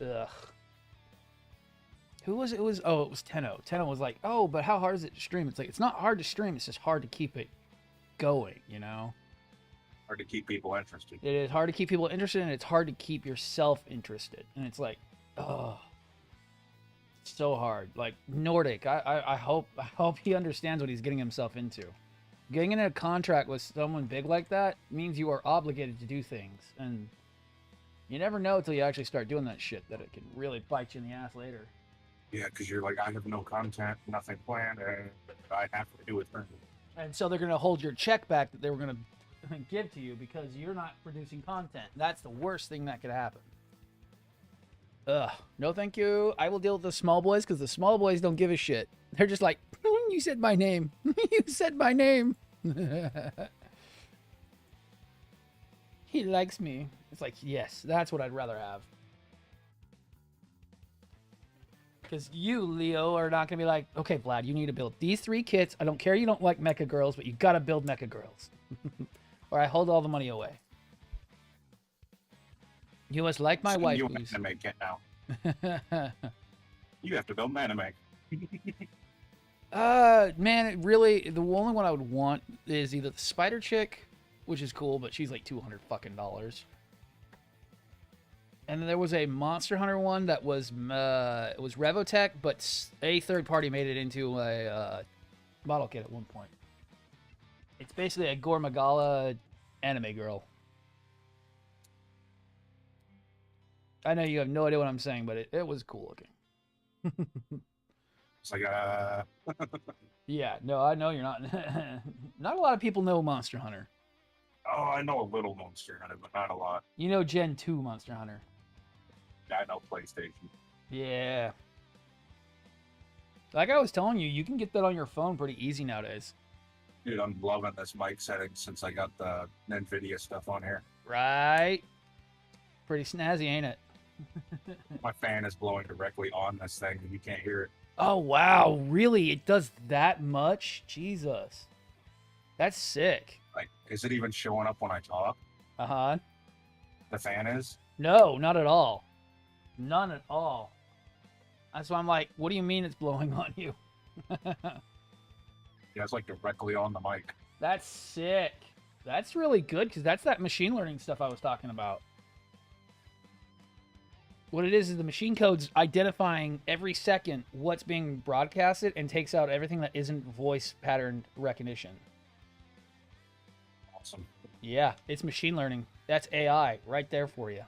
Ugh. Who was it? Oh, it was Tenno. Tenno was like, oh, but how hard is it to stream? It's like, it's not hard to stream. It's just hard to keep it going, you know? Hard to keep people interested. It is hard to keep people interested, and it's hard to keep yourself interested. And it's like, oh, it's so hard. Like Nordic, I hope he understands what he's getting himself into. Getting in a contract with someone big like that means you are obligated to do things, and you never know until you actually start doing that shit that it can really bite you in the ass later. Yeah, because you're like, I have no content, nothing planned, and I have to do it. And so they're going to hold your check back that they were going to give to you because you're not producing content. That's the worst thing that could happen. Ugh. No, thank you. I will deal with the small boys because the small boys don't give a shit. They're just like, you said my name. You said my name. He likes me. It's like, yes, that's what I'd rather have. Because you, Leo, are not going to be like, okay, Vlad, you need to build these 3 kits. I don't care you don't like mecha girls, but you got to build mecha girls. Or I hold all the money away. You must like my wife. You have to make it now. You have to build Manamake. Man, it really, the only one I would want is either the Spider Chick, which is cool, but she's like $200 fucking. And then there was a Monster Hunter one that was it was Revotech, but a third party made it into a model kit at one point. It's basically a Gore Magala anime girl. I know you have no idea what I'm saying, but it was cool looking. It's like, Yeah, no, I know you're not. Not a lot of people know Monster Hunter. Oh, I know a little Monster Hunter, but not a lot. You know Gen 2 Monster Hunter. I know PlayStation. Yeah. Like I was telling you, you can get that on your phone pretty easy nowadays. Dude, I'm loving this mic setting since I got the NVIDIA stuff on here. Right? Pretty snazzy, ain't it? My fan is blowing directly on this thing, and you can't hear it. Oh, wow. Really? It does that much? Jesus. That's sick. Like, is it even showing up when I talk? Uh-huh. The fan is? No, not at all. None at all. That's why I'm like, what do you mean it's blowing on you? Yeah, it's like directly on the mic. That's sick. That's really good because that's that machine learning stuff I was talking about. What it is the machine code's identifying every second what's being broadcasted and takes out everything that isn't voice pattern recognition. Awesome. Yeah, it's machine learning. That's AI right there for you.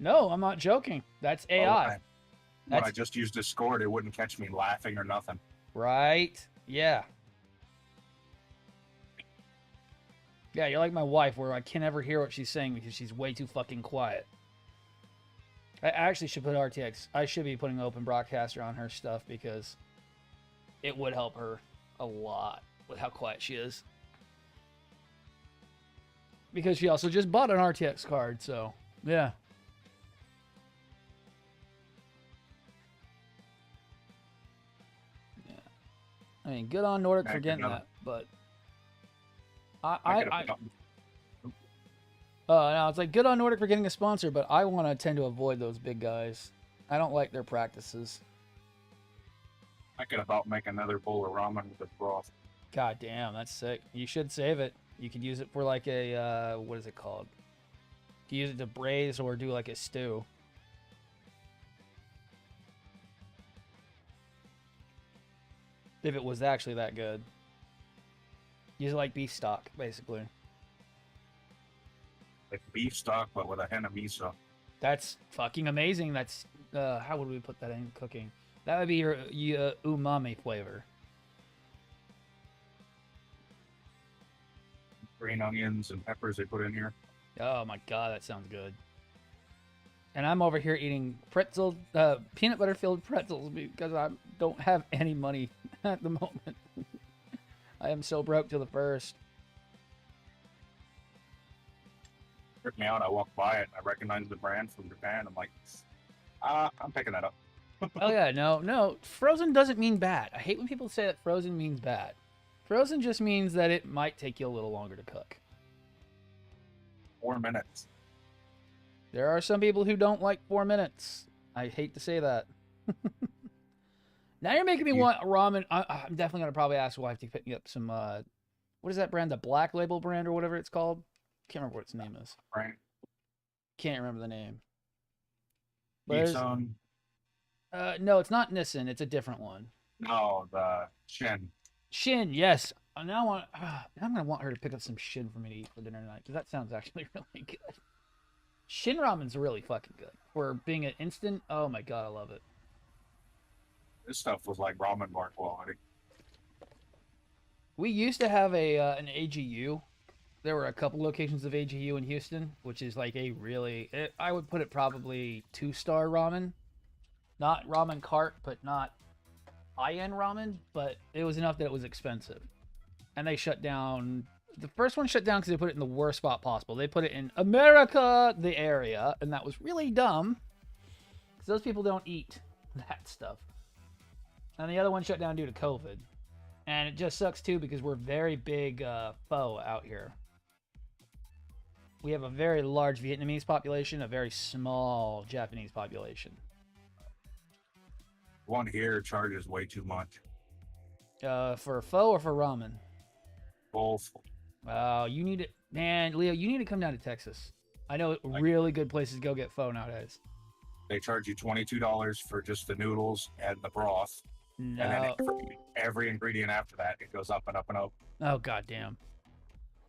No, I'm not joking. That's AI. When I just used Discord, it wouldn't catch me laughing or nothing. Right? Yeah. Yeah, you're like my wife where I can't ever hear what she's saying because she's way too fucking quiet. I actually should put RTX. I should be putting Open Broadcaster on her stuff because it would help her a lot with how quiet she is. Because she also just bought an RTX card, so yeah. Yeah. I mean, good on Nordic for getting that, but no, it's like good on Nordic for getting a sponsor, but I want to tend to avoid those big guys. I don't like their practices. I could about make another bowl of ramen with this broth. God damn, that's sick. You should save it. You could use it for like a, what is it called? You could use it to braise or do like a stew. If it was actually that good. Use it like beef stock, basically. Like beef stock, but with a hen of miso. That's fucking amazing. That's, how would we put that in cooking? That would be your umami flavor. Green onions and peppers they put in here. Oh my god, that sounds good. And I'm over here eating pretzel, peanut butter filled pretzels because I don't have any money at the moment. I am so broke to the first. Tripped me out. I walked by it. I recognized the brand from Japan. I'm like, I'm picking that up. Oh yeah, no. Frozen doesn't mean bad. I hate when people say that frozen means bad. Frozen just means that it might take you a little longer to cook. 4 minutes. There are some people who don't like 4 minutes. I hate to say that. Now you're making me want ramen. I'm definitely gonna probably ask wife to pick me up some. What is that brand? The Black Label brand or whatever it's called. Can't remember what its name is. Right. Can't remember the name. Nissan. No, it's not Nissan. It's a different one. No, the Shin. Shin, yes. Now I'm gonna want her to pick up some Shin for me to eat for dinner tonight because that sounds actually really good. Shin ramen's really fucking good. For being an instant, oh my god, I love it. This stuff was like ramen bar quality. We used to have an AGU. There were a couple locations of AGU in Houston, which is like a really, I would put it probably 2-star ramen. Not ramen cart, but not high-end ramen, but it was enough that it was expensive. And they shut down. The first one shut down because they put it in the worst spot possible. They put it in America, the area, and that was really dumb. Because those people don't eat that stuff. And the other one shut down due to COVID. And it just sucks too because we're very big pho out here. We have a very large Vietnamese population, a very small Japanese population. One here charges way too much. For pho or for ramen? Both. You need to, man, Leo, you need to come down to Texas. I know really good places to go get pho nowadays. They charge you $22 for just the noodles and the broth. No. And then every ingredient after that, it goes up and up and up. Oh, goddamn.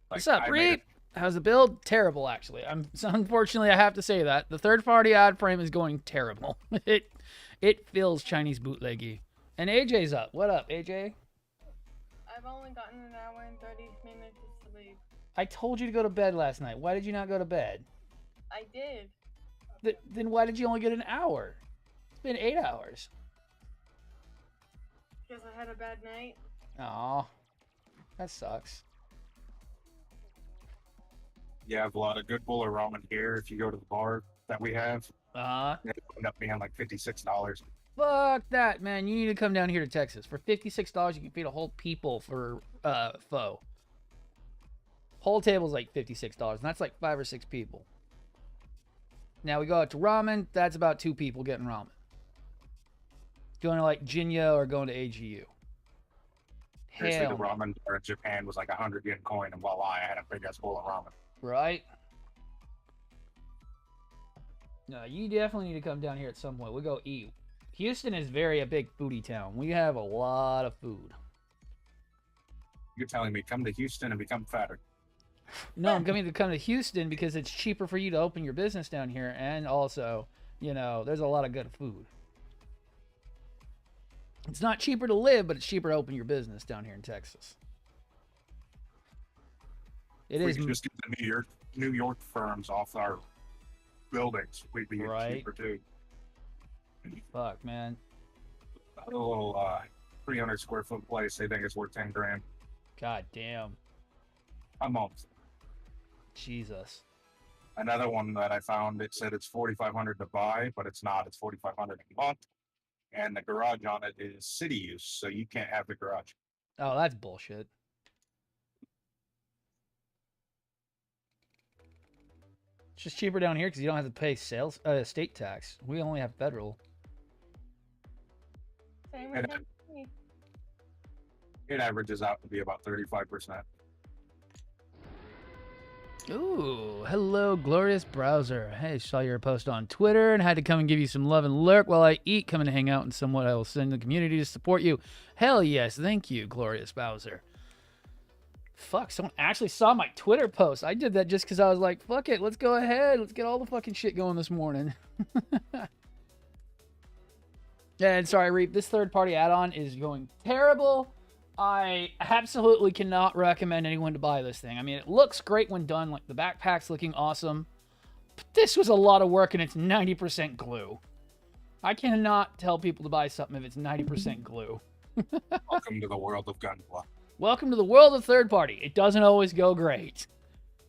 Like, What's up, Reed? How's the build? Terrible, actually. Unfortunately, I have to say that. The third-party ad frame is going terrible. It feels Chinese bootleggy. And AJ's up. What up, AJ? I've only gotten an hour and 30 minutes of sleep. I told you to go to bed last night. Why did you not go to bed? I did. Then why did you only get an hour? It's been 8 hours. Because I had a bad night. Aw. That sucks. Yeah, Vlad, a good bowl of ramen here, if you go to the bar that we have, it end up being like $56. Fuck that, man. You need to come down here to Texas. For $56, you can feed a whole people for pho. Whole table's like $56, and that's like 5 or 6 people. Now we go out to ramen, that's about 2 people getting ramen. Going to like Jinya or going to AGU. Seriously, the ramen bar in Japan was like 100 yen coin, and voila, I had a big ass bowl of ramen. Right? No, you definitely need to come down here at some point. We'll go eat. Houston is a big foodie town. We have a lot of food. You're telling me come to Houston and become fatter? No, I'm coming to come to Houston because it's cheaper for you to open your business down here, and also, you know, there's a lot of good food. It's not cheaper to live, but it's cheaper to open your business down here in Texas. We could just get the New York firms off our buildings. We'd be cheaper too. Fuck, man. A little 300 square foot place, they think it's worth 10 grand. God damn. A month. Jesus. Another one that I found, it said it's $4,500 to buy, but it's not. It's $4,500 a month. And the garage on it is city use, so you can't have the garage. Oh, that's bullshit. It's just cheaper down here because you don't have to pay state tax. We only have federal. Same with me. It averages out to be about 35%. Ooh, hello, glorious browser. Hey, saw your post on Twitter and had to come and give you some love and lurk while I eat. Come and hang out and somewhat I will send the community to support you. Hell yes, thank you, glorious Bowser. Fuck, someone actually saw my Twitter post. I did that just because I was like, fuck it, let's go ahead. Let's get all the fucking shit going this morning. Yeah, and sorry, Reap, this third-party add-on is going terrible. I absolutely cannot recommend anyone to buy this thing. I mean, it looks great when done. Like, the backpack's looking awesome. But this was a lot of work, and it's 90% glue. I cannot tell people to buy something if it's 90% glue. Welcome to the world of Gunpla. Welcome to the world of third party. It doesn't always go great.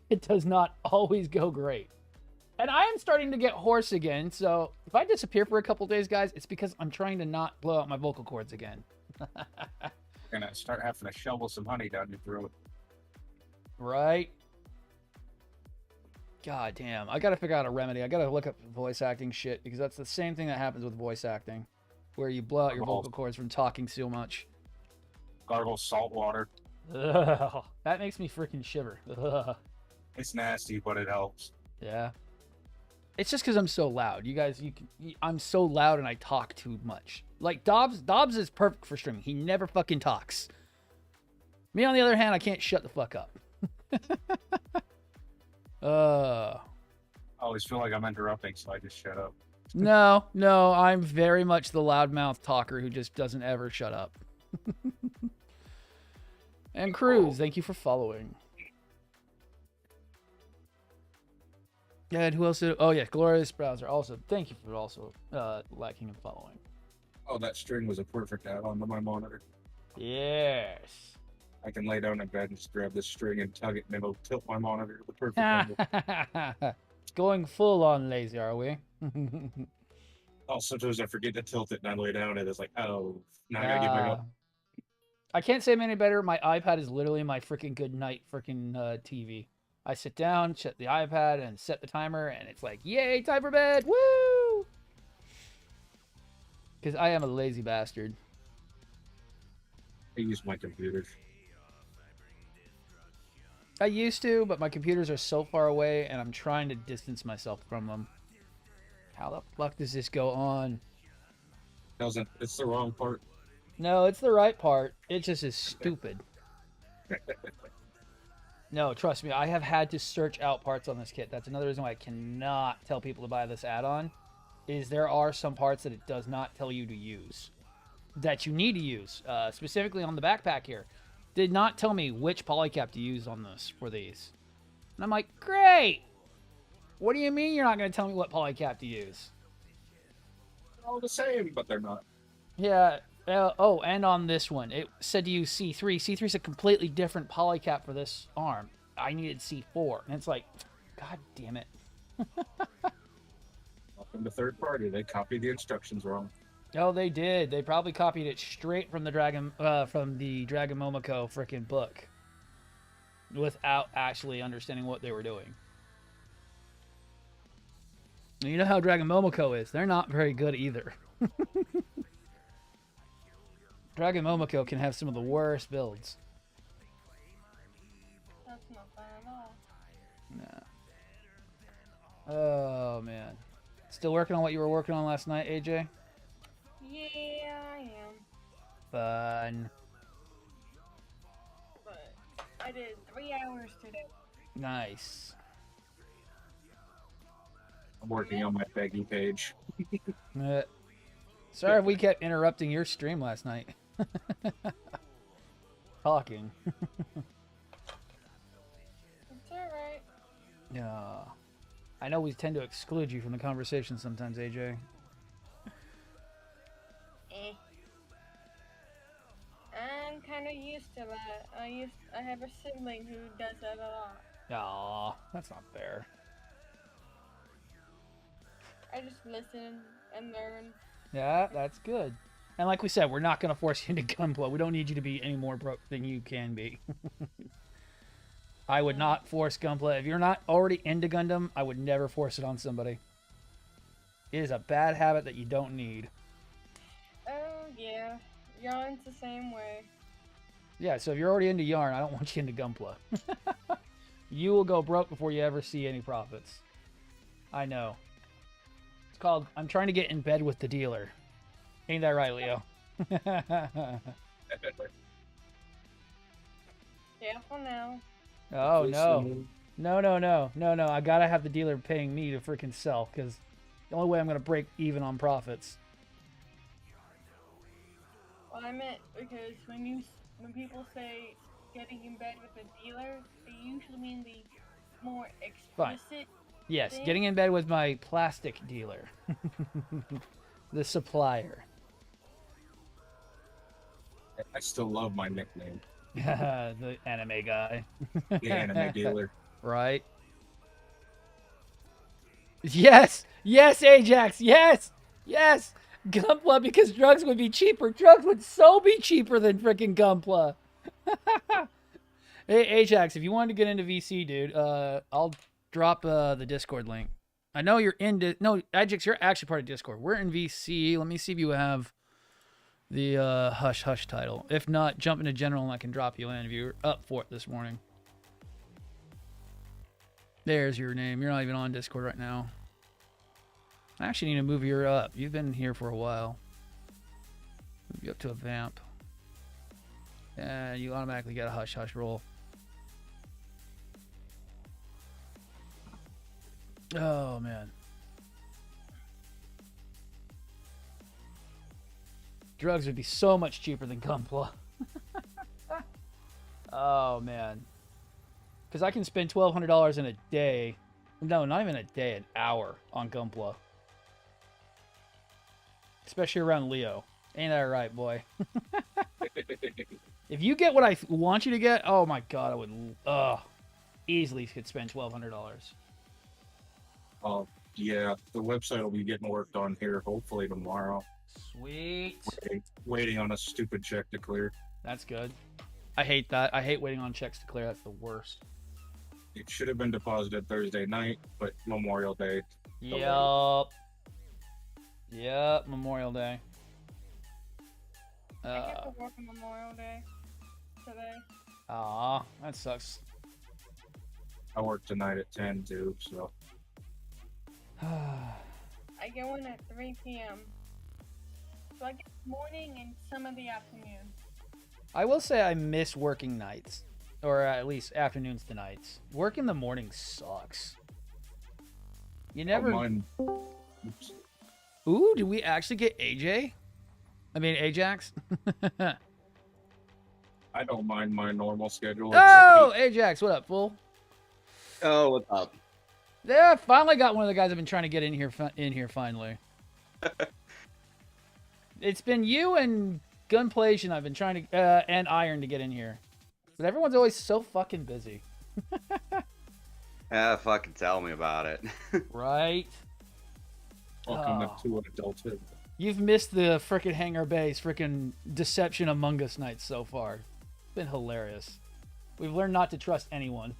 It does not always go great. And I am starting to get hoarse again, so if I disappear for a couple days, guys, it's because I'm trying to not blow out my vocal cords again. Gonna start having to shovel some honey down your throat. Right? God damn. I gotta figure out a remedy. I gotta look up voice acting shit because that's the same thing that happens with voice acting, where you blow out your vocal cords from talking so much. Gargle salt water. Ugh, that makes me freaking shiver. Ugh. It's nasty, but it helps. Yeah. It's just because I'm so loud. You guys, I'm so loud and I talk too much. Like Dobbs is perfect for streaming. He never fucking talks. Me, on the other hand, I can't shut the fuck up. I always feel like I'm interrupting, so I just shut up. No, I'm very much the loudmouth talker who just doesn't ever shut up. And Cruz, thank you for following. And who else did? Oh yeah, Glorious Browser. Also, thank you for also liking and following. Oh, that string was a perfect add-on to my monitor. Yes. I can lay down in bed and just grab this string and tug it, and it'll tilt my monitor to the perfect angle. Going full on lazy, are we? Oh, sometimes I forget to tilt it and I lay down and it's like, oh, now I gotta get my up. I can't say any better. My iPad is literally my freaking good night freaking TV. I sit down, shut the iPad, and set the timer, and it's like, yay, time for bed, woo! Because I am a lazy bastard. I use my computer. I used to, but my computers are so far away, and I'm trying to distance myself from them. How the fuck does this go on? Doesn't. It's the wrong part. No, it's the right part. It just is stupid. No, trust me, I have had to search out parts on this kit. That's another reason why I cannot tell people to buy this add-on, is there are some parts that it does not tell you to use. That you need to use. Specifically on the backpack here. Did not tell me which polycap to use on this for these. And I'm like, great! What do you mean you're not going to tell me what polycap to use? They're all the same, but they're not. Yeah. Oh, and on this one, it said to use C3. C3 is a completely different polycap for this arm. I needed C4. And it's like, God damn it. Welcome to third party. They copied the instructions wrong. Oh, they did. They probably copied it straight from the Dragon Momoko freaking book, without actually understanding what they were doing. You know how Dragon Momoko is. They're not very good either. Dragon Momoko can have some of the worst builds. That's not fun at all. Nah. Oh, man. Still working on what you were working on last night, AJ? Yeah, I am. Fun. But I did 3 hours today. Nice. I'm working on my Peggy page. Sorry if we kept interrupting your stream last night. Talking. It's alright. Yeah. I know we tend to exclude you from the conversation sometimes, AJ. I'm kind of used to that. I have a sibling who does that a lot. Aw, that's not fair. I just listen and learn. Yeah, that's good. And like we said, we're not going to force you into Gunpla. We don't need you to be any more broke than you can be. I would not force Gunpla. If you're not already into Gundam, I would never force it on somebody. It is a bad habit that you don't need. Oh, yeah. Yarn's the same way. Yeah, so if you're already into Yarn, I don't want you into Gunpla. You will go broke before you ever see any profits. I know. It's called, I'm trying to get in bed with the dealer. Ain't that right, Leo? Careful now. Oh, no. No. I gotta have the dealer paying me to freaking sell, because the only way I'm gonna break even on profits. Well, I meant because when people say getting in bed with a dealer, they usually mean the more explicit. Yes, thing. getting in bed with my plastic dealer. The supplier. I still love my nickname. The anime guy. The anime dealer. Right? Yes! Yes, Ajax! Yes! Yes! Gunpla, because drugs would be cheaper. Drugs would so be cheaper than freaking Gunpla. Hey, Ajax, if you wanted to get into VC, dude, I'll drop the Discord link. I know you're in. No, Ajax, you're actually part of Discord. We're in VC. Let me see if you have the Hush Hush title. If not, jump into general and I can drop you in if you're up for it this morning. There's your name. You're not even on Discord right now. I actually need to move you up. You've been here for a while. Move you up to a vamp. And you automatically get a Hush Hush roll. Oh, man. Drugs would be so much cheaper than Gunpla. Oh, man. Because I can spend $1,200 in a day. No, not even a day, an hour on Gunpla. Especially around Leo. Ain't that right, boy? If you get what I want you to get, oh my god, I would easily could spend $1,200. Yeah, the website will be getting worked on here hopefully tomorrow. Sweet. Waiting on a stupid check to clear. That's good. I hate that. I hate waiting on checks to clear. That's the worst. It should have been deposited Thursday night, but Memorial Day. Yup. Yep, Memorial Day. I get to work on Memorial Day today. Aw, that sucks. I work tonight at 10 too, so. I go in at 3 p.m. So I get morning and some of the afternoon. I will say I miss working nights. Or at least afternoons to nights. Work in the morning sucks. You never... Oops. Ooh, did we actually get AJ? I mean, Ajax? I don't mind my normal schedule. Oh, Ajax, what up, fool? Oh, what's up? Yeah, finally got one of the guys I've been trying to get in here finally. It's been you and Gunplation I've been trying to, and Iron to get in here. But everyone's always so fucking busy. Yeah, fucking tell me about it. Right? Welcome to adulthood. You've missed the frickin' Hangar Bay's frickin' Deception Among Us nights so far. It's been hilarious. We've learned not to trust anyone.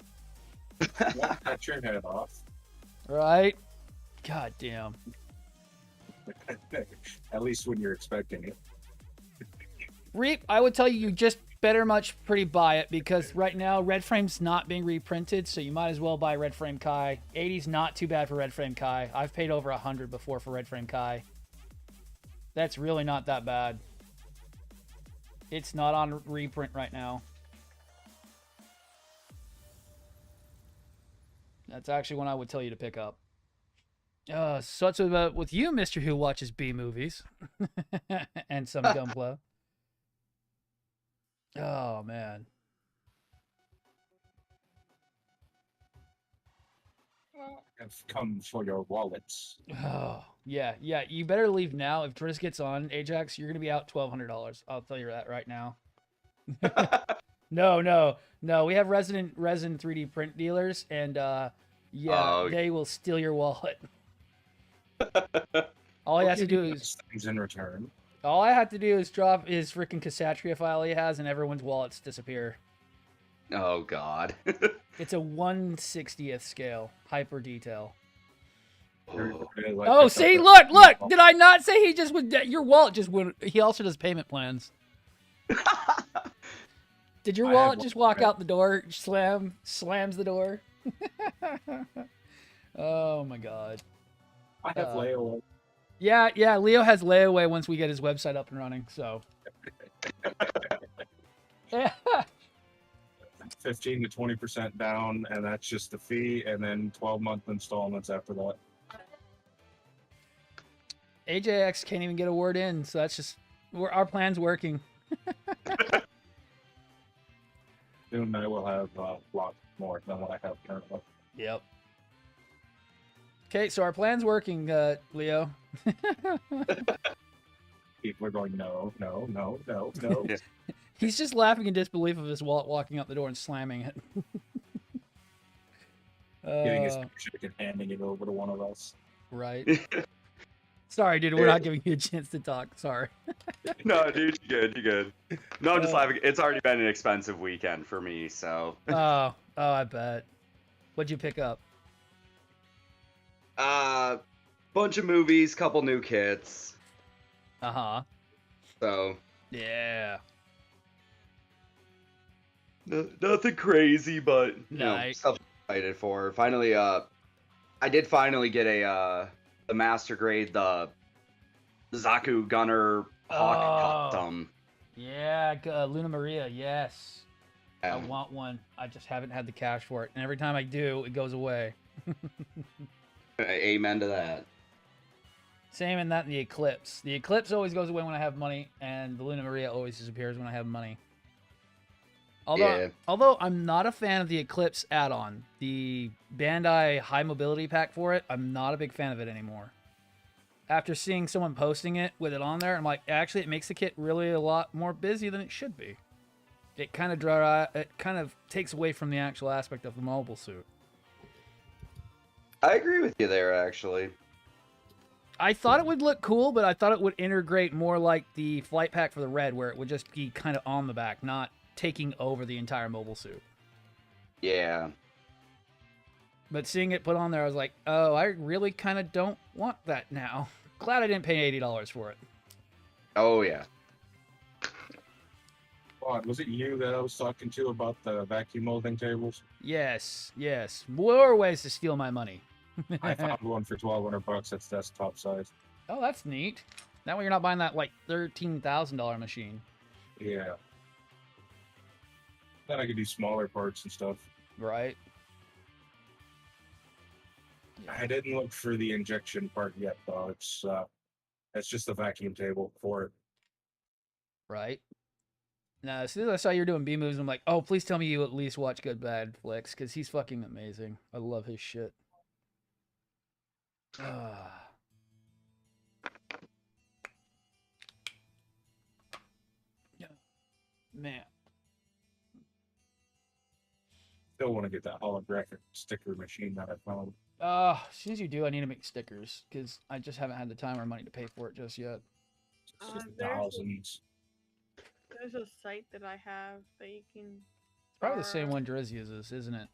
Cut your head off. Right? God damn. At least when you're expecting it. Reap, I would tell you just better much pretty buy it because right now Red Frame's not being reprinted, so you might as well buy Red Frame Kai. 80's not too bad for Red Frame Kai. I've paid over 100 before for Red Frame Kai. That's really not that bad. It's not on reprint right now. That's actually one I would tell you to pick up. So it's about with you, Mr. Who watches B movies and some Gunpla. Oh, man. Well, Have come for your wallets. Oh, yeah. You better leave now. If Driss gets on, Ajax, you're going to be out $1,200. I'll tell you that right now. No. We have resin 3D print dealers, and they will steal your wallet. All he has to do is things in return. All I have to do is drop his freaking Cassatria file he has, and everyone's wallets disappear. Oh, God. It's a 1/60th scale, hyper detail. Oh, See, look! Did I not say he just would? Your wallet just went. He also does payment plans. Did your wallet just walk out the door? Slams the door. Oh my god. I have layaway. Yeah, Leo has layaway once we get his website up and running, so. 15 to 20% down, and that's just the fee, and then 12-month installments after that. AJX can't even get a word in, so that's just our plan's working. Soon I will have a lot more than what I have currently. Yep. Okay, so our plan's working, Leo. People are going, no. Yeah. He's just laughing in disbelief of his wallet walking out the door and slamming it. Getting his picture and handing it over to one of us. Right. Sorry, dude, we're not giving you a chance to talk. Sorry. No, dude, you're good. No, I'm just laughing. It's already been an expensive weekend for me, so. Oh, I bet. What'd you pick up? Bunch of movies, couple new kits. Uh-huh. So Yeah. nothing crazy, but you know, Nice. stuff I'm excited for. Finally, I did finally get the master grade, the Zaku Gunner Hawk custom. Yeah, Luna Maria, yes. I Yeah. want one. I just haven't had the cash for it. And every time I do, it goes away. Amen to that. Same in that and the Eclipse. The Eclipse always goes away when I have money, and the Luna Maria always disappears when I have money. Although I'm not a fan of the Eclipse add-on, the Bandai High Mobility Pack for it, I'm not a big fan of it anymore. After seeing someone posting it with it on there, I'm like, actually, it makes the kit really a lot more busy than it should be. It kind of takes away from the actual aspect of the mobile suit. I agree with you there, actually. I thought it would look cool, but I thought it would integrate more like the flight pack for the Red, where it would just be kind of on the back, not taking over the entire mobile suit. Yeah. But seeing it put on there, I was like, oh, I really kind of don't want that now. Glad I didn't pay $80 for it. Oh, yeah. Was it you that I was talking to about the vacuum molding tables? Yes, yes. More ways to steal my money. I found one for $1,200. That's desktop size. Oh, that's neat. That way you're not buying that, like, $13,000 machine. Yeah. Then I could do smaller parts and stuff. Right. I didn't look for the injection part yet, though. It's just a vacuum table for it. Right. Now, as soon as I saw you were doing B moves, I'm like, oh, please tell me you at least watch Good Bad Flicks, because he's fucking amazing. I love his shit. Yeah. Man. Still want to get that holographic sticker machine that I found. As soon as you do, I need to make stickers, because I just haven't had the time or money to pay for it just yet. It's just There's a- thousands. There's a site that I have that you can. It's probably the same one Drizzy uses, isn't it?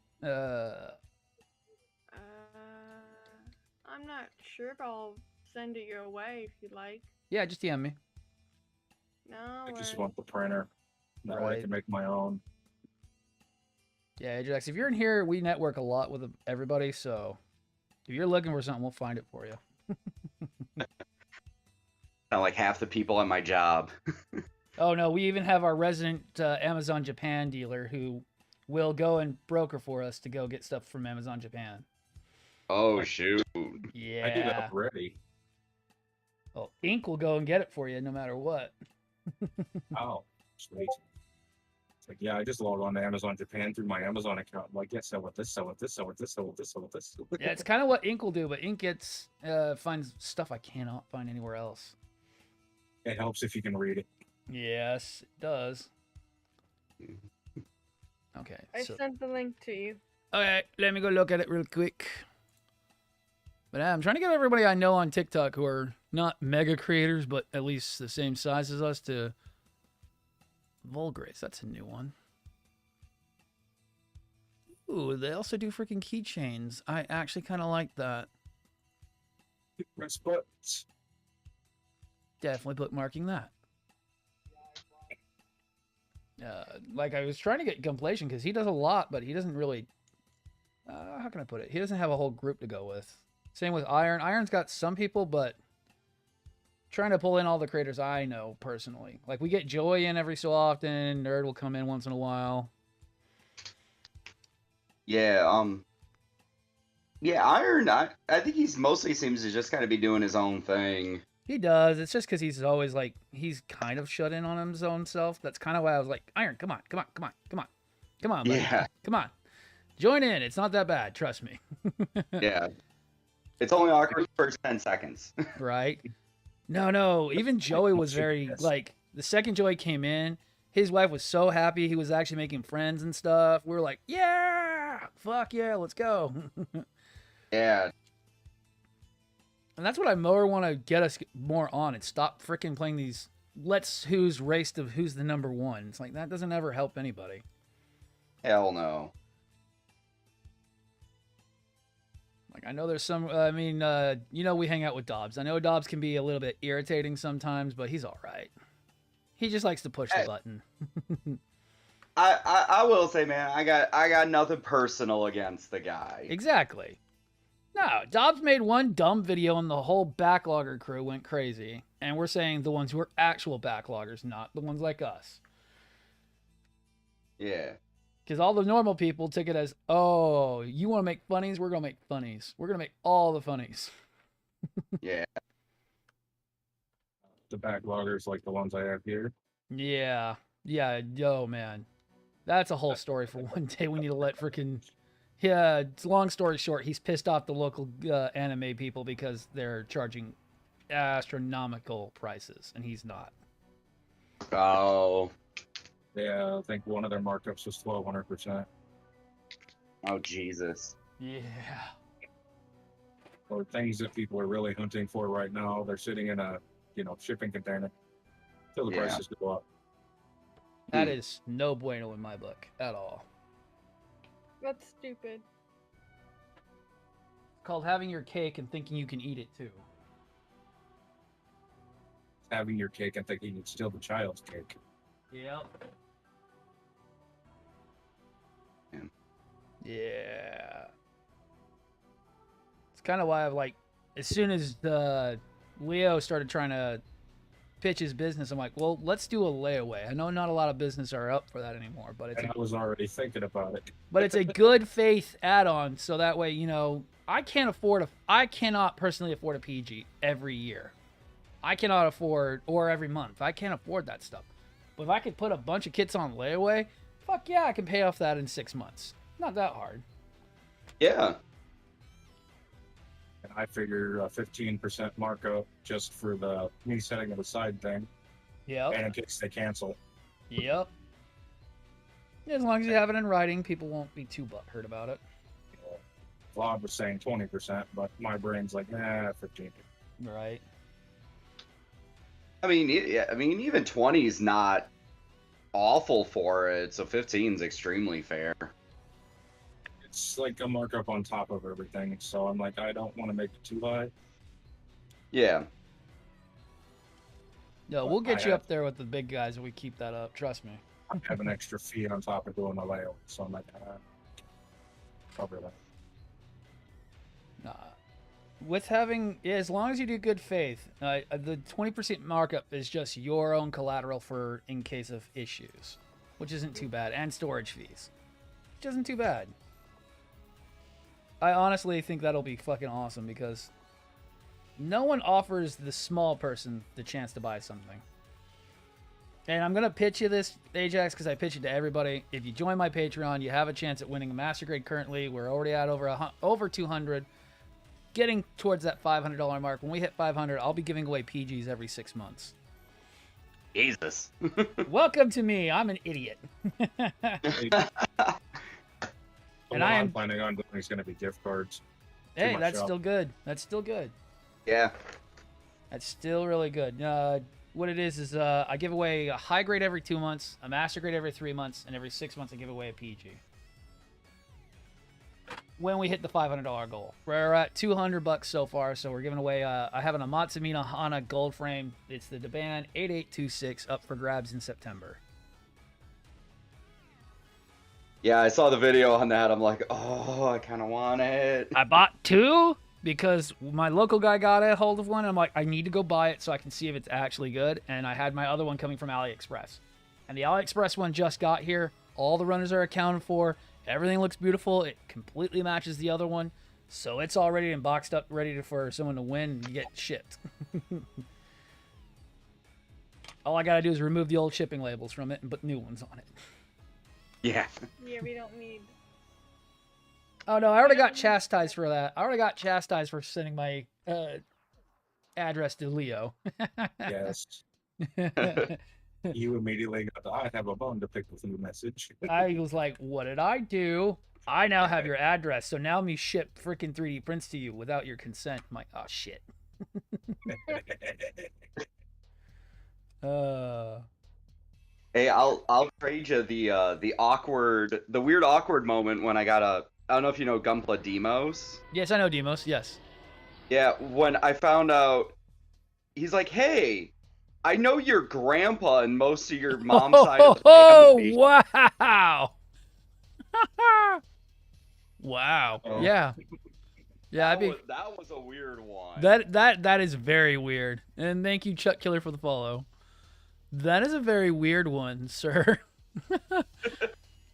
I'm not sure, but I'll send it your way if you'd like. Yeah, just DM me. No. I just want the printer. That way I Right. can make my own. Yeah, Ajax, if you're in here, we network a lot with everybody, so if you're looking for something, we'll find it for you. Not like half the people at my job. Oh, no, we even have our resident Amazon Japan dealer who will go and broker for us to go get stuff from Amazon Japan. Oh, shoot. Yeah. I do that already. Well, Ink will go and get it for you no matter what. Oh, sweet. It's like, yeah, I just log on to Amazon Japan through my Amazon account. I'm like, yeah, sell with this, sell with this, sell with this, sell with this, sell with this. Yeah, it's kind of what Ink will do, but Ink finds stuff I cannot find anywhere else. It helps if you can read it. Yes, it does. Okay, I so sent the link to you. okay, let me go look at it real quick. But I'm trying to get everybody I know on TikTok who are not mega creators, but at least the same size as us to Vulgrace. That's a new one. Ooh, they also do freaking keychains. I actually kind of like that. Press buttons. Definitely bookmarking that. Like I was trying to get Gunplation because he does a lot, but he doesn't really. How can I put it? He doesn't have a whole group to go with. Same with Iron. Iron's got some people, but trying to pull in all the creators I know personally. Like we get Joey in every so often. Nerd will come in once in a while. Yeah, yeah, Iron, I think he's mostly seems to just kind of be doing his own thing. He does. It's just because he's always like he's kind of shut in on his own self. That's kind of why I was like, Iron, come on, come on, come on, come on, come on, buddy. Yeah. Come on, join in. It's not that bad. Trust me. Yeah. It's only awkward for first 10 seconds. Right? No. Even Joey was very Yes. like the second Joey came in, his wife was so happy he was actually making friends and stuff. We were like, yeah, fuck yeah, let's go. Yeah. And that's what I more want to get us more on and stop freaking playing these who's race of who's the number one. It's like that doesn't ever help anybody. Hell no. Like, I know there's some. I mean, you know, we hang out with Dobbs. I know Dobbs can be a little bit irritating sometimes, but he's all right. He just likes to push the button. I will say, man, I got nothing personal against the guy. Exactly. No, Dobbs made one dumb video and the whole backlogger crew went crazy. And we're saying the ones who are actual backloggers, not the ones like us. Yeah. Because all the normal people took it as, oh, you want to make funnies? We're going to make funnies. We're going to make all the funnies. Yeah. The backloggers like the ones I have here. Yeah. Yeah. Yo, man. That's a whole story for one day. We need to let freaking... Yeah, long story short, he's pissed off the local anime people because they're charging astronomical prices, and he's not. Oh. Yeah, I think one of their markups was 1,200%. Oh, Jesus. Yeah. Or things that people are really hunting for right now. They're sitting in a, shipping container till the Yeah. prices go up. That is no bueno in my book at all. That's stupid. It's called having your cake and thinking you can eat it too. Having your cake and thinking it's still the child's cake. Yep. Yeah. Yeah. It's kind of why I've like, as soon as Leo started trying to pitch his business, I'm like, well, let's do a layaway. I know not a lot of business are up for that anymore, but it's And I was already thinking about it. but it's a good faith add-on, so that way, I cannot personally afford a PG every year. I cannot afford, or every month. I can't afford that stuff. But if I could put a bunch of kits on layaway, fuck yeah, I can pay off that in 6 months. Not that hard. Yeah. And I figure a 15% markup just for the me setting it aside thing. Yep. And in case they cancel. Yep. As long as you have it in writing, people won't be too butthurt about it. Vlad was saying 20%, but my brain's like, 15. Right. I mean, even 20 is not awful for it, so 15 is extremely fair. It's like a markup on top of everything, so I'm like, I don't want to make it too high. Yeah. No, we'll get you up there with the big guys if we keep that up. Trust me. I have an extra fee on top of doing the layout, so I'm like, cover that. Nah. With having, as long as you do good faith, the 20% markup is just your own collateral for in case of issues, which isn't too bad, and storage fees, which isn't too bad. I honestly think that'll be fucking awesome because no one offers the small person the chance to buy something. And I'm going to pitch you this, Ajax, because I pitch it to everybody. If you join my Patreon, you have a chance at winning a Master Grade currently. We're already at over 200. Getting towards that $500 mark. When we hit 500, I'll be giving away PGs every 6 months. Jesus. Welcome to me. I'm an idiot. And I I'm am planning on doing is going to be gift cards. Hey, my that's shop. still good. That's still good. Yeah. That's still really good. What it is I give away a high grade every 2 months, a master grade every 3 months, and every 6 months I give away a PG. When we hit the $500 goal. We're at $200 so far, so we're giving away, I have an Amatsumina Hana gold frame. It's the Daban 8826 up for grabs in September. Yeah, I saw the video on that. I'm like, oh, I kind of want it. I bought 2 because my local guy got a hold of one. And I'm like, I need to go buy it so I can see if it's actually good. And I had my other one coming from AliExpress. And the AliExpress one just got here. All the runners are accounted for. Everything looks beautiful. It completely matches the other one. So it's already and boxed up, ready for someone to win and get shipped. All I got to do is remove the old shipping labels from it and put new ones on it. Yeah. Yeah, we don't need. Oh, no, I already got chastised for that. I already got chastised for sending my address to Leo. Yes. You immediately got the I have a bone to pick with you message. I was like, what did I do? I now have your address, so now me ship freaking 3D prints to you without your consent. I'm like, oh, shit. Hey, I'll trade you the weird awkward moment when I got I don't know if you know Gunpla Demos. Yes, I know Demos. Yes. Yeah, when I found out, he's like, "Hey, I know your grandpa and most of your mom's side of the family." Wow. Wow. Oh. Yeah. Yeah, That was a weird one. that is very weird. And thank you, Chuck Killer, for the follow. That is a very weird one, sir.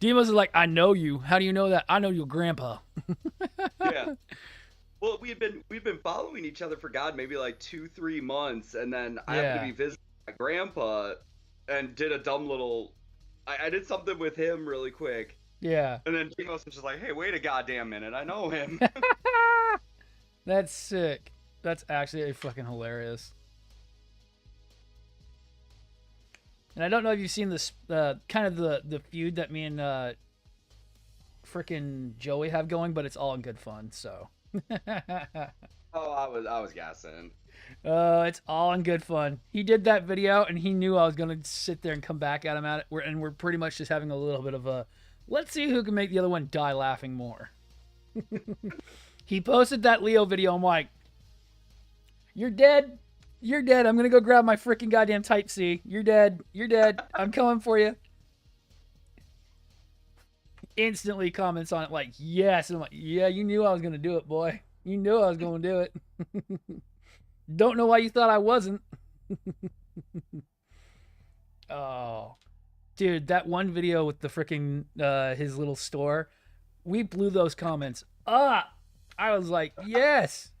Demos is like, I know you. How do you know that? I know your grandpa. Yeah. Well, we've been following each other for maybe like 2-3 months, and then I happened to be visiting my grandpa, and did a dumb little. I did something with him really quick, Yeah. and then Demos was just like, "Hey, wait a goddamn minute, I know him." That's sick. That's actually fucking hilarious. And I don't know if you've seen this kind of the feud that me and frickin' Joey have going, but it's all in good fun. So. Oh, I was gassing. It's all in good fun. He did that video, and he knew I was gonna sit there and come back at him at it. We're pretty much just having a little bit of a let's see who can make the other one die laughing more. He posted that Leo video. I'm like, you're dead. You're dead. I'm gonna go grab my freaking goddamn Type C. You're dead. You're dead. I'm coming for you. Instantly comments on it like, yes. And I'm like, yeah, you knew I was gonna do it, boy. You knew I was gonna do it. Don't know why you thought I wasn't. Oh, dude, that one video with the freaking his little store, we blew those comments up. I was like, yes.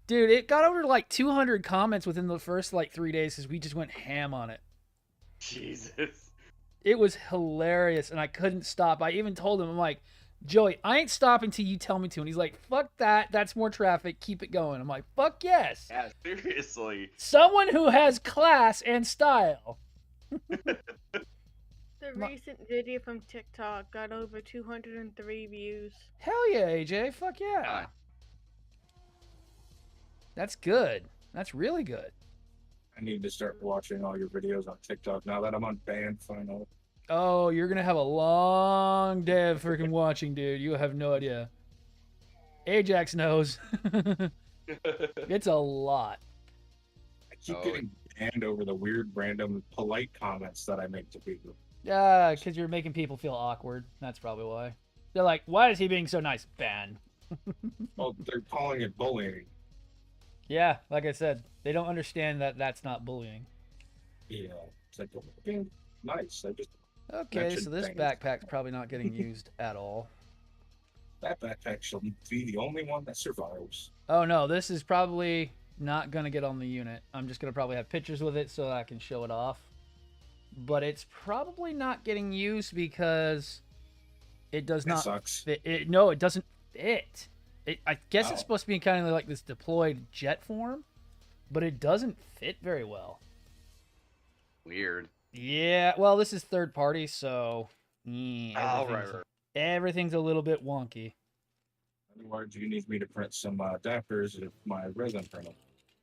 Dude, it got over like 200 comments within the first like 3 days because we just went ham on it. Jesus. It was hilarious, and I couldn't stop. I even told him, I'm like, Joey, I ain't stopping till you tell me to. And he's like, fuck that. That's more traffic. Keep it going. I'm like, fuck yes. Yeah, seriously. Someone who has class and style. The recent video from TikTok got over 203 views. Hell yeah, AJ. Fuck yeah. That's good. That's really good. I need to start watching all your videos on TikTok now that I'm unbanned finally. Oh, you're going to have a long day of freaking watching, dude. You have no idea. Ajax knows. It's a lot. I keep getting banned over the weird, random, polite comments that I make to people. Yeah, because you're making people feel awkward. That's probably why. They're like, why is he being so nice? Ban. Well, they're calling it bullying. Yeah, like I said, they don't understand that that's not bullying. Yeah, it's like, being nice. I just Okay, so this backpack's probably not getting used at all. that backpack shall be the only one that survives. Oh no, this is probably not going to get on the unit. I'm just going to probably have pictures with it so that I can show it off. But it's probably not getting used because it does not sucks. fit. No, it doesn't fit. I guess it's Oh. supposed to be kind of like this deployed jet form, but it doesn't fit very well. Weird. Yeah, well, this is third party, so yeah, Oh, right. everything's a little bit wonky. In other words, you need me to print some adapters of my resin printer.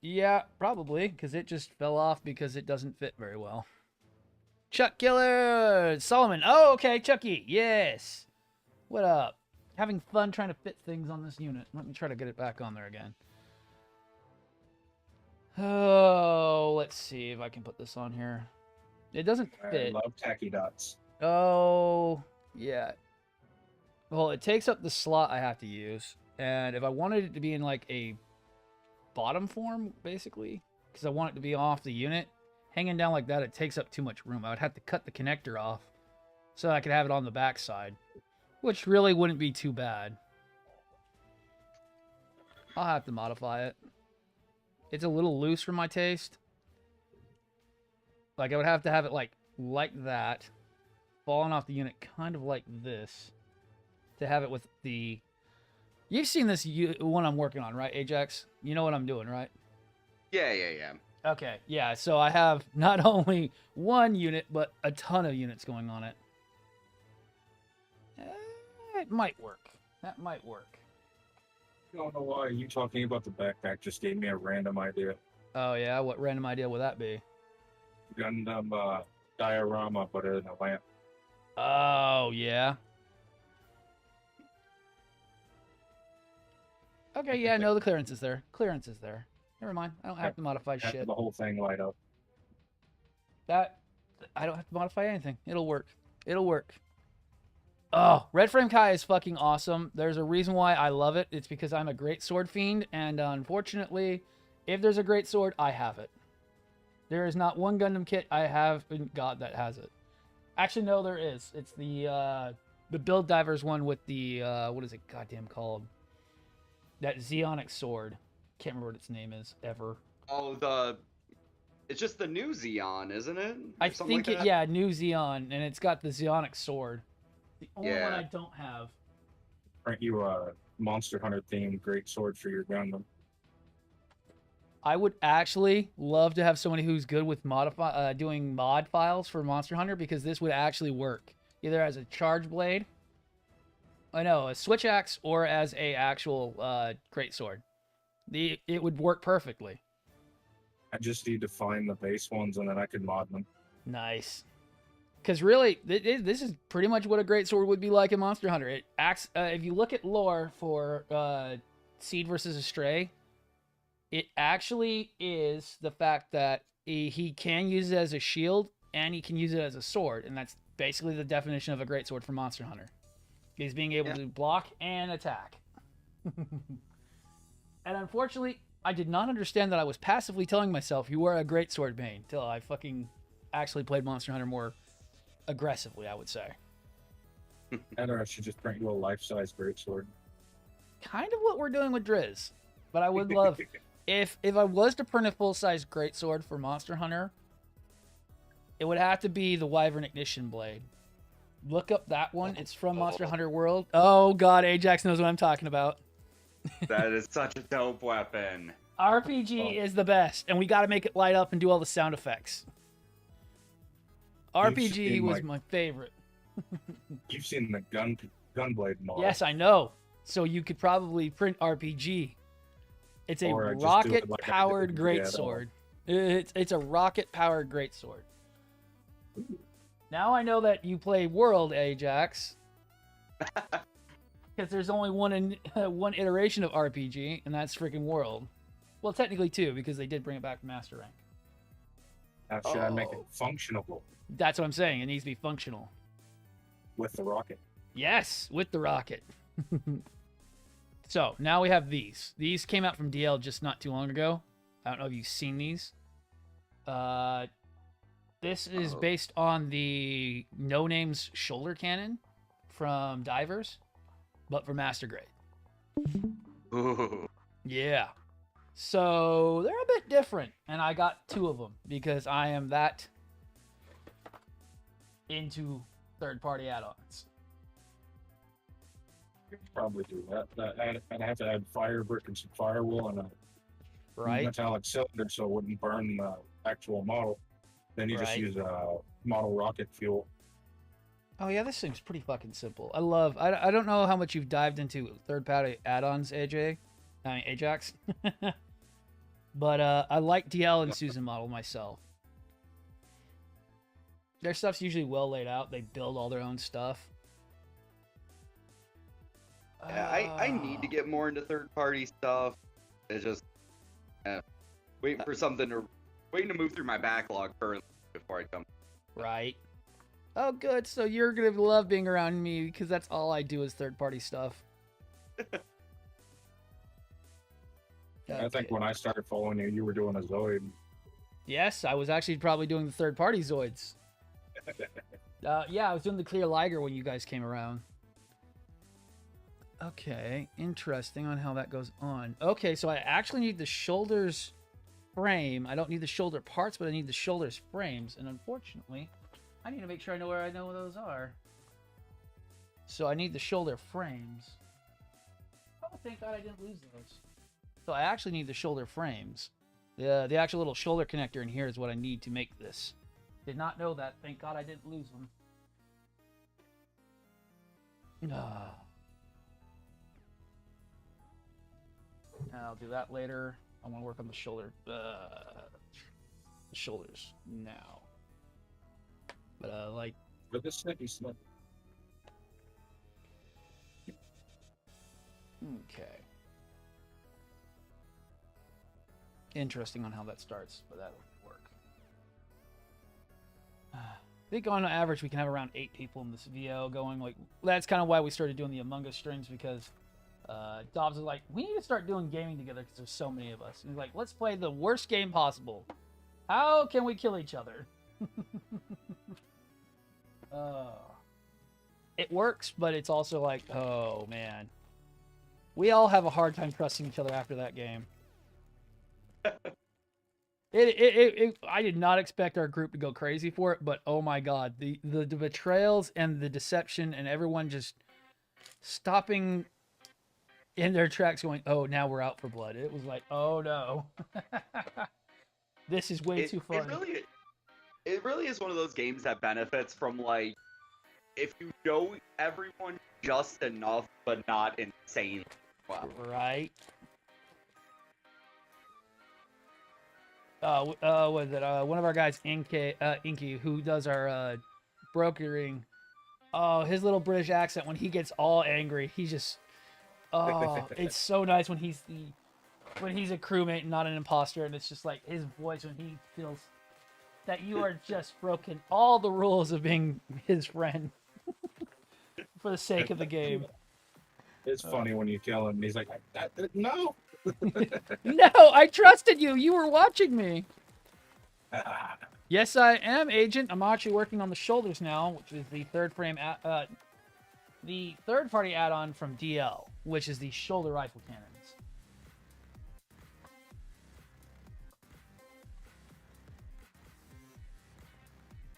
Yeah, probably, because it just fell off because it doesn't fit very well. Chuck Killer! Solomon! Oh, okay, Chucky! Yes! What up? Having fun trying to fit things on this unit. Let me try to get it back on there again. Oh, let's see if I can put this on here. It doesn't I fit. love tacky dots. Oh, yeah. Well, it takes up the slot I have to use. And if I wanted it to be in like a bottom form, basically, because I want it to be off the unit, hanging down like that, it takes up too much room. I would have to cut the connector off so I could have it on the back side, which really wouldn't be too bad. I'll have to modify it. It's a little loose for my taste. Like, I would have to have it like that, falling off the unit kind of like this, to have it with the... You've seen this one I'm working on, right, Ajax? You know what I'm doing, right? Yeah. Okay, yeah, so I have not only one unit, but a ton of units going on it. It might work. That might work. I don't know why you talking about the backpack just gave me a random idea. Oh, yeah? What random idea would that be? Gundam diorama, but in a lamp. Oh, yeah. Okay, yeah, no, the clearance is there. Clearance is there. Never mind. I don't have to modify Have shit. the whole thing light up. That I don't have to modify anything. It'll work. It'll work. Oh, Red Frame Kai is fucking awesome. There's a reason why I love it. It's because I'm a great sword fiend, and unfortunately, if there's a great sword, I have it. There is not one Gundam kit I have got that has it. Actually, no, there is. It's the Build Divers one with the what is it goddamn called? That Zeonic sword. Can't remember what its name is ever. Oh, it's just the new Xeon, isn't it? I Something think like it, that? yeah, New Xeon, and it's got the Zeonic sword. The only one Yeah. I don't have. Aren't you a Monster Hunter themed great sword for your Gundam? I would actually love to have somebody who's good with doing mod files for Monster Hunter, because this would actually work either as a charge blade, a switch axe, or as a actual great sword. It would work perfectly. I just need to find the base ones and then I can mod them. Nice. Because really, this is pretty much what a great sword would be like in Monster Hunter. It acts. If you look at lore for Seed versus Astray, it actually is the fact that he can use it as a shield and he can use it as a sword, and that's basically the definition of a great sword for Monster Hunter. Is being able to block and attack. And unfortunately, I did not understand that I was passively telling myself you are a great sword main until I fucking actually played Monster Hunter more aggressively, I would say. And I should just print you a life-size greatsword. Kind of what we're doing with Driz. But I would love, if I was to print a full-size greatsword for Monster Hunter, it would have to be the Wyvern Ignition Blade. Look up that one. It's from Monster Hunter World. Oh god, Ajax knows what I'm talking about. That is such a dope weapon. RPG is the best, and we got to make it light up and do all the sound effects. RPG was my favorite. You've seen the gunblade model. Yes, I know. So you could probably print RPG. It's a Or just do it rocket-powered like I did with the greatsword. It's a rocket-powered greatsword. Now I know that you play World, Ajax. Because there's only one iteration of RPG, and that's freaking World. Well, technically two, because they did bring it back to Master Rank. How should I make it functional That's what I'm saying. It needs to be functional. with the rocket? Yes, with the rocket. So, now we have these. These came out from DL just not too long ago. I don't know if you've seen these. This is based on the No Name's shoulder cannon from Divers, but for Master Grade. Ooh. Yeah. So, they're a bit different, and I got two of them because I am that into third-party add-ons. Probably do that. I'd have to add fire brick and some firewall and a Right? metallic cylinder so it wouldn't burn the actual model. Then you just Right. use model rocket fuel. Oh yeah, this thing's pretty fucking simple. I don't know how much you've dived into third-party add-ons, Ajax. But I like DL and Susan Model myself. Their stuff's usually well laid out. They build all their own stuff. Yeah, I need to get more into third-party stuff. It's just waiting to move through my backlog currently before I come. Right. Oh, good. So you're gonna love being around me because that's all I do is third-party stuff. I think when I started following you, you were doing a Zoid. Yes, I was actually probably doing the third-party Zoids. Yeah, I was doing the Clear Liger when you guys came around. Okay, interesting on how that goes on. Okay, so I actually need the shoulders frame. I don't need the shoulder parts, but I need the shoulders frames. And unfortunately, I need to make sure I know where those are. So I need the shoulder frames. Oh, thank God I didn't lose those. So I actually need the shoulder frames. The actual little shoulder connector in here is what I need to make this. Did not know that. Thank God I didn't lose them. I'll do that later. I want to work on the shoulders now. But like, But this snippy snip. okay. interesting on how that starts, but that'll work. I think on average we can have around 8 people in this VO going. Like, that's kind of why we started doing the Among Us streams, because Dobbs was like, we need to start doing gaming together because there's so many of us. And he's like, let's play the worst game possible. How can we kill each other? It works, but it's also like, oh man, we all have a hard time trusting each other after that game. I did not expect our group to go crazy for it, but oh my god, the betrayals and the deception and everyone just stopping in their tracks going, oh, now we're out for blood. It was like, oh no. This is way too fun. It really is one of those games that benefits from, like, if you know everyone just enough, but not insane well. Right. What is it? One of our guys, Inky, who does our brokering. Oh, his little British accent when he gets all angry, he just. Oh, it's so nice when he's a crewmate and not an imposter, and it's just like his voice when he feels that you are just broken all the rules of being his friend for the sake of the game. It's funny when you kill him. He's like, no. No, I trusted you. You were watching me. Yes, I am, Agent. I'm actually working on the shoulders now, which is the third-party add-on from DL, which is the shoulder rifle cannons.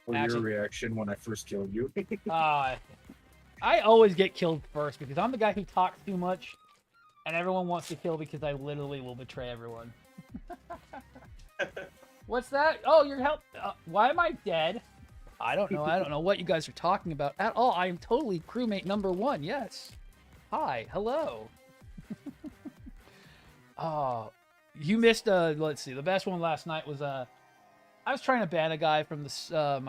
What was your reaction when I first killed you? I always get killed first because I'm the guy who talks too much, and everyone wants to kill because I literally will betray everyone. What's that? Oh, your help. Why am I dead? I don't know. I don't know what you guys are talking about at all. I am totally crewmate number 1. Yes. Hi. Hello. Oh, you missed. Let's see. The best one last night was I was trying to ban a guy from from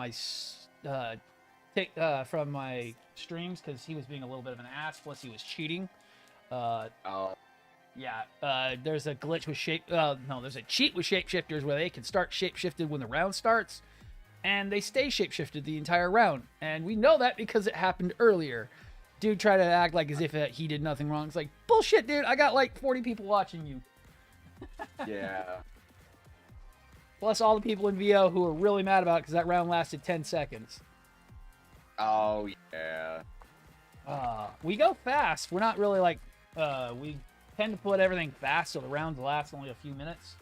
my streams because he was being a little bit of an ass. Plus, he was cheating. Yeah. There's a glitch with there's a cheat with shapeshifters where they can start shapeshifted when the round starts, and they stay shapeshifted the entire round. And we know that because it happened earlier. Dude tried to act like as if he did nothing wrong. It's like, bullshit, dude. I got like 40 people watching you. Yeah. Plus all the people in VO who are really mad about it because that round lasted 10 seconds. Oh, yeah. We go fast. We're not really like, we tend to put everything fast so the rounds last only a few minutes.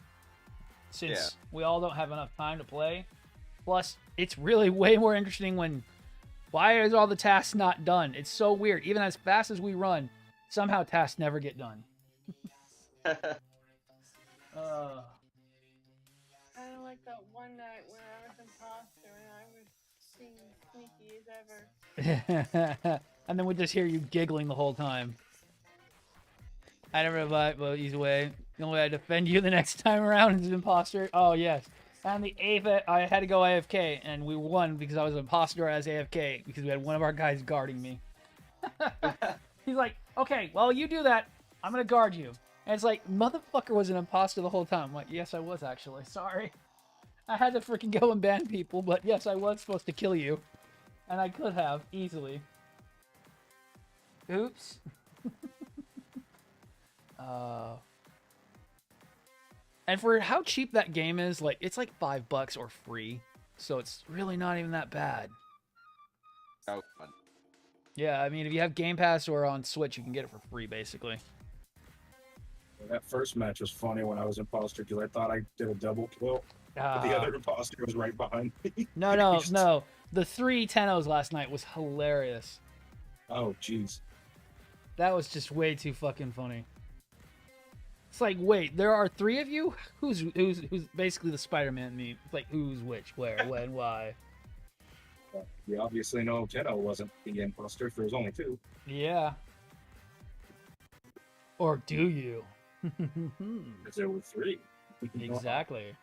Since we all don't have enough time to play. Plus, it's really way more interesting when, why is all the tasks not done? It's so weird. Even as fast as we run, somehow tasks never get done. Kind of like that one night when I was imposter and I was being sneaky as ever. And then we just hear you giggling the whole time. I never invite, but either way, the only way I defend you the next time around is an imposter. Oh yes, and the I had to go AFK, and we won because I was an imposter as AFK because we had one of our guys guarding me. He's like, okay, well you do that, I'm gonna guard you. And it's like, motherfucker was an imposter the whole time. I'm like, yes, I was actually. Sorry. I had to freaking go and ban people, but yes, I was supposed to kill you. And I could have, easily. Oops. And for how cheap that game is, like, it's like $5 or free. So it's really not even that bad. Oh, fun. Yeah, I mean, if you have Game Pass or on Switch, you can get it for free, basically. That first match was funny when I was imposter because I thought I did a double kill. But the other imposter was right behind me. No. The 3 10-0s last night was hilarious. Oh, jeez. That was just way too fucking funny. It's like, wait, there are 3 of you? Who's basically the Spider-Man meme? It's like, who's which, where, when, why? You obviously know Tenno wasn't the imposter if there was only 2. Yeah. Or do you? If there were 3. Exactly.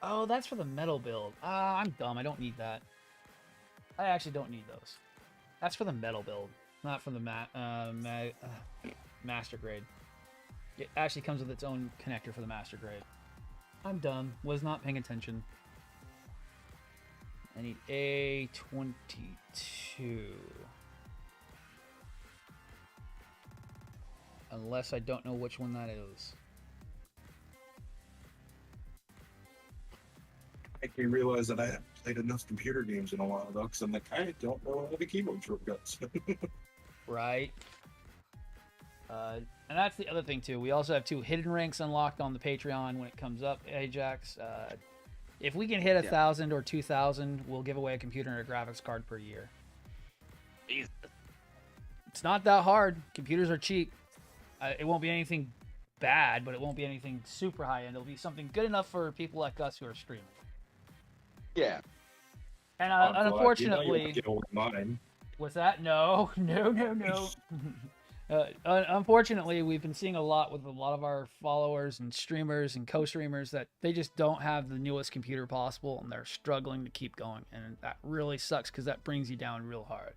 Oh, that's for the metal build. I'm dumb. I don't need that. I actually don't need those. That's for the metal build, not for the master grade. It actually comes with its own connector for the master grade. I'm dumb. Was not paying attention. I need A22. Unless I don't know which one that is. I can realize that I haven't played enough computer games in a while, though, because I'm like, I don't know all the keyboard shortcuts. Right. And that's the other thing, too. We also have 2 hidden ranks unlocked on the Patreon when it comes up, Ajax. If we can hit 1,000 or 2,000, we'll give away a computer and a graphics card per year. Jesus. It's not that hard. Computers are cheap. It won't be anything bad, but it won't be anything super high-end. It'll be something good enough for people like us who are streaming. Yeah. And I'm glad unfortunately... you know mine. What's that? No. Unfortunately, we've been seeing a lot with a lot of our followers and streamers and co-streamers that they just don't have the newest computer possible, and they're struggling to keep going. And that really sucks because that brings you down real hard.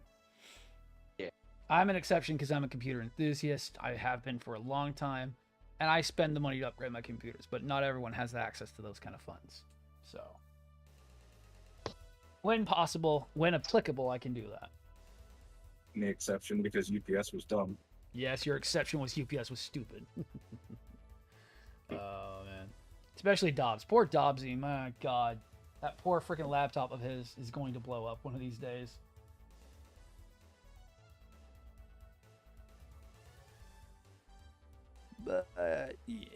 Yeah. I'm an exception because I'm a computer enthusiast. I have been for a long time, and I spend the money to upgrade my computers, but not everyone has access to those kind of funds. So, when possible, when applicable, I can do that. The exception because UPS was dumb. Yes, your exception was UPS was stupid. Oh, man. Especially Dobbs. Poor Dobbsy, my God. That poor freaking laptop of his is going to blow up one of these days. But, yeah.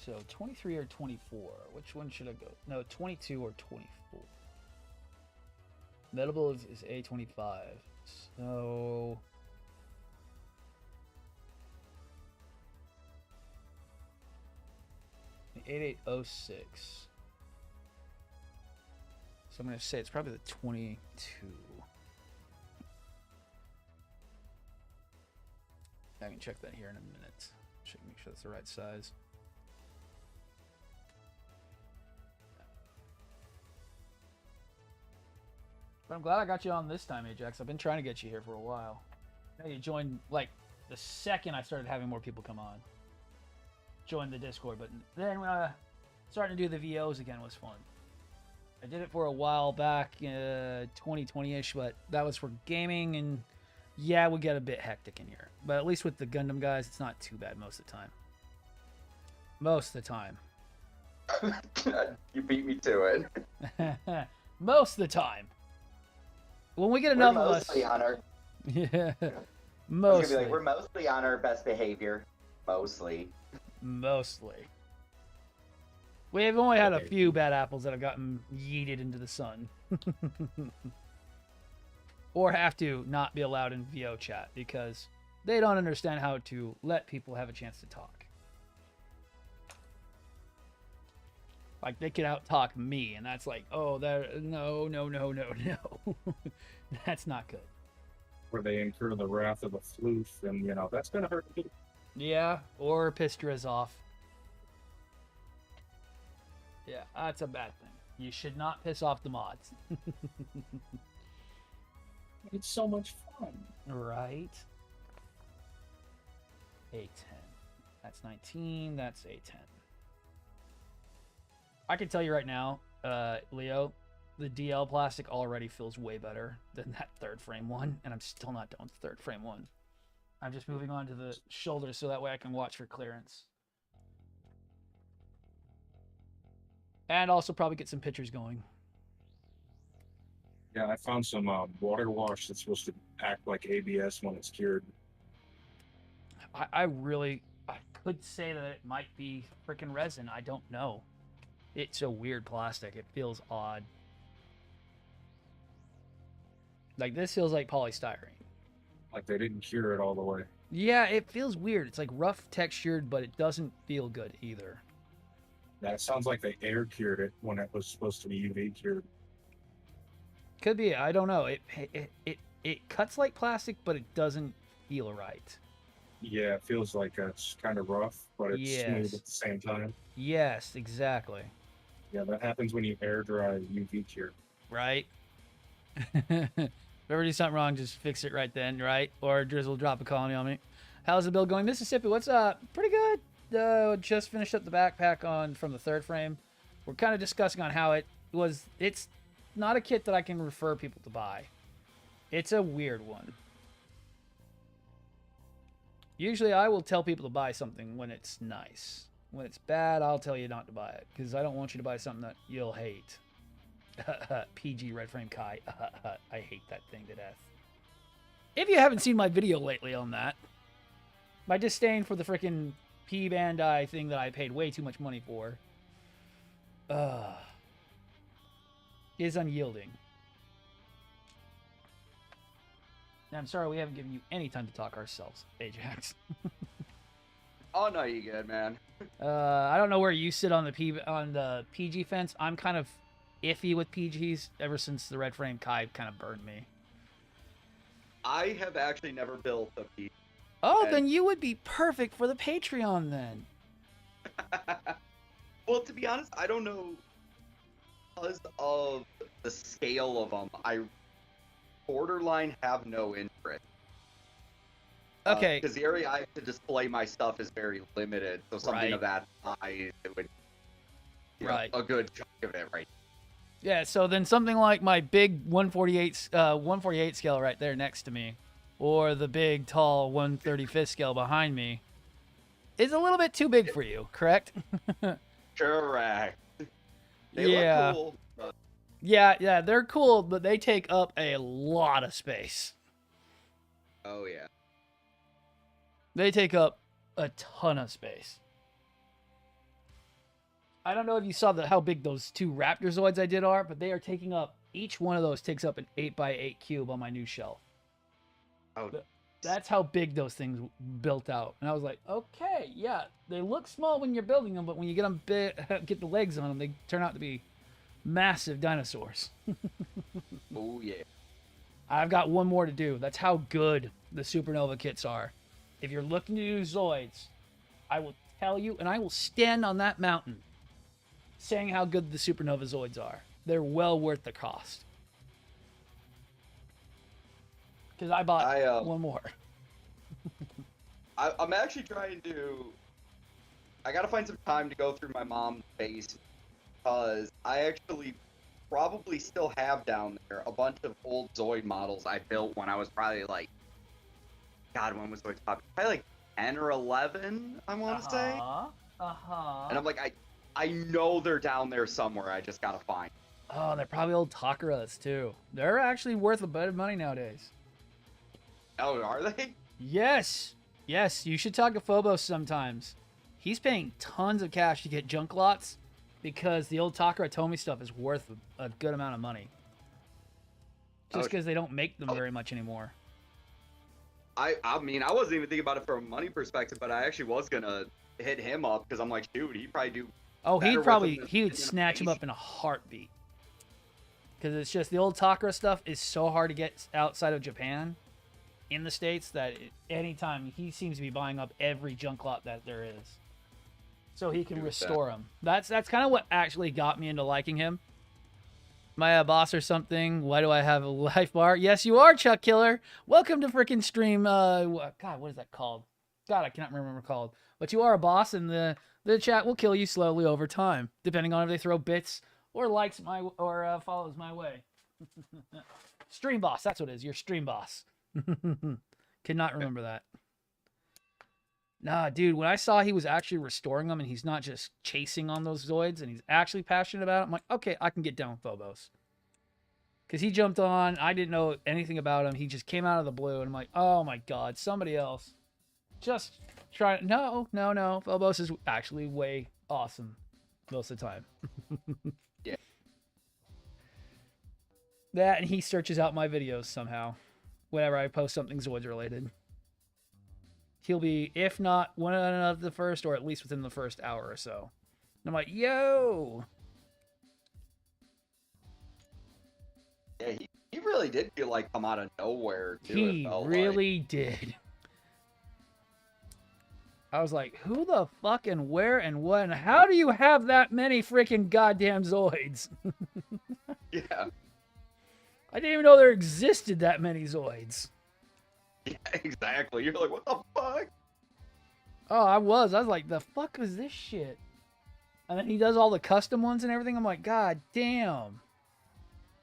So, 23 or 24? Which one should I go? No, 22 or 24. Medable is A25. So... 8806. So I'm going to say it's probably the 22. I can check that here in a minute. Check, make sure that's the right size. But I'm glad I got you on this time, Ajax. I've been trying to get you here for a while. I know you joined, like, the second I started having more people come on. Join the Discord, but then starting to do the VOs again was fun. I did it for a while back, 2020-ish, but that was for gaming, and yeah, we get a bit hectic in here. But at least with the Gundam guys, it's not too bad most of the time. Most of the time. You beat me to it. Most of the time. When we get enough of us... Mostly on our... Yeah. Mostly. We're mostly on our best behavior. Mostly. We've only had a few bad apples that have gotten yeeted into the sun. Or have to not be allowed in VO chat because they don't understand how to let people have a chance to talk. Like, they could out-talk me, and that's like, oh, no. That's not good. Where they incur the wrath of the floof, and, you know, that's going to hurt too. Yeah, or piss Driz off. Yeah, that's a bad thing. You should not piss off the mods. It's so much fun. Right? A10. That's 19, that's A10. I can tell you right now, Leo, the DL plastic already feels way better than that third frame one, and I'm still not done with the third frame one. I'm just moving on to the shoulders so that way I can watch for clearance. And also probably get some pictures going. Yeah, I found some water wash that's supposed to act like ABS when it's cured. I could say that it might be freaking resin. I don't know. It's a weird plastic. It feels odd. Like, this feels like polystyrene. Like they didn't cure it all the way. Yeah, it feels weird. It's like rough textured, but it doesn't feel good either. That sounds like they air cured it when it was supposed to be UV cured. Could be. I don't know. It cuts like plastic, but it doesn't feel right. Yeah, it feels like it's kind of rough, but it's smooth at the same time. Yes, exactly. Yeah, that happens when you air dry UV cure. Right? If I ever do something wrong, just fix it right then, right? Or Drizzle drop a colony on me. How's the build going? Mississippi, what's up? Pretty good. Just finished up the backpack from the third frame. We're kind of discussing on how it's not a kit that I can refer people to buy. It's a weird one. Usually I will tell people to buy something when it's nice. When it's bad, I'll tell you not to buy it. Because I don't want you to buy something that you'll hate. PG Red Frame Kai. I hate that thing to death. If you haven't seen my video lately on that, my disdain for the freaking P Bandai thing that I paid way too much money for is unyielding. I'm sorry we haven't given you any time to talk ourselves, Ajax. Oh no, you good, man. I don't know where you sit on the PG fence. I'm kind of iffy with PGs ever since the Red Frame Kai kind of burned me. I have actually never built a PG. Oh, then you would be perfect for the Patreon then. Well, to be honest, I don't know. Because of the scale of them, I borderline have no interest. Okay. Because the area I have to display my stuff is very limited, so something of that size, it would, a good chunk of it, right? Yeah, so then something like my big 148 scale right there next to me, or the big, tall 135th scale behind me, is a little bit too big for you, correct? Correct. They look cool. But... Yeah, they're cool, but they take up a lot of space. Oh, yeah. They take up a ton of space. I don't know if you saw how big those two Raptorzoids I did are, but they are taking up, each one of those takes up an 8x8 cube on my new shelf. Oh, that's how big those things built out. And I was like, okay, yeah, they look small when you're building them, but when you get them get the legs on them, they turn out to be massive dinosaurs. Oh, yeah. I've got one more to do. That's how good the Supernova kits are. If you're looking to do Zoids, I will tell you, and I will stand on that mountain saying how good the Supernova Zoids are. They're well worth the cost. Because I bought one more. I'm actually trying to... I gotta find some time to go through my mom's base, because I actually probably still have down there a bunch of old Zoid models I built when I was probably like... God, when was Zoids popular? Probably like 10 or 11, I want to say. And I'm like, I know they're down there somewhere. I just gotta find. Oh, they're probably old Takaras too. They're actually worth a bit of money nowadays. Oh, are they? Yes. Yes, you should talk to Phobos sometimes. He's paying tons of cash to get junk lots because the old Takara Tomy stuff is worth a good amount of money. Just because they don't make them very much anymore. I mean, I wasn't even thinking about it from a money perspective, but I actually was gonna hit him up because I'm like, dude, he'd probably do. Oh, he would snatch him up in a heartbeat. Because it's just the old Takara stuff is so hard to get outside of Japan, in the States, that anytime he seems to be buying up every junk lot that there is, so he can restore them. That's kind of what actually got me into liking him. Am I a boss or something? Why do I have a life bar? Yes, you are, Chuck Killer. Welcome to freaking stream. God, what is that called? God, I cannot remember what it's called. But you are a boss, and the chat will kill you slowly over time, depending on if they throw bits or likes follows my way. Stream boss, that's what it is. You're stream boss. Cannot remember that. Nah, dude, when I saw he was actually restoring them and he's not just chasing on those Zoids and he's actually passionate about it, I'm like, okay, I can get down with Phobos. Because he jumped on, I didn't know anything about him. He just came out of the blue and I'm like, oh my god, somebody else. Just try. No. Phobos is actually way awesome most of the time. Yeah. That, and he searches out my videos somehow whenever I post something Zoids related. He'll be, if not one of the first, or at least within the first hour or so. And I'm like, yo! Yeah, he really did feel like come out of nowhere, too. He really did. I was like, who the fuck and where and what and how do you have that many freaking goddamn Zoids? Yeah. I didn't even know there existed that many Zoids. Yeah, exactly. You're like, what the fuck? Oh, I was like, the fuck was this shit? And then he does all the custom ones and everything. I'm like, God damn.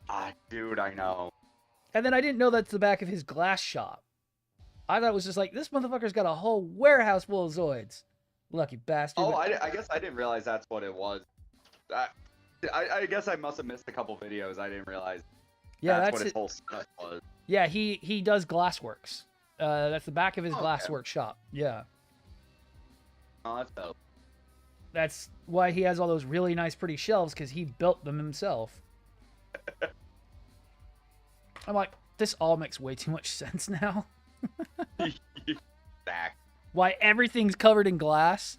Ah, dude, I know. And then I didn't know that's the back of his glass shop. I thought it was just like, this motherfucker's got a whole warehouse full of Zoids. Lucky bastard. Oh, I guess I didn't realize that's what it was. I guess I must have missed a couple videos. I didn't realize that's what his whole stuff was. Yeah, he does glassworks. That's the back of his glasswork shop. Yeah. Oh, that's dope. That's why he has all those really nice, pretty shelves, because he built them himself. I'm like, this all makes way too much sense now. Back. Why everything's covered in glass.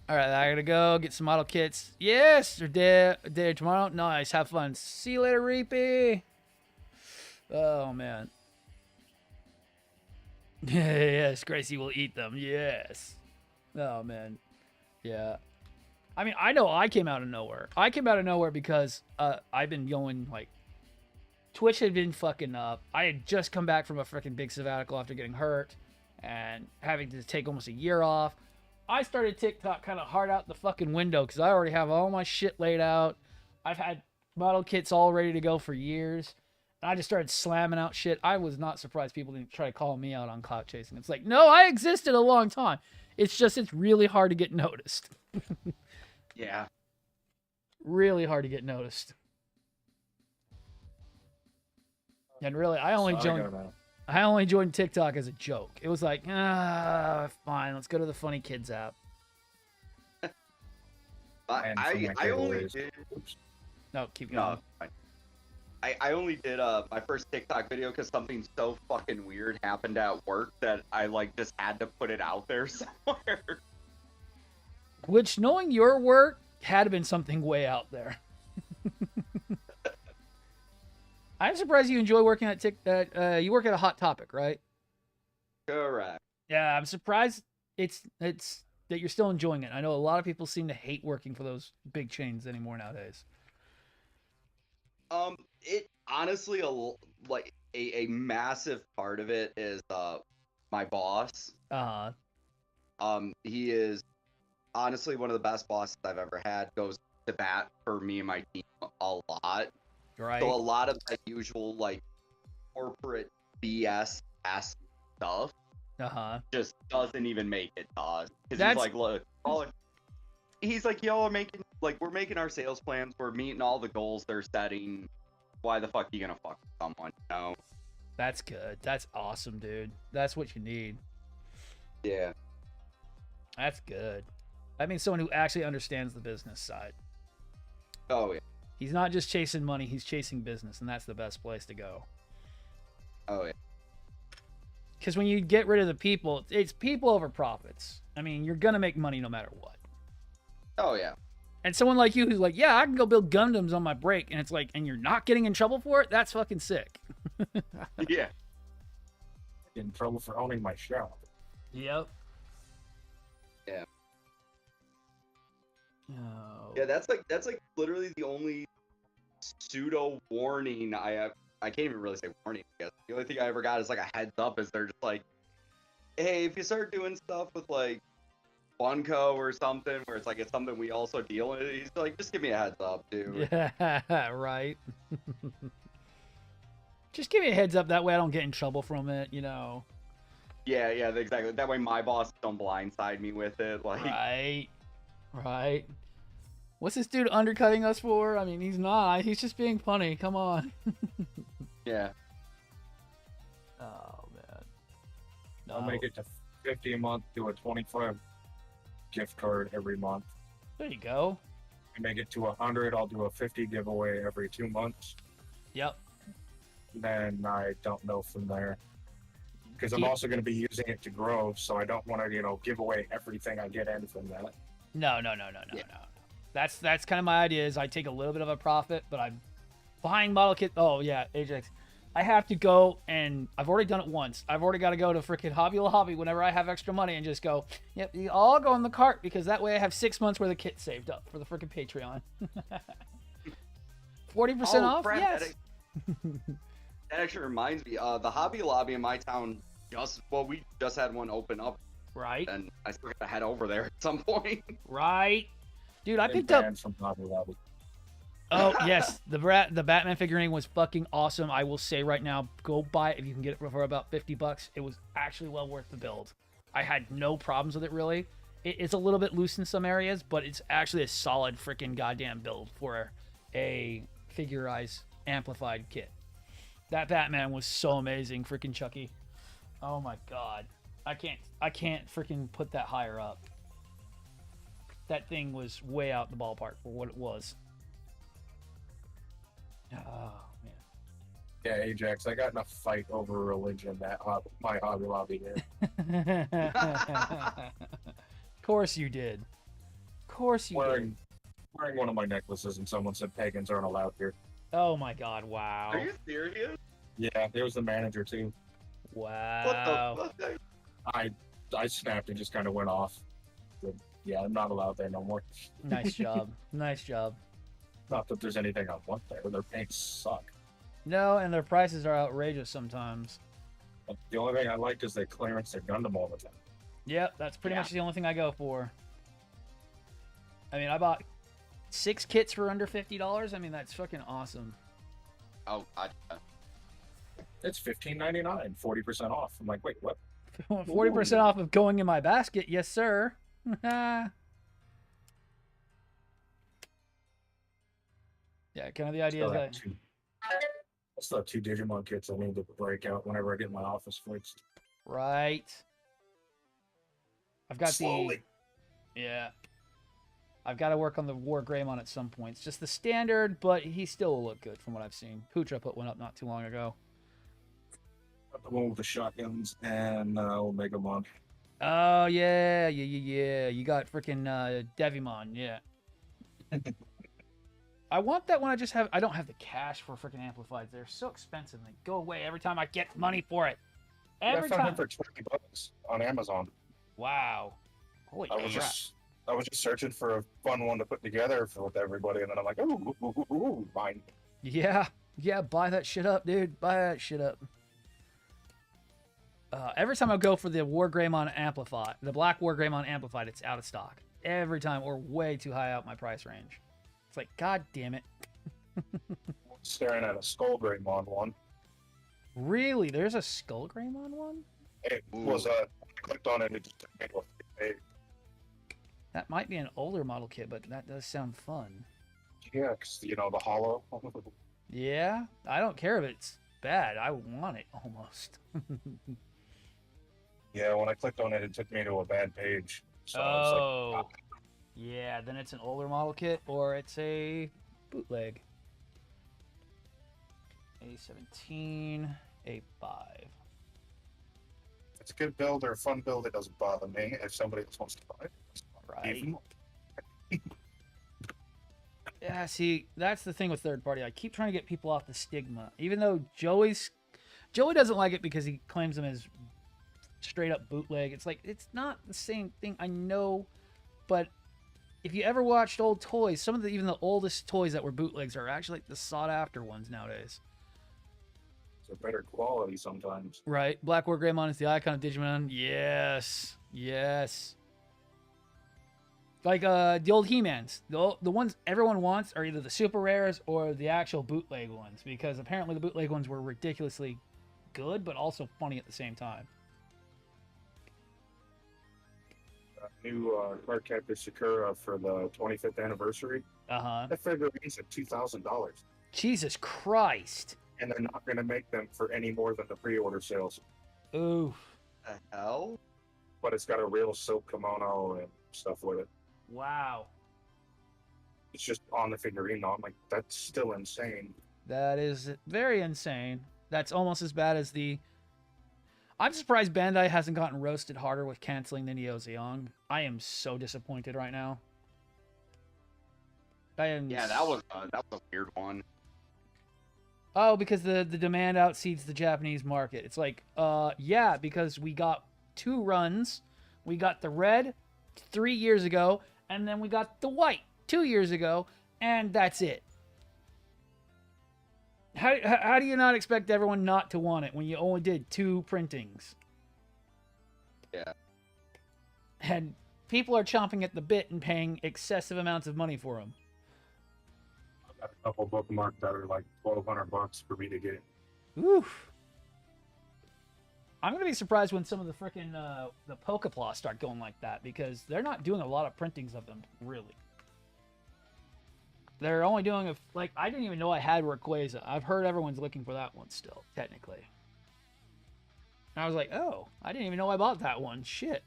All right, I gotta go get some model kits. Yes, or day tomorrow. Nice, have fun. See you later, Reapy. Oh man. Yes, Gracie will eat them. Yes. Oh man. Yeah. I mean, I know I came out of nowhere. I came out of nowhere because I've been going like Twitch had been fucking up. I had just come back from a freaking big sabbatical after getting hurt and having to take almost a year off. I started TikTok kind of hard out the fucking window because I already have all my shit laid out. I've had model kits all ready to go for years. And I just started slamming out shit. I was not surprised people didn't try to call me out on clout chasing. It's like, no, I existed a long time. It's just, it's really hard to get noticed. Yeah. Really hard to get noticed. And really, I only joined TikTok as a joke. It was like, fine, let's go to the Funny Kids app. I only did. No, keep going. No, I only did my first TikTok video because something so fucking weird happened at work that I like just had to put it out there somewhere. Which, knowing your work, had been something way out there. I'm surprised you enjoy working at you work at a Hot Topic, right? Correct. Yeah, I'm surprised it's that you're still enjoying it. I know a lot of people seem to hate working for those big chains anymore nowadays. It honestly a massive part of it is my boss. He is honestly one of the best bosses I've ever had. Goes to bat for me and my team a lot. Right. So a lot of that usual like corporate BS ass stuff just doesn't even make it to us. Because he's like, look, he's like, y'all are making we're making our sales plans, we're meeting all the goals they're setting. Why the fuck are you gonna fuck with someone? No. That's good. That's awesome, dude. That's what you need. Yeah. That's good. I mean, someone who actually understands the business side. Oh yeah. He's not just chasing money, he's chasing business, and that's the best place to go. Oh yeah. Because when you get rid of the people, it's people over profits. I mean, you're gonna make money no matter what. Oh yeah. And someone like you who's like, yeah, I can go build Gundams on my break, and it's like, and you're not getting in trouble for it? That's fucking sick. Yeah. In trouble for owning my shop. Yep. Yeah. Oh. Yeah, that's like literally the only pseudo warning I have. I can't even really say warning, I guess. The only thing I ever got is like a heads up, is they're just like, hey, if you start doing stuff with like Funko or something where it's like it's something we also deal with, he's like, just give me a heads up, dude. Yeah, right. Just give me a heads up, that way I don't get in trouble from it, you know. Yeah, exactly. That way my boss don't blindside me with it. Like, right. What's this dude undercutting us for? I mean, he's not. He's just being funny. Come on. Yeah. Oh man. No. I'll make it to 50 a month, do a 25 gift card every month. There you go. I make it to 100, I'll do a 50 giveaway every 2 months. Yep. Then I don't know from there. Because I'm also going to be using it to grow, so I don't want to, give away everything I get in from that. No. That's kind of my idea, is I take a little bit of a profit, but I'm buying model kit. Oh yeah, Ajax. I have to go, and I've already done it once. I've already got to go to freaking Hobby Lobby whenever I have extra money and just go, yep, you all go in the cart, because that way I have 6 months worth of kit saved up for the freaking Patreon. 40% off? Brad, Yes. That actually reminds me, the Hobby Lobby in my town we just had one open up, Right? and I still gotta head over there at some point. Right? Dude, I Been picked up. banned from Hobby Lobby. Oh yes, the Batman figurine was fucking awesome. I will say right now, go buy it if you can get it for about $50. It was actually well worth the build. I had no problems with it really. It's a little bit loose in some areas, but it's actually a solid freaking goddamn build for a figurized amplified kit. That Batman was so amazing, freaking Chucky. Oh my god, I can't freaking put that higher up. That thing was way out the ballpark for what it was. Oh man. Yeah, Ajax, I got in a fight over religion at my Hobby Lobby here. Of course you did. Of course you did. Wearing one of my necklaces, and someone said pagans aren't allowed here. Oh my god, wow. Are you serious? Yeah, there was the manager too. Wow. What the fuck? I snapped and just kind of went off. But, yeah, I'm not allowed there no more. Nice job. Nice job. Not that there's anything I want there. Their paints suck. No, and their prices are outrageous sometimes. But the only thing I like is they clearance their Gundam all the time. Yep, that's pretty much the only thing I go for. I mean, I bought 6 kits for under $50. I mean, that's fucking awesome. Oh, It's $15.99, 40% off. I'm like, wait, what? 40% off of going in my basket, yes sir. Yeah, kind of the idea is that. I still have 2 Digimon kits I need to break out whenever I get my office fixed. Right. I've got Slowly. Yeah. I've got to work on the War Greymon at some point. It's just the standard, but he still will look good from what I've seen. Pootra put one up not too long ago. Got the one with the shotguns and Omegamon. Oh, yeah. You got freaking Devimon, yeah. I want that one. I don't have the cash for freaking amplifieds. They're so expensive. They go away every time I get money for it. Every I found time. it for $20 on Amazon. Wow. Holy crap. I was just searching for a fun one to put together with everybody, and then I'm like, ooh, mine. Yeah, buy that shit up, dude. Buy that shit up. Every time I go for the War Greymon Amplified, the Black War Greymon Amplified, it's out of stock. Every time, or way too high out my price range. It's like, god damn it. Staring at a Skull Greymon one. Really? There's a Skull Greymon one? It was I clicked on it, it just took me to a page. That might be an older model kit, but that does sound fun. Yeah, because, the hollow. Yeah, I don't care if it's bad. I want it, almost. Yeah, when I clicked on it, it took me to a bad page. So I was like, yeah, then it's an older model kit, or it's a bootleg. A17, A5. it's a good build or a fun build. It doesn't bother me. If somebody else wants to buy it, Right. Yeah, see, that's the thing with third party. I keep trying to get people off the stigma. Even though Joey doesn't like it because he claims them as straight up bootleg. It's like, it's not the same thing. I know, but if you ever watched old toys, some of even the oldest toys that were bootlegs are actually like the sought after ones nowadays. It's a better quality sometimes. Right. Black War Greymon is the icon of Digimon. Yes. Like the old He-Mans. The ones everyone wants are either the super rares or the actual bootleg ones, because apparently the bootleg ones were ridiculously good, but also funny at the same time. New Card Captor Sakura for the 25th anniversary. That figurine's at $2,000. Jesus Christ. And they're not going to make them for any more than the pre-order sales. Oof. the hell? But it's got a real silk kimono and stuff with it. Wow. It's just on the figurine though. I'm like, that's still insane. That is very insane. That's almost as bad as the... I'm surprised Bandai hasn't gotten roasted harder with canceling the Neo Zeong. I am so disappointed right now. Yeah, that was a weird one. Oh, because the demand outseeds the Japanese market. It's like, yeah, because we got 2 runs. We got the red 3 years ago, and then we got the white 2 years ago, and that's it. How do you not expect everyone not to want it when you only did 2 printings? Yeah. And people are chomping at the bit and paying excessive amounts of money for them. I've got a couple bookmarks that are like $1,200 for me to get. Oof. I'm gonna be surprised when some of the frickin' the Pokeplas start going like that, because they're not doing a lot of printings of them, really. They're only doing like, I didn't even know I had Rayquaza. I've heard everyone's looking for that one still, technically. And I was like, oh, I didn't even know I bought that one. Shit.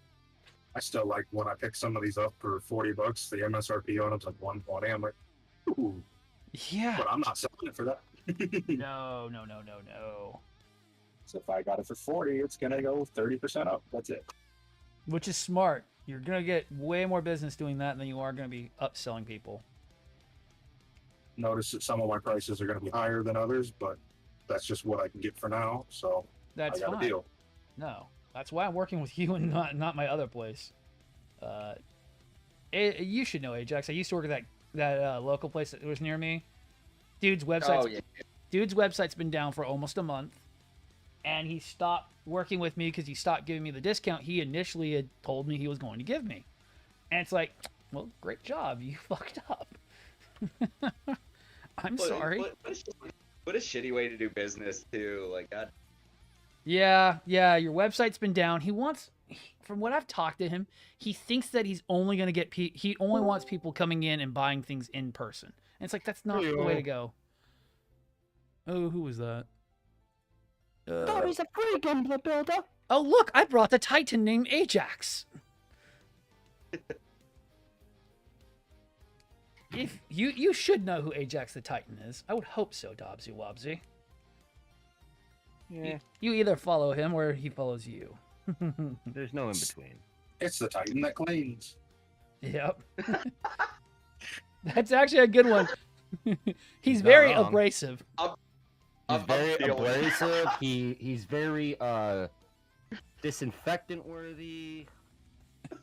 I still like when I pick some of these up for $40. The MSRP on them's like 120. I'm like, ooh. Yeah. But I'm not selling it for that. No. So if I got it for 40, it's gonna go 30% up. That's it. Which is smart. You're gonna get way more business doing that than you are gonna be upselling people. Notice that some of my prices are gonna be higher than others, but that's just what I can get for now. So That's I got fine. a deal. No, that's why I'm working with you and not my other place. You should know, Ajax. I used to work at that local place that was near me. Dude's website's been down for almost a month, and he stopped working with me because he stopped giving me the discount he initially had told me he was going to give me. And it's like, well, great job, you fucked up. I'm sorry. What a shitty way to do business too. Like God. Yeah, your website's been down. From what I've talked to him, he thinks that he's only going to get he only wants people coming in and buying things in person. And it's like, that's not the way to go. Oh, who was that? That is a free gambler builder. Oh, look, I brought the Titan named Ajax. If you should know who Ajax the Titan is. I would hope so, Dobsy Wobsy. Yeah. You either follow him or he follows you. There's no in between. It's the Titan that cleans. Yep. That's actually a good one. He's not very wrong. abrasive. He's very feeling it. abrasive. He's very disinfectant worthy.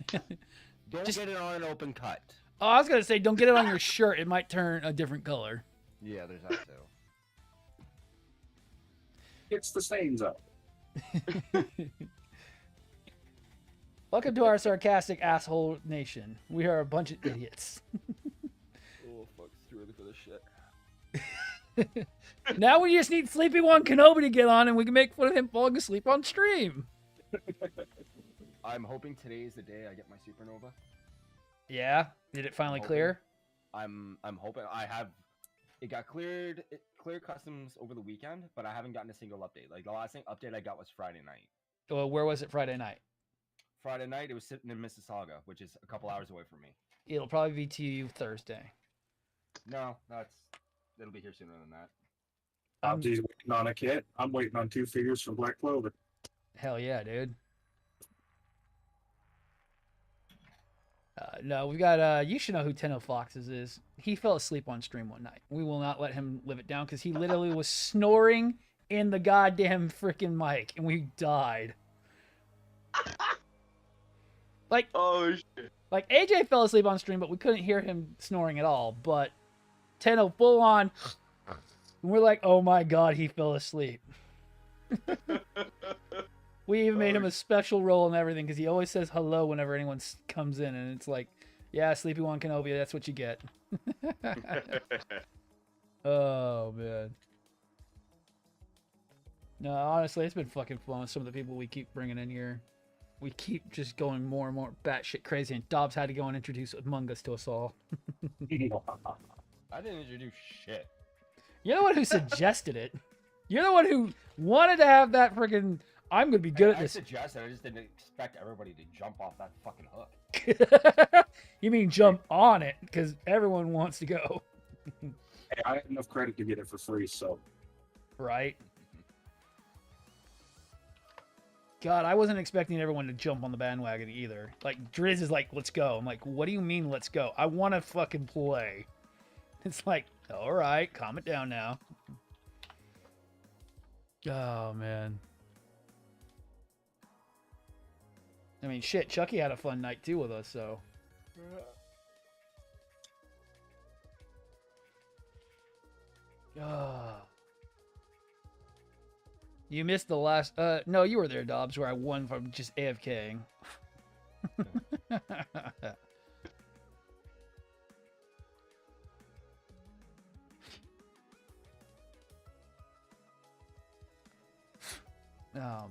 Don't Just- get it on an open cut. Oh, I was gonna say, don't get it on your shirt. It might turn a different color. Yeah, there's that too. It's the stains up. Welcome to our sarcastic asshole nation. We are a bunch of idiots. Oh fuck, it's too early for this shit. Now we just need Sleepy One Kenobi to get on, and we can make fun of him falling asleep on stream. I'm hoping today is the day I get my supernova. Yeah, did it finally I'm clear? I'm hoping it got cleared customs over the weekend, but I haven't gotten a single update. Like the last update I got was Friday night. Well, where was it Friday night? Friday night it was sitting in Mississauga, which is a couple hours away from me. It'll probably be to you Thursday. No, it'll be here sooner than that. Um, He's waiting on a kit. I'm waiting on 2 figures from Black Clover. Hell yeah, dude. No, we've got, you should know who Tenno Foxes is. He fell asleep on stream one night. We will not let him live it down because he literally was snoring in the goddamn freaking mic, and we died. Like, Oh shit. like AJ fell asleep on stream, but we couldn't hear him snoring at all. But Tenno full on, and we're like, oh my god, he fell asleep. We even made him a special role and everything because he always says hello whenever anyone comes in, and it's like, yeah, Sleepy One Kenobi, that's what you get. Oh man. No, honestly, it's been fucking fun with some of the people we keep bringing in here. We keep just going more and more batshit crazy, and Dobbs had to go and introduce Among Us to us all. I didn't introduce shit. You're the one who suggested it. You're the one who wanted to have that freaking. I'm gonna be good at I this. suggested. I just didn't expect everybody to jump off that fucking hook. You mean jump on it? Because everyone wants to go, Hey, I had enough credit to get it for free, so right? God, I wasn't expecting everyone to jump on the bandwagon either. Like Driz is like, "Let's go." I'm like, "What do you mean, let's go? I want to fucking play." It's like, all right, calm it down now. Oh man. I mean, shit, Chucky had a fun night too with us, so. You missed the last. No, you were there, Dobbs, where I won from just AFKing. Oh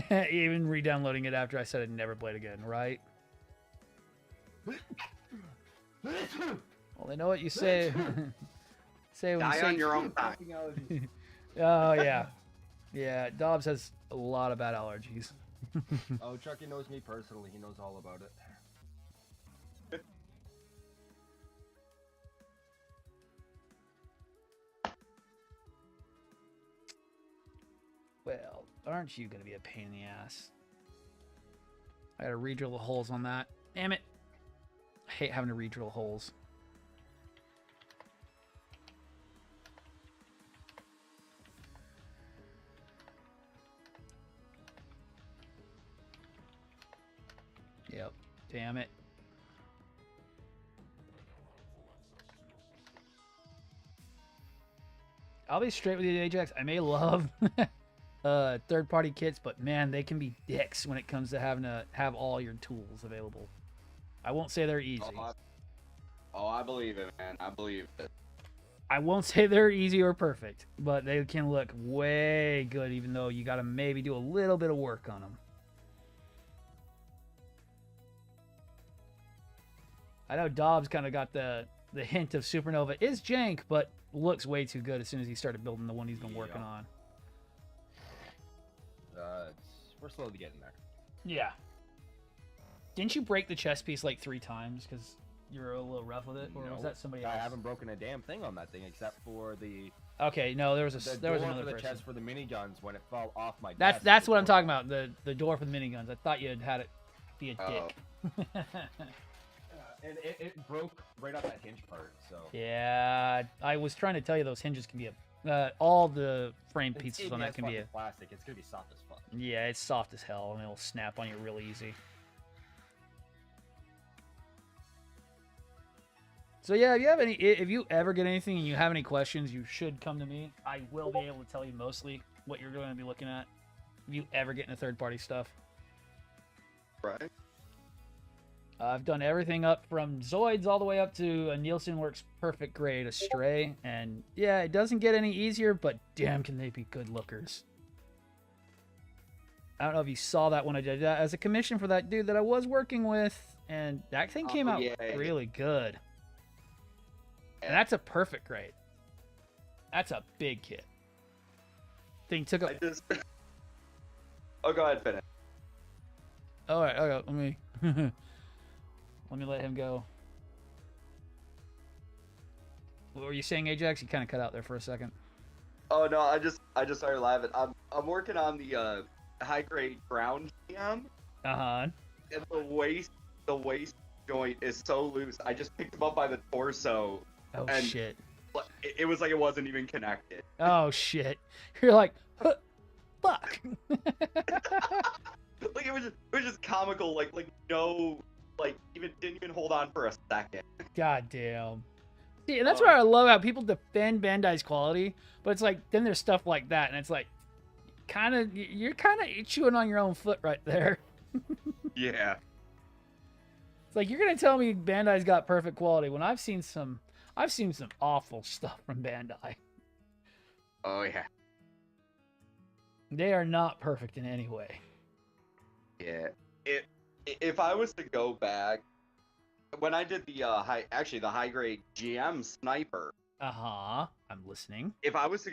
man. Even re-downloading it after I said I'd never play it again, right? Well, they know what you say. Say when you Die say on your own time. Oh yeah, yeah. Dobbs has a lot of bad allergies. Oh, Chucky knows me personally. He knows all about it. Well, aren't you gonna be a pain in the ass? I gotta re-drill the holes on that. Damn it! I hate having to re-drill holes. Yep. Damn it. I'll be straight with you, Ajax. I may love third-party kits, but man, they can be dicks when it comes to having to have all your tools available. I won't say they're easy. I believe it, man. I believe it. I won't say they're easy or perfect, but they can look way good, even though you got to maybe do a little bit of work on them. I know Dobbs kind of got the hint of Supernova is jank, but looks way too good as soon as he started building the one he's been working on. We're slowly getting there. Yeah. Didn't you break the chess piece like 3 times because you're a little rough with it, or was that somebody else? I haven't broken a damn thing on that thing except for the. Okay, no, there was another for the person. chest for the miniguns when it fell off my. That's what I'm talking about. The door for the miniguns. I thought you had it be a dick. And it broke right off that hinge part. So. Yeah, I was trying to tell you those hinges can be all the frame pieces on that can be a plastic. It's gonna be soft as fuck. Yeah, it's soft as hell, and it'll snap on you real easy. So yeah, if you ever get anything and you have any questions, you should come to me. I will be able to tell you mostly what you're going to be looking at. If you ever get into third-party stuff, Right. I've done everything up from Zoids all the way up to a Nielsen Works perfect grade Astray, and yeah, it doesn't get any easier, but damn, can they be good lookers. I don't know if you saw that when I did that as a commission for that dude that I was working with, and that thing came out really good. And that's a perfect grade. That's a big kit. Thing took a... Oh, go ahead, finish. All right, okay, let me let me let him go. What were you saying, Ajax? You kind of cut out there for a second. Oh no, I just started laughing. I'm working on the high grade ground jam. And the waist joint is so loose. I just picked him up by the torso. Oh and shit. It was like it wasn't even connected. Oh shit. You're like, huh, fuck. Like it was just comical. Like no, like didn't even hold on for a second. God damn. See, and that's why I love how people defend Bandai's quality, but it's like then there's stuff like that, and it's like, you're kind of chewing on your own foot right there. Yeah. It's like you're gonna tell me Bandai's got perfect quality when I've seen some awful stuff from Bandai. Oh yeah. They are not perfect in any way. Yeah. If I was to go back, when I did the high grade GM sniper. I'm listening. If I was to,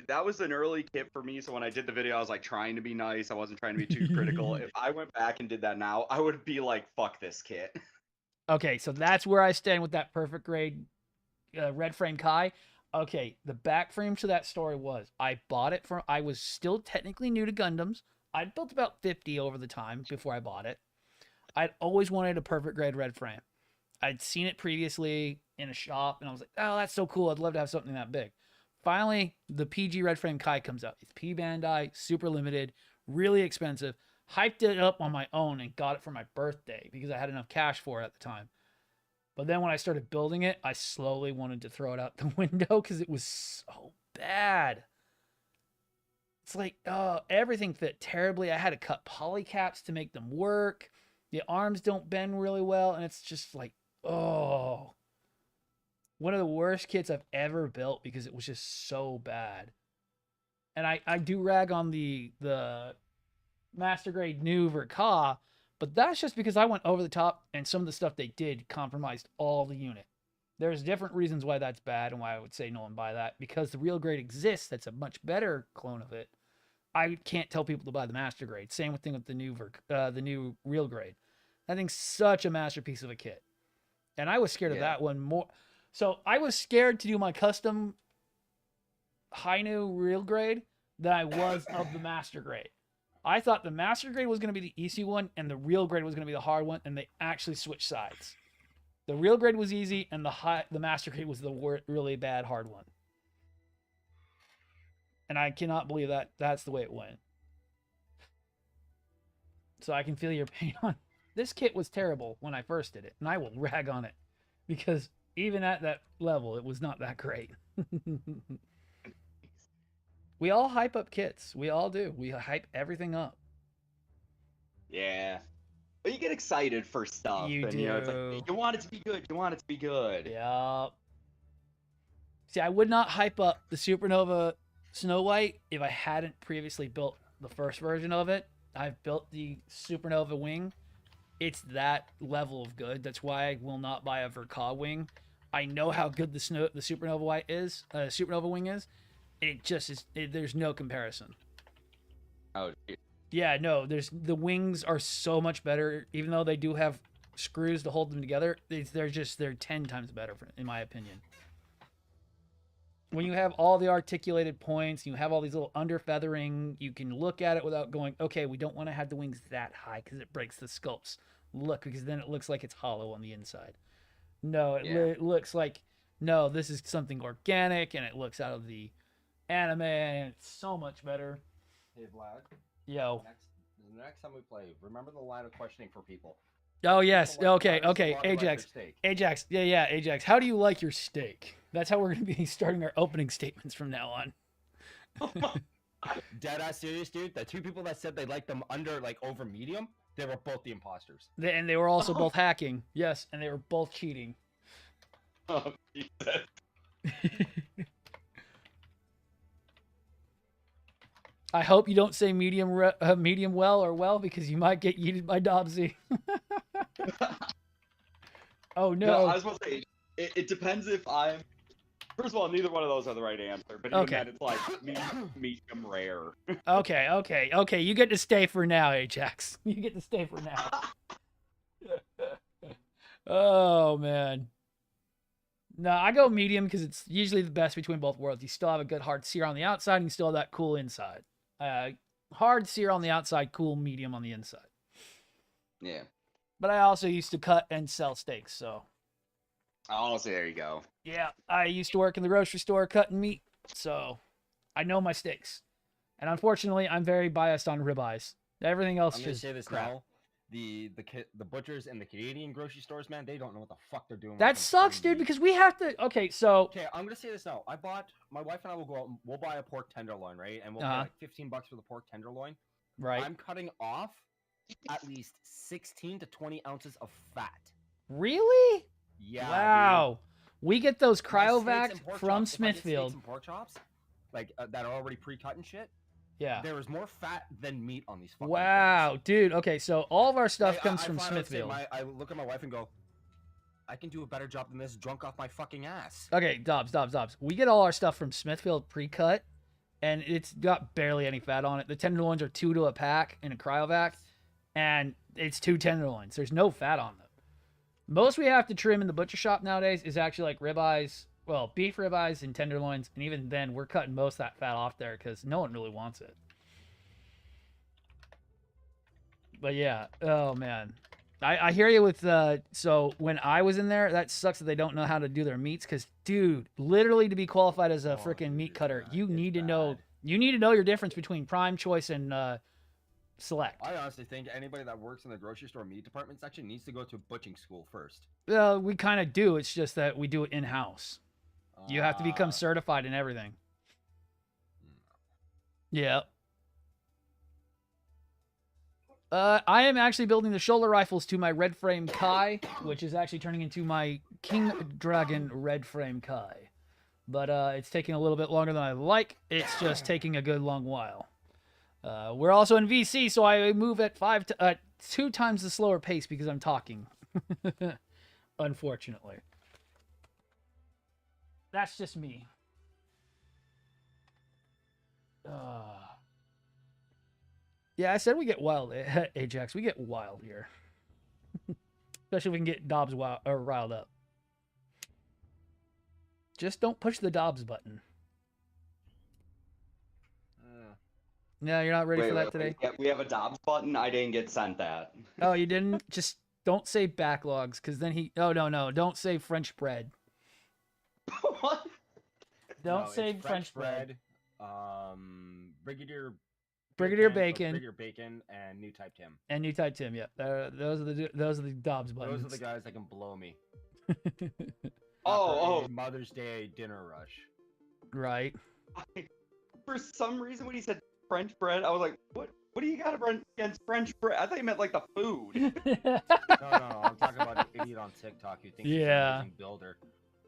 that was an early kit for me. So when I did the video, I was like trying to be nice. I wasn't trying to be too critical. If I went back and did that now, I would be like, "Fuck this kit." Okay, so that's where I stand with that perfect grade red frame Kai. Okay, the back frame to that story was I bought it from. I was still technically new to Gundams. I'd built about 50 over the time before I bought it. I'd always wanted a perfect grade red frame. I'd seen it previously in a shop, and I was like, oh, that's so cool. I'd love to have something that big. Finally, the PG red frame Kai comes out. It's P Bandai, super limited, really expensive. Hyped it up on my own and got it for my birthday because I had enough cash for it at the time. But then when I started building it, I slowly wanted to throw it out the window because it was so bad. It's like, oh, everything fit terribly. I had to cut polycaps to make them work. The arms don't bend really well, and it's just like, oh. One of the worst kits I've ever built because it was just so bad. And I do rag on the Master Grade new Verka, but that's just because I went over the top and some of the stuff they did compromised all the unit. There's different reasons why that's bad and why I would say no one buy that. Because the real grade exists, that's a much better clone of it. I can't tell people to buy the Master Grade. Same thing with the new real grade. That thing's such a masterpiece of a kit. And I was scared of that one more. So I was scared to do my custom high new real grade than I was of the Master Grade. I thought the Master Grade was going to be the easy one and the real grade was going to be the hard one, and they actually switched sides. The real grade was easy and the Master Grade was the really bad hard one. And I cannot believe that that's the way it went. So I can feel your pain on. This kit was terrible when I first did it, and I will rag on it because even at that level, it was not that great. We all hype up kits. We all do. We hype everything up. Yeah. But you get excited for stuff. You do. You know, it's like, you want it to be good. You want it to be good. Yeah. See, I would not hype up the Supernova Snow White if I hadn't previously built the first version of it. I've built the Supernova wing. It's that level of good. That's why I will not buy a Verka wing. I know how good the Supernova White is. Supernova wing is. It just is. There's no comparison. Oh. Yeah, no. The wings are so much better, even though they do have screws to hold them together. They're 10 times better, in my opinion. When you have all the articulated points, you have all these little under feathering, you can look at it without going, okay, we don't want to have the wings that high because it breaks the sculpts. Look, because then it looks like it's hollow on the inside. No, it looks like, no, this is something organic, and it looks out of the anime, and it's so much better. Hey, Vlad. Yo. The next time we play, remember the line of questioning for people. Oh, yes. People like, Okay. how do you like your Ajax. steak? Ajax. Yeah, Ajax. How do you like your steak? That's how we're going to be starting our opening statements from now on. Dead ass serious, dude. The two people that said they liked them over medium, they were both the imposters. And they were also both hacking. Yes, and they were both cheating. Oh, Jesus. I hope you don't say medium well or well because you might get yeeted by Dobbsy. Oh no. No, I was going to say, it depends if I'm... First of all, neither one of those are the right answer, but even then it's like medium rare. Okay. You get to stay for now, Ajax. You get to stay for now. Oh, man. No, I go medium because it's usually the best between both worlds. You still have a good hard sear on the outside, and you still have that cool inside. Hard sear on the outside, cool medium on the inside. Yeah. But I also used to cut and sell steaks, so... Oh, so there you go. Yeah, I used to work in the grocery store cutting meat, so I know my steaks. And unfortunately, I'm very biased on ribeyes. Everything else I'm gonna is say this crap. now. The butchers in the Canadian grocery stores, man, they don't know what the fuck they're doing. That sucks, dude, because we have to... Okay, so... Okay, I'm gonna say this now. My wife and I will go out and we'll buy a pork tenderloin, right? And we'll pay like $15 for the pork tenderloin. Right. I'm cutting off at least 16 to 20 ounces of fat. Really? Yeah. Wow. Dude. We get those My cryovac steaks and pork from chops, if I get steaks Smithfield. and pork chops, like that are already pre-cut and shit. Yeah. There is more fat than meat on these fucking Wow, things. dude. Okay, so all of our stuff Like, comes I from flat out say Smithfield. I look at my wife and go, I can do a better job than this drunk off my fucking ass. Okay, Dobbs. We get all our stuff from Smithfield pre-cut, and it's got barely any fat on it. The tenderloins are 2 to a pack in a cryovac, and it's 2 tenderloins. There's no fat on them. Most we have to trim in the butcher shop nowadays is actually like ribeyes, well, beef ribeyes and tenderloins, and even then, we're cutting most of that fat off there because no one really wants it. But yeah, oh man. I hear you with, so when I was in there, that sucks that they don't know how to do their meats because, dude, literally to be qualified as a freaking meat cutter, you need to know your difference between prime choice and select. I honestly think anybody that works in the grocery store meat department section needs to go to butching school first. Well, we kind of do. It's just that we do it in-house. You have to become Ah. certified in everything. Yeah. I am actually building the shoulder rifles to my red frame Kai, which is actually turning into my King Dragon red frame Kai. But it's taking a little bit longer than I like. It's just taking a good long while. We're also in VC, so I move at 2 times the slower pace because I'm talking. Unfortunately. That's just me. Yeah, I said we get wild, Ajax. We get wild here. Especially if we can get Dobbs riled up. Just don't push the Dobbs button. No, you're not ready for that today? We have a Dobbs button. I didn't get sent that. Oh, you didn't? Just don't say backlogs, because then he... Oh, no. Don't say French bread. What? Don't say French bread. Brigadier Bacon. Brigadier Bacon and New Type Tim. And New Type Tim, yeah. Those are the Dobbs buttons. Those are the guys that can blow me. Oh. Mother's Day dinner rush. Right. For some reason, when he said French bread, I was like, what? What do you got against French bread? I thought you meant like the food. No, I'm talking about an idiot on TikTok who thinks he's an amazing builder,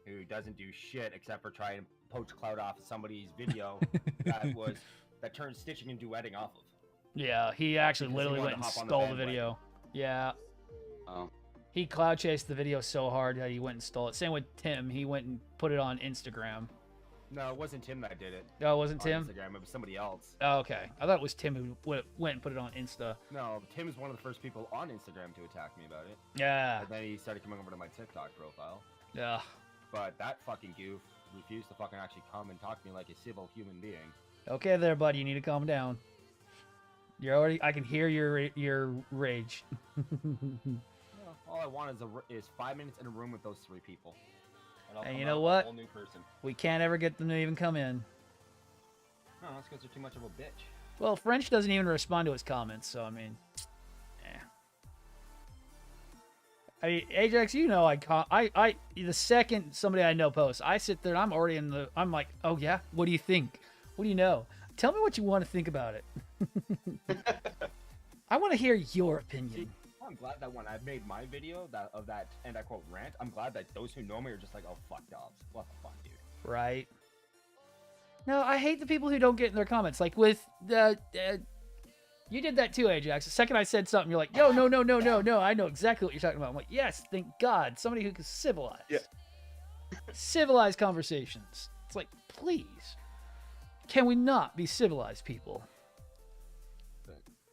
who doesn't do shit except for try and poach clout off of somebody's video that turned stitching and duetting off of. Yeah, he actually Because he literally wanted went and to hop on the stole the bandwagon. video. Yeah. Oh. He cloud chased the video so hard that he went and stole it. Same with Tim. He went and put it on Instagram. No, it wasn't Tim that did it. Oh, it wasn't on Tim? Instagram. It was somebody else. Oh, okay. I thought it was Tim who went and put it on Insta. No, Tim's one of the first people on Instagram to attack me about it. Yeah. And then he started coming over to my TikTok profile. Yeah. But that fucking goof refused to fucking actually come and talk to me like a civil human being. Okay there, buddy. You need to calm down. You're already... I can hear your rage. All I want is 5 minutes in a room with those 3 people. And I'll And come you know out what? A whole new person. We can't ever get them to even come in. No, that's because they're too much of a bitch. Well, French doesn't even respond to his comments, so I mean... I mean, Ajax, you know, the second somebody I know posts, I sit there and I'm already I'm like, oh yeah, what do you think? What do you know? Tell me what you want to think about it. I want to hear your opinion. See, I'm glad that when I made my video of that, and I quote, rant, I'm glad that those who know me are just like, oh, fuck Dobbs. What the fuck, dude? Right. No, I hate the people who don't get in their comments. Like with you did that too, Ajax. The second I said something, you're like, yo, no, I know exactly what you're talking about. I'm like, yes, thank God. Somebody who can civilize. Yeah. Civilize conversations. It's like, please. Can we not be civilized people?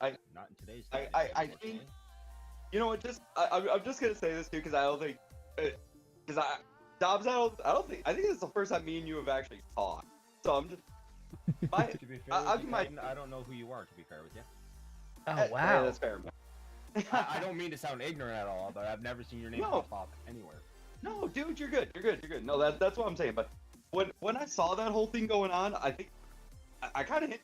Not in today's day. I think, you know what? I'm just gonna say this too because I don't think, because Dobbs, I think this is the first time me and you have actually talked. So I'm just. To be fair with you, Titan, I don't know who you are. To be fair with you. Oh Yeah, wow. that's fair. I don't mean to sound ignorant at all, but I've never seen your name pop up anywhere. No, dude, you're good. You're good. No, that's what I'm saying. But when I saw that whole thing going on, I think I kind of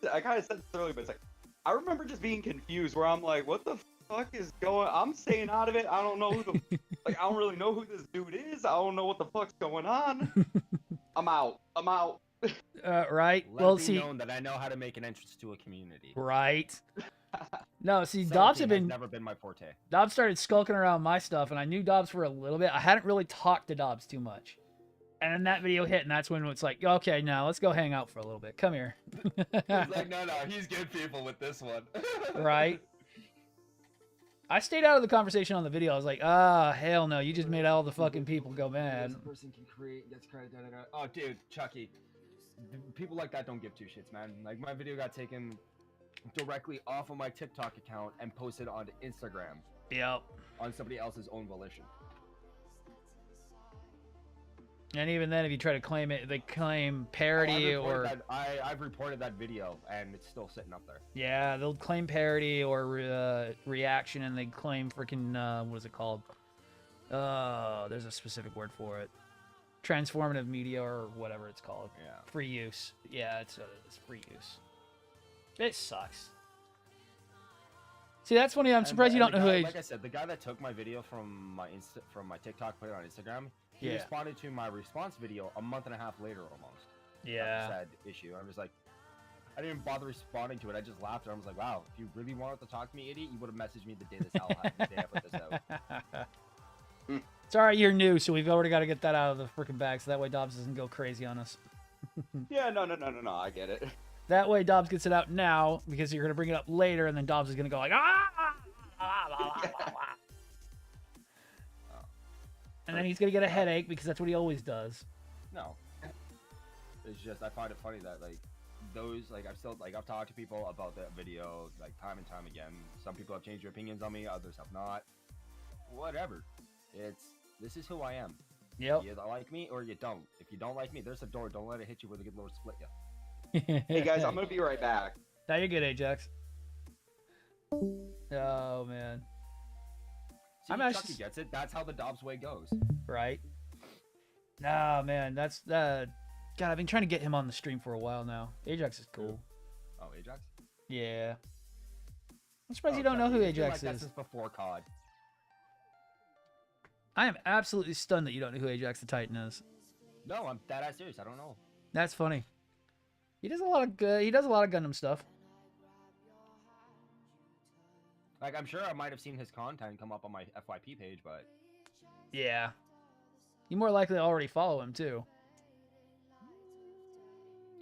said this earlier, but it's like I remember just being confused where I'm like, what the fuck is going? I'm staying out of it. I don't know who the I don't really know who this dude is. I don't know what the fuck's going on. I'm out. Right. Let Well, it be see. known that I know how to make an entrance to a community. Right. No, see, 17 Dobbs has had been. never been my forte. Dobbs started skulking around my stuff, and I knew Dobbs for a little bit. I hadn't really talked to Dobbs too much. And then that video hit, and that's when it's like, okay, now let's go hang out for a little bit. Come here. He's like, no, he's good people with this one. Right? I stayed out of the conversation on the video. I was like, hell no. You just made all the fucking people go mad. This person can create, gets credit, Oh, dude, Chucky. People like that don't give two shits, man. Like, my video got taken directly off of my TikTok account and posted onto Instagram. Yep. On somebody else's own volition. And even then, if you try to claim it, they claim parody I've reported that video, and it's still sitting up there. Yeah, they'll claim parody or reaction, and they claim freaking, what is it called? There's a specific word for it. Transformative media or whatever it's called. Yeah. Free use. Yeah, it's free use. It sucks. See, that's funny. I'm surprised you don't know who. Like I said, the guy that took my video from my TikTok, put it on Instagram, he responded to my response video a month and a half later, almost. Yeah. Sad issue. I'm just like, I didn't even bother responding to it. I just laughed. And I was like, wow, if you really wanted to talk to me, idiot, you would have messaged me the day the day I put this out. It's all right. You're new, so we've already got to get that out of the freaking bag, so that way Dobbs doesn't go crazy on us. Yeah, no, I get it. That way Dobbs gets it out now, because you're gonna bring it up later, and then Dobbs is gonna go like and then he's gonna get a headache because that's what he always does. No, it's just I find it funny that like those I've talked to people about that video like time and time again. Some people have changed their opinions on me, others have not. Whatever. This is who I am. Yep. You either like me or you don't. If you don't like me, there's a door. Don't let it hit you where the good Lord split you. Hey guys, I'm gonna be right back. Now you're good, Ajax. Oh man. See, I'm Chucky gets it. That's how the Dobbs way goes. Right. Nah, man, that's God. I've been trying to get him on the stream for a while now. Ajax is cool. Oh, Ajax. Yeah. I'm surprised you don't know who Ajax is. That since before COD. I am absolutely stunned that you don't know who Ajax the Titan is. No, I'm that ass serious. I don't know. That's funny. He does a lot of good. He does a lot of Gundam stuff. Like I'm sure I might have seen his content come up on my FYP page, but yeah, you more likely already follow him too.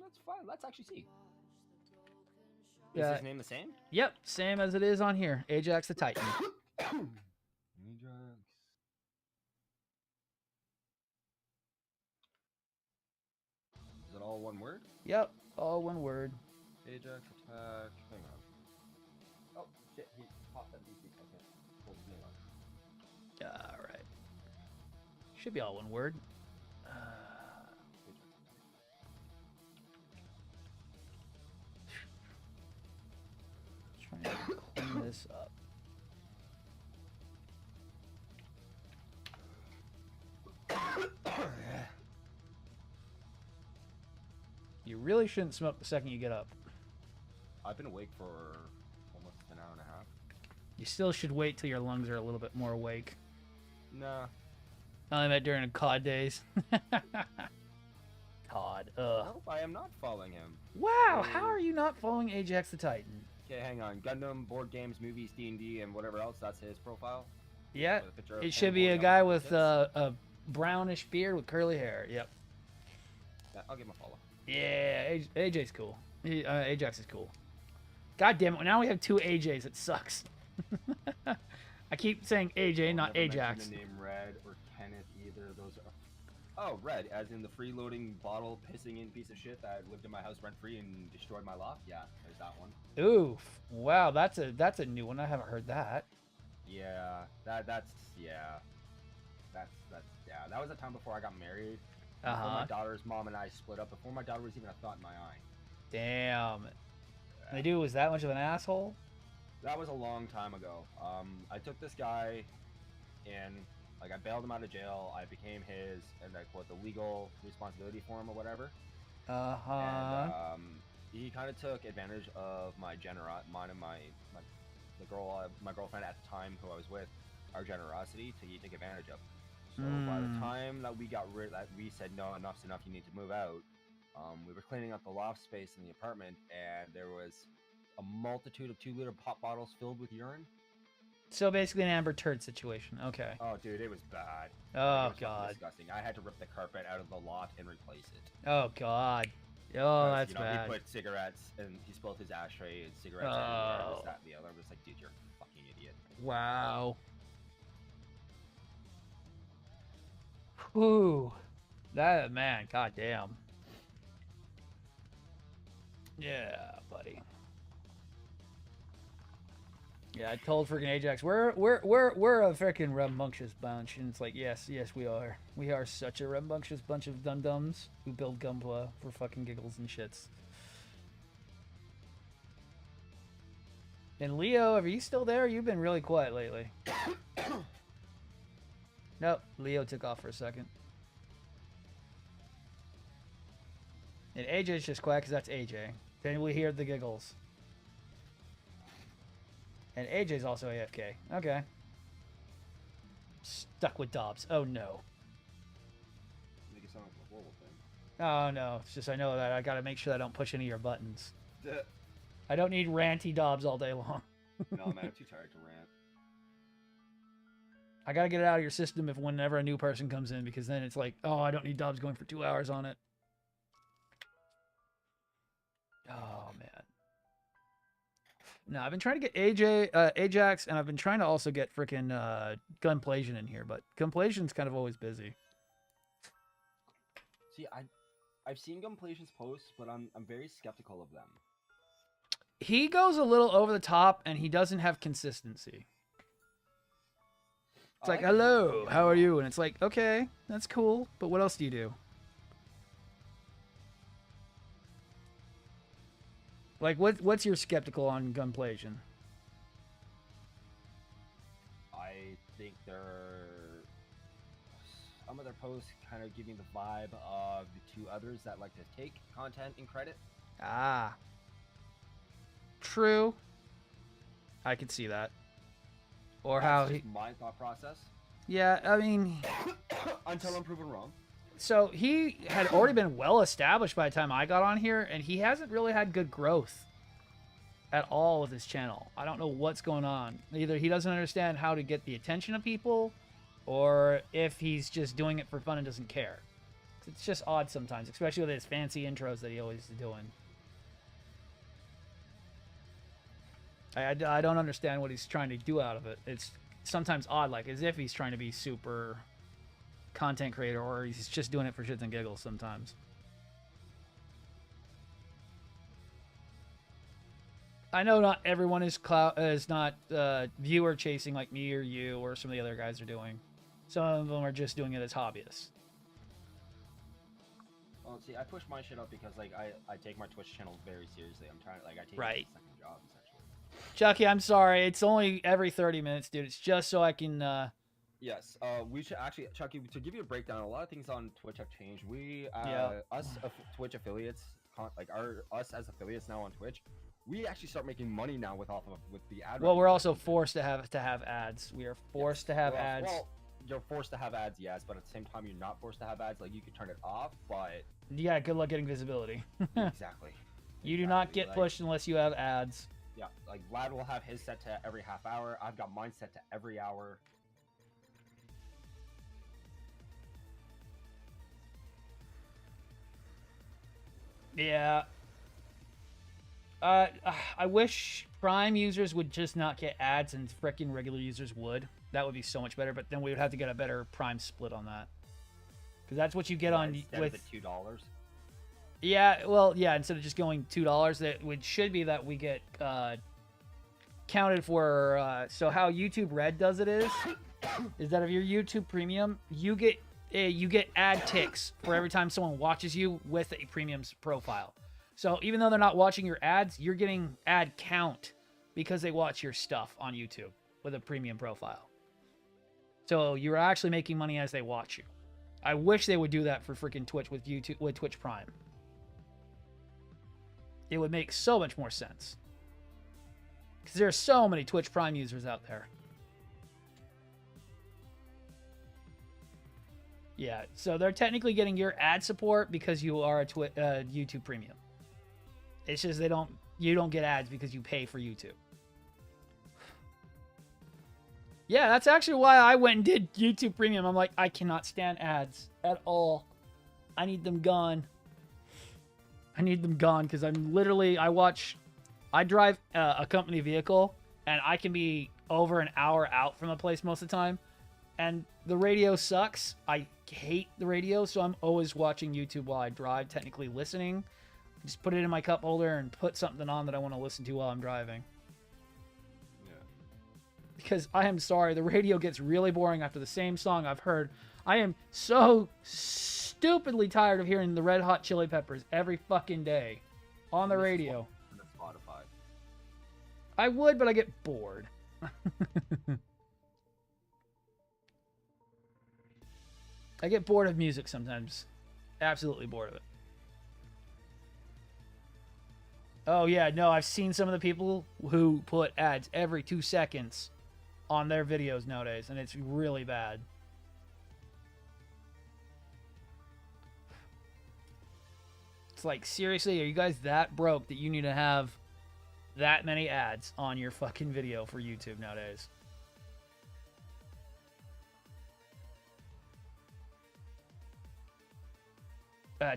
That's fine. Let's actually see. Yeah. Is his name the same? Yep, same as it is on here. Ajax the Titan. Ajax. Is it all one word? Yep, all one word. Ajax attack. Hang on. Oh shit! He popped that DC. I can't pull his name up. All right. Should be all one word. Trying to clean this up. You really shouldn't smoke the second you get up. I've been awake for almost an hour and a half. You still should wait till your lungs are a little bit more awake. Nah. I meant during the COD days. COD. Nope, I am not following him. Wow, how are you not following Ajax the Titan? Okay, hang on. Gundam, board games, movies, D&D, and whatever else. That's his profile. Yeah, With a picture of it should be him a holding guy up with his a brownish beard with curly hair. Yep. Yeah, I'll give him a follow. Yeah, AJ's cool. Ajax is cool. God damn it! Now we have two AJs. It sucks. I keep saying AJ, not Never mention Ajax. the name Red or Kenneth either. Those are. Oh, Red, as in the freeloading bottle pissing in piece of shit that lived in my house rent free and destroyed my loft. Yeah, there's that one. Oof! Wow, that's a new one. I haven't heard that. Yeah, that's that was the time before I got married. Before my daughter's mom and I split up. Before my daughter was even a thought in my eye. Damn. The dude was that much of an asshole? That was a long time ago. I took this guy in, like I bailed him out of jail. I became his, and like what the legal responsibility for him or whatever. And he kind of took advantage of my mine and my girlfriend at the time who I was with, our generosity to take advantage of. So by the time that we said no, enough's enough, you need to move out. We were cleaning up the loft space in the apartment, and there was a multitude of 2-liter pop bottles filled with urine. So basically an Amber Turd situation. Okay. Oh, dude, it was bad. Oh, it was God. Disgusting. I had to rip the carpet out of the loft and replace it. Oh, God. Oh, that's bad. He put cigarettes, and he spilled his ashtray and cigarettes everywhere, this, that, and the other. I'm just like, dude, you're a fucking idiot. Wow. Whew. That, man, goddamn. Yeah, buddy. Yeah, I told freaking Ajax, we're a freaking rambunctious bunch, and it's like, yes, we are. We are such a rambunctious bunch of dum-dums who build Gunpla for fucking giggles and shits. And Leo, are you still there? You've been really quiet lately. Nope, Leo took off for a second. And AJ's just quiet because that's AJ. Then we hear the giggles. And AJ's also AFK. Okay. Stuck with Dobbs. Oh no. Make it sound like a horrible thing. Oh no. It's just I know that I gotta make sure I don't push any of your buttons. Yeah. I don't need ranty Dobbs all day long. No, man, I'm too tired to rant. I gotta get it out of your system if whenever a new person comes in, because then it's like, oh, I don't need Dobbs going for 2 hours on it. Oh man. No, I've been trying to get Ajax, and I've been trying to also get freaking Gunplasion in here, but Gunplasion's kind of always busy. See, I've seen Gunplation's posts, but I'm very skeptical of them. He goes a little over the top, and he doesn't have consistency. It's like, hello, how are you? And it's like, okay, that's cool, but what else do you do? Like, what's your skeptical on Gunplasion? I think some of their posts kind of give me the vibe of the two others that like to take content and credit. Ah. True. I could see that. Or how That's he... just my thought process. Yeah, I mean... Until I'm proven wrong. So he had already been well established by the time I got on here, and he hasn't really had good growth at all with his channel. I don't know what's going on. Either he doesn't understand how to get the attention of people, or if he's just doing it for fun and doesn't care. It's just odd sometimes, especially with his fancy intros that he always is doing. I don't understand what he's trying to do out of it. It's sometimes odd, like as if he's trying to be super content creator, or he's just doing it for shits and giggles sometimes. I know not everyone is not viewer chasing like me or you or some of the other guys are doing. Some of them are just doing it as hobbyists. Well, see, I push my shit up because like I take my Twitch channel very seriously. I'm trying, like, I take Right. it as a second job essentially. Chucky, I'm sorry. It's only every 30 minutes, dude. It's just so I can... Yes, we should actually, Chucky, to give you a breakdown, a lot of things on Twitch have changed. We, Twitch affiliates, us as affiliates now on Twitch, we actually start making money now with the ad. Well, we're also forced to have ads. We are forced to have ads. Well, you're forced to have ads, yes, but at the same time, you're not forced to have ads. Like, you can turn it off, but... Yeah, good luck getting visibility. Exactly. You do not get pushed unless you have ads. Yeah, like, Vlad will have his set to every half hour. I've got mine set to every hour. Yeah. I wish Prime users would just not get ads and frickin' regular users would. That would be so much better, but then we would have to get a better Prime split on that. Because that's what you get on with $2. Yeah, well, yeah, instead of just going $2, that would should be that we get counted for so how YouTube Red does it is that if you're YouTube Premium, you get ad ticks for every time someone watches you with a premium profile. So even though they're not watching your ads, you're getting ad count because they watch your stuff on YouTube with a premium profile. So you're actually making money as they watch you. I wish they would do that for freaking Twitch with Twitch Prime. It would make so much more sense. Because there are so many Twitch Prime users out there. Yeah, so they're technically getting your ad support because you are a YouTube Premium. It's just you don't get ads because you pay for YouTube. Yeah, that's actually why I went and did YouTube Premium. I'm like, I cannot stand ads at all. I need them gone. I need them gone because I drive a company vehicle and I can be over an hour out from a place most of the time. And the radio sucks. I hate the radio, so I'm always watching YouTube while I drive, technically listening. Just put it in my cup holder and put something on that I want to listen to while I'm driving. Yeah. Because I am sorry, the radio gets really boring after the same song I've heard. I am so stupidly tired of hearing the Red Hot Chili Peppers every fucking day on the radio. Spotify. I would, but I get bored. I get bored of music sometimes. Absolutely bored of it. Oh, yeah. No, I've seen some of the people who put ads every 2 seconds on their videos nowadays, and it's really bad. It's like, seriously, are you guys that broke that you need to have that many ads on your fucking video for YouTube nowadays?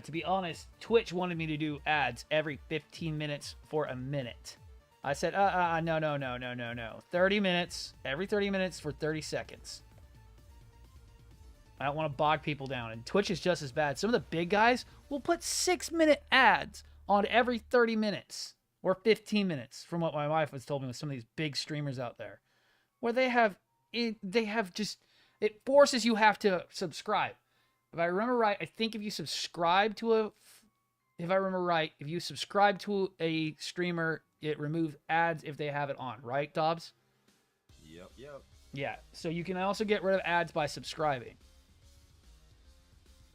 To be honest, Twitch wanted me to do ads every 15 minutes for a minute. I said, no. 30 minutes, every 30 minutes for 30 seconds. I don't want to bog people down. And Twitch is just as bad. Some of the big guys will put 6-minute ads on every 30 minutes or 15 minutes, from what my wife was told me with some of these big streamers out there, where they have just, it forces you have to subscribe. If I remember right, I think if you subscribe to a streamer, it removes ads if they have it on, right, Dobbs? Yep. Yeah, so you can also get rid of ads by subscribing.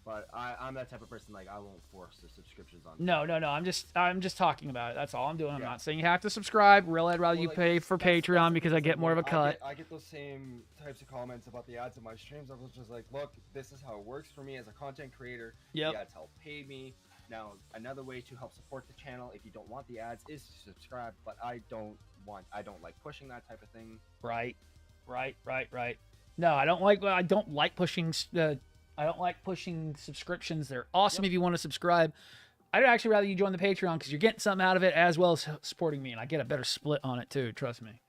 But I'm that type of person, like, I won't force the subscriptions on. No. I'm just talking about it. That's all I'm doing. I'm not saying you have to subscribe. Really, I'd rather you pay for Patreon because I get more of a cut. I get those same types of comments about the ads in my streams. I was just like, look, this is how it works for me as a content creator. Yep. The ads help pay me. Now, another way to help support the channel, if you don't want the ads, is to subscribe. But I don't like pushing that type of thing. Right. No, I don't like pushing. I don't like pushing subscriptions. They're awesome if you want to subscribe. I'd actually rather you join the Patreon because you're getting something out of it as well as supporting me, and I get a better split on it too. Trust me.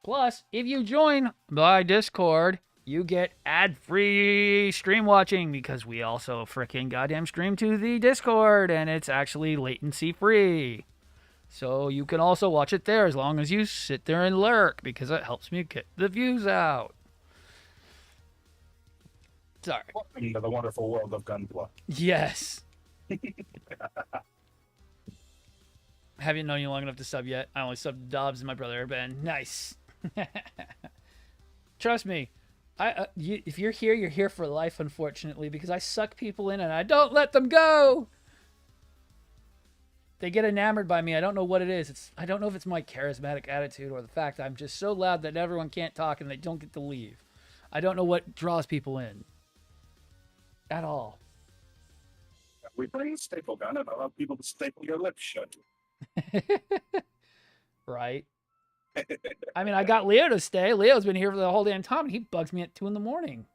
Plus, if you join my Discord, you get ad-free stream watching because we also freaking goddamn stream to the Discord, and it's actually latency-free. So you can also watch it there as long as you sit there and lurk because it helps me get the views out. Sorry. Welcome to the wonderful world of Gunpla. Yes. Haven't known you long enough to sub yet. I only subbed Dobbs and my brother Ben. Nice. Trust me, if you're here for life, unfortunately, because I suck people in and I don't let them go. They get enamored by me. I don't know what it is. I don't know if it's my charismatic attitude or the fact I'm just so loud that everyone can't talk and they don't get to leave. I don't know what draws people in. At all. We bring a staple gun and allow people to staple your lips shut. Right. I mean, I got Leo to stay. Leo's been here for the whole damn time, and he bugs me at 2 a.m.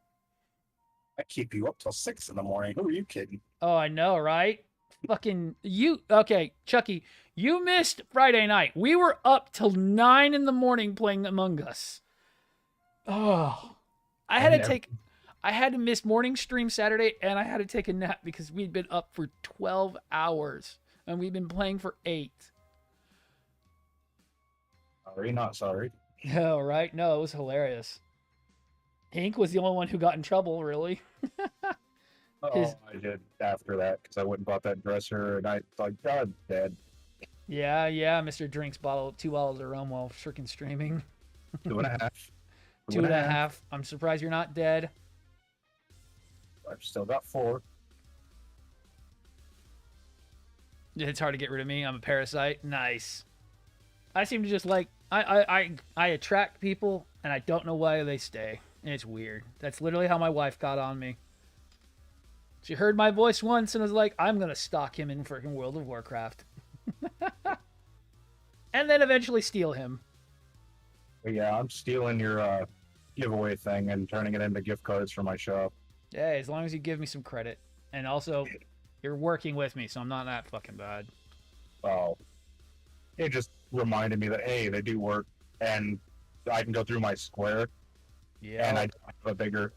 I keep you up till 6 a.m. Who are you kidding? Oh, I know, right? Fucking you. Okay, Chucky, you missed Friday night. We were up till 9 a.m. playing Among Us. Oh, I had to miss morning stream Saturday, and I had to take a nap because we'd been up for 12 hours, and we'd been playing for 8. Sorry, not sorry. Oh, right? No, it was hilarious. Hank was the only one who got in trouble, really. I did after that because I went and bought that dresser, and I like, God, dead. Yeah, Mr. Drinks 2 bottles of rum while freaking streaming. 2.5. 2.5. I'm surprised you're not dead. I've still got 4. It's hard to get rid of me. I'm a parasite. Nice. I seem to just like I attract people and I don't know why they stay. And it's weird. That's literally how my wife got on me. She heard my voice once and was like, I'm gonna stalk him in freaking World of Warcraft. And then eventually steal him. Yeah, I'm stealing your giveaway thing and turning it into gift cards for my shop. Hey, as long as you give me some credit. And also, you're working with me, so I'm not that fucking bad. Well, it just reminded me that, hey, they do work, and I can go through my square, and I have a bigger,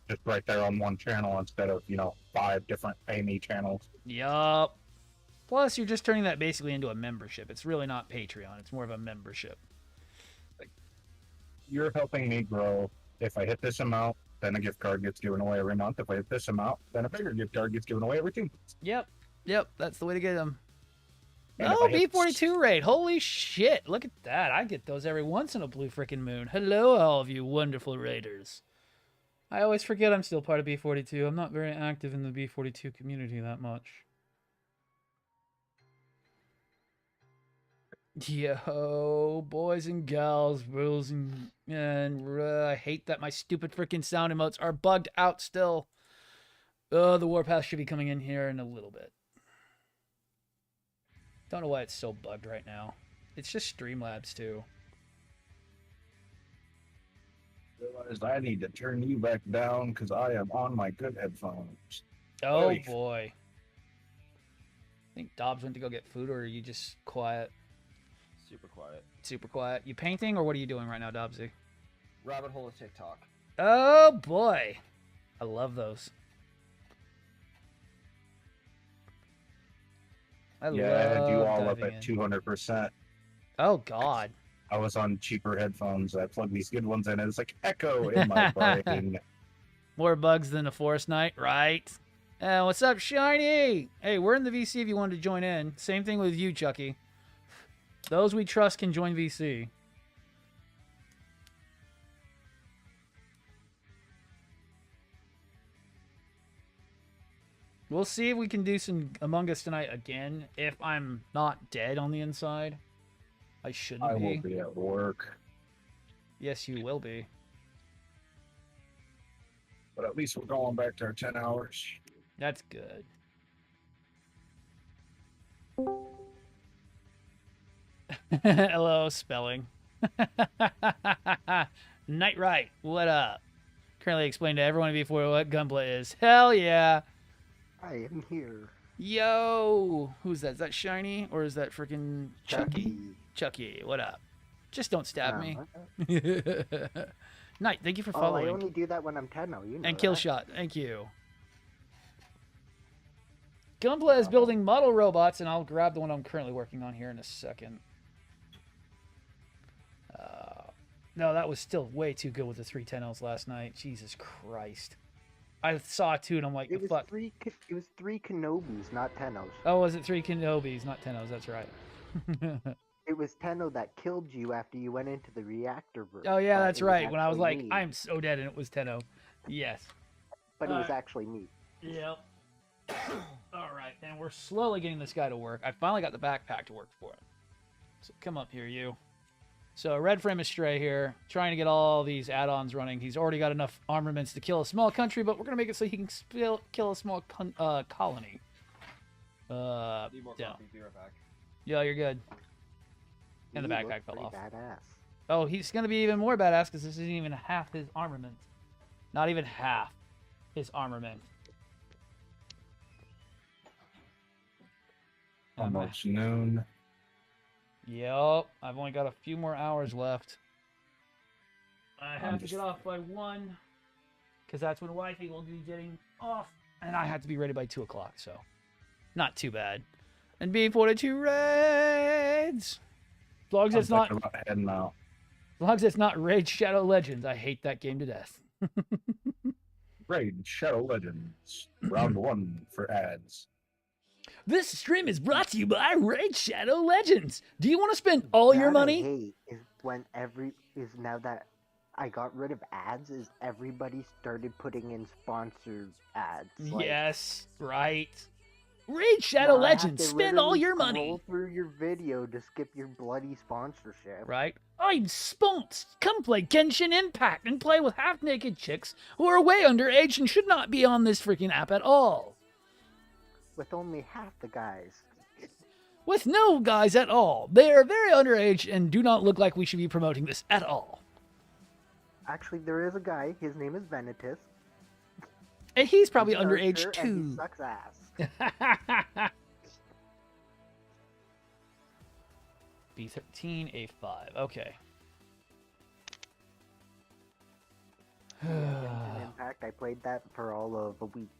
just right there on one channel instead of, 5 different pay me channels. Yup. Plus, you're just turning that basically into a membership. It's really not Patreon. It's more of a membership. You're helping me grow. If I hit this amount, then a gift card gets given away every month. If I hit this amount, then a bigger gift card gets given away every 2 months. Yep. That's the way to get them. And Oh, B42 raid. Holy shit. Look at that. I get those every once in a blue freaking moon. Hello, all of you wonderful raiders. I always forget I'm still part of B42. I'm not very active in the B42 community that much. Yo, boys and gals, rules and I hate that my stupid freaking sound emotes are bugged out still. The Warpath should be coming in here in a little bit. Don't know why it's so bugged right now. It's just Streamlabs too. Realized I need to turn you back down because I am on my good headphones. Oh Oy. boy. I think Dobbs went to go get food, or are you just quiet? Super quiet. Super quiet. You painting, or what are you doing right now, Dobbsy? Rabbit hole of TikTok. Oh boy. I love those. I Yeah, I had you all up diving at in. 200%. Oh god. I was on cheaper headphones. I plugged these good ones in, and it's like echo in my brain. More bugs than a forest night, right? What's up, Shiny? Hey, we're in the VC if you wanted to join in. Same thing with you, Chucky. Those we trust can join VC. We'll see if we can do some Among Us tonight again, if I'm not dead on the inside. I shouldn't be. I will be at work. Yes, you will be. But at least we're going back to our 10 hours. That's good. Hello, spelling. Night right. What up? Currently explained to everyone before what Gunpla is. Hell yeah. I am here. Yo. Who's that? Is that Shiny? Or is that freaking Chucky? Chucky, what up? Just don't stab me. Night, thank you for following. I only do that when I'm 10 now, you know. And Killshot, thank you. Gunpla is building model robots, and I'll grab the one I'm currently working on here in a second. No, that was still way too good with the 310Ls last night. Jesus Christ. I saw it too, and I'm like, it was fuck. It was 3 Kenobis, not 10Os. Oh, was it 3 Kenobis, not 10Os? That's right. It was Tenno that killed you after you went into the reactor room. Oh, yeah, that's right. When I was like, me. I'm so dead, and it was Tenno. Yes. But it was actually me. Yep. All right, and we're slowly getting this guy to work. I finally got the backpack to work for him. So come up here, you. So Red Frame Astray here, trying to get all these add-ons running. He's already got enough armaments to kill a small country, but we're going to make it so he can kill a small colony. Need more coffee, be right back. Yeah, you're good. And the backpack fell off. Badass. Oh, he's going to be even more badass because this isn't even half his armament. Not even half his armament. Almost noon. Yep, I've only got a few more hours left. I have to get off by 1, because that's when Wifey will be getting off, and I have to be ready by 2 o'clock, so not too bad. And B42 raids! As long as it's not... As long as it's not Raid Shadow Legends, I hate that game to death. Raid Shadow Legends, round 1 for ads. This stream is brought to you by Raid Shadow Legends. Do you want to spend all your money? I hate is when now that I got rid of ads, is everybody started putting in sponsored ads. Yes, right. Raid Shadow Legends, spend all your money. Scroll through your video to skip your bloody sponsorship. Right? I'm spunked. Come play Genshin Impact and play with half-naked chicks who are way underage and should not be on this freaking app at all. With only half the guys. With no guys at all. They are very underage and do not look like we should be promoting this at all. Actually, there is a guy. His name is Venitus. And he's probably underage too. And he sucks ass. B13, A5. Okay. Impact, I played that for all of a week.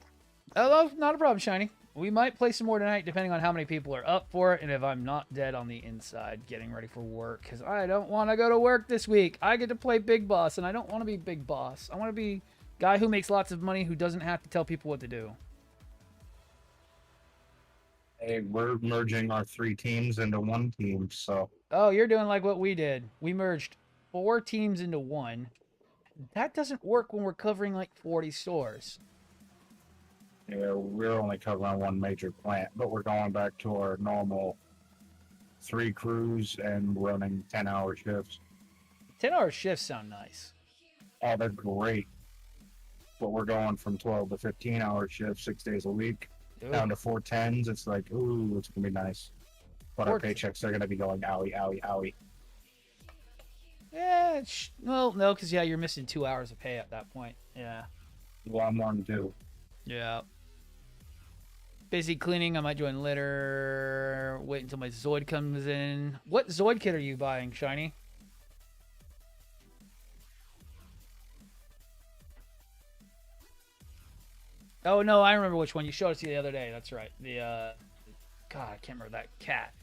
Oh, not a problem, Shiny. We might play some more tonight, depending on how many people are up for it, and if I'm not dead on the inside getting ready for work, because I don't want to go to work this week. I get to play Big Boss, and I don't want to be Big Boss. I want to be guy who makes lots of money who doesn't have to tell people what to do. Hey, we're merging our 3 teams into 1 team, so... Oh, you're doing like what we did. We merged 4 teams into 1. That doesn't work when we're covering like 40 stores. Yeah, we're only covering 1 major plant, but we're going back to our normal 3 crews and running 10-hour shifts. 10-hour shifts sound nice. Oh, they're great. But we're going from 12 to 15-hour shifts 6 days a week, down to 4 10s. It's like, ooh, it's going to be nice. But our paychecks are going to be going owie, owie, owie. Yeah, well, no, because, yeah, you're missing 2 hours of pay at that point. Yeah. Well, I'm on 2. Yeah. Busy cleaning. I might join later. Wait until my Zoid comes in. What Zoid kit are you buying, Shiny? Oh, no, I remember which one. You showed us the other day. That's right. The, God, I can't remember that cat.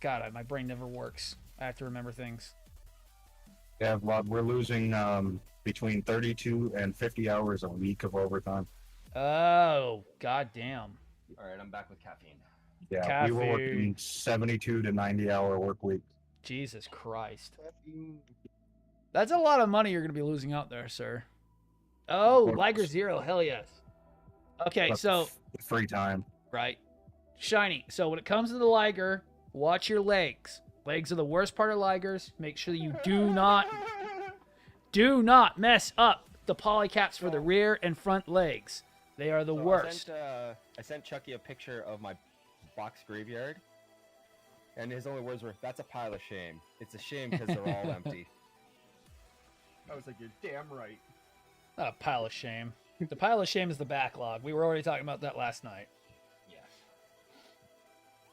God, my brain never works. I have to remember things. Yeah, Vlad, we're losing between 32 and 50 hours a week of overtime. Oh, goddamn. All right, I'm back with caffeine. Yeah, Caffeine. we were working 72 to 90-hour work week. Jesus Christ. That's a lot of money you're going to be losing out there, sir. Oh, Liger Zero. Hell yes. Okay, But so... free time. Right. Shiny. So when it comes to the Liger, watch your legs. Legs are the worst part of Ligers. Make sure that you do not mess up the polycaps for the rear and front legs. They are the worst. I sent Chucky a picture of my box graveyard, and his only words were, "That's a pile of shame. It's a shame because they're all empty." I was like, you're damn right. Not a pile of shame. The pile of shame is the backlog. We were already talking about that last night. Yes.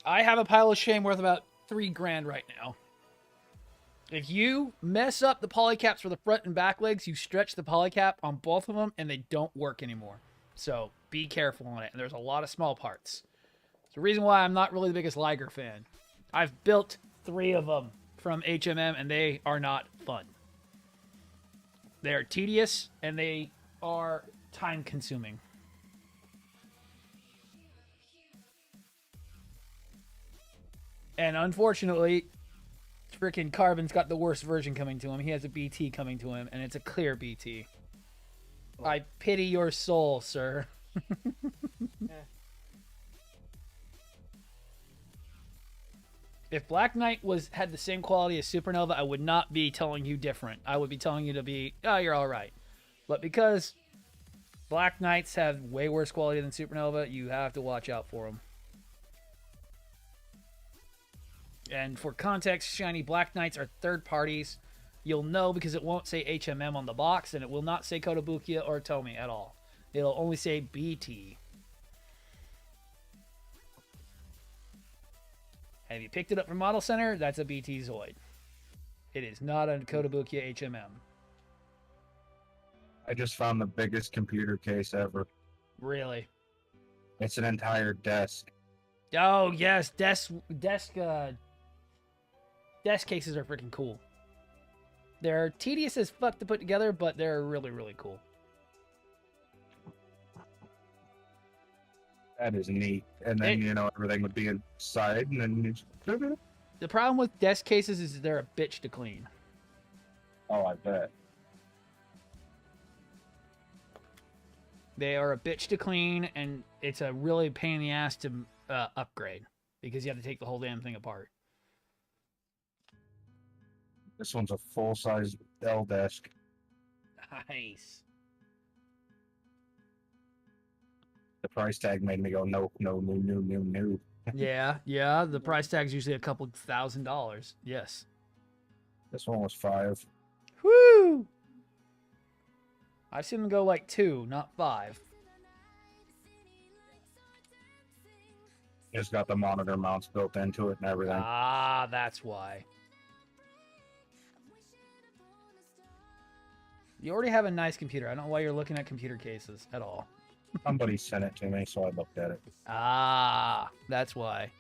I have a pile of shame worth about $3,000 right now. If you mess up the polycaps for the front and back legs, you stretch the polycap on both of them and they don't work anymore. So be careful on it. And there's a lot of small parts. It's the reason why I'm not really the biggest Liger fan. I've built 3 of them from HMM and they are not fun. They're tedious and they are time consuming. And unfortunately, freaking Carbon's got the worst version coming to him. He has a BT coming to him, and it's a clear BT. I pity your soul, sir. If Black Knight had the same quality as Supernova, I would not be telling you different. I would be telling you to be, oh, you're all right. But because Black Knights have way worse quality than Supernova, you have to watch out for them. And for context, Shiny, Black Knights are third parties. You'll know because it won't say HMM on the box, and it will not say Kotobukiya or Tomy at all. It'll only say BT. And if you picked it up from Model Center, that's a BT Zoid. It is not a Kotobukiya HMM. I just found the biggest computer case ever. Really? It's an entire desk. Oh, yes. Desk cases are freaking cool. They're tedious as fuck to put together, but they're really, really cool. That is neat. And then, everything would be inside, and then you just... The problem with desk cases is they're a bitch to clean. Oh, I bet. They are a bitch to clean, and it's a really pain in the ass to upgrade, because you have to take the whole damn thing apart. This one's a full-size Dell desk. Nice. The price tag made me go, no. Yeah. The price tag's usually a couple $1,000. Yes. This one was $5. Woo! I've seen them go like 2, not 5. It's got the monitor mounts built into it and everything. Ah, that's why. You already have a nice computer. I don't know why you're looking at computer cases at all. Somebody sent it to me, so I looked at it. Ah, that's why.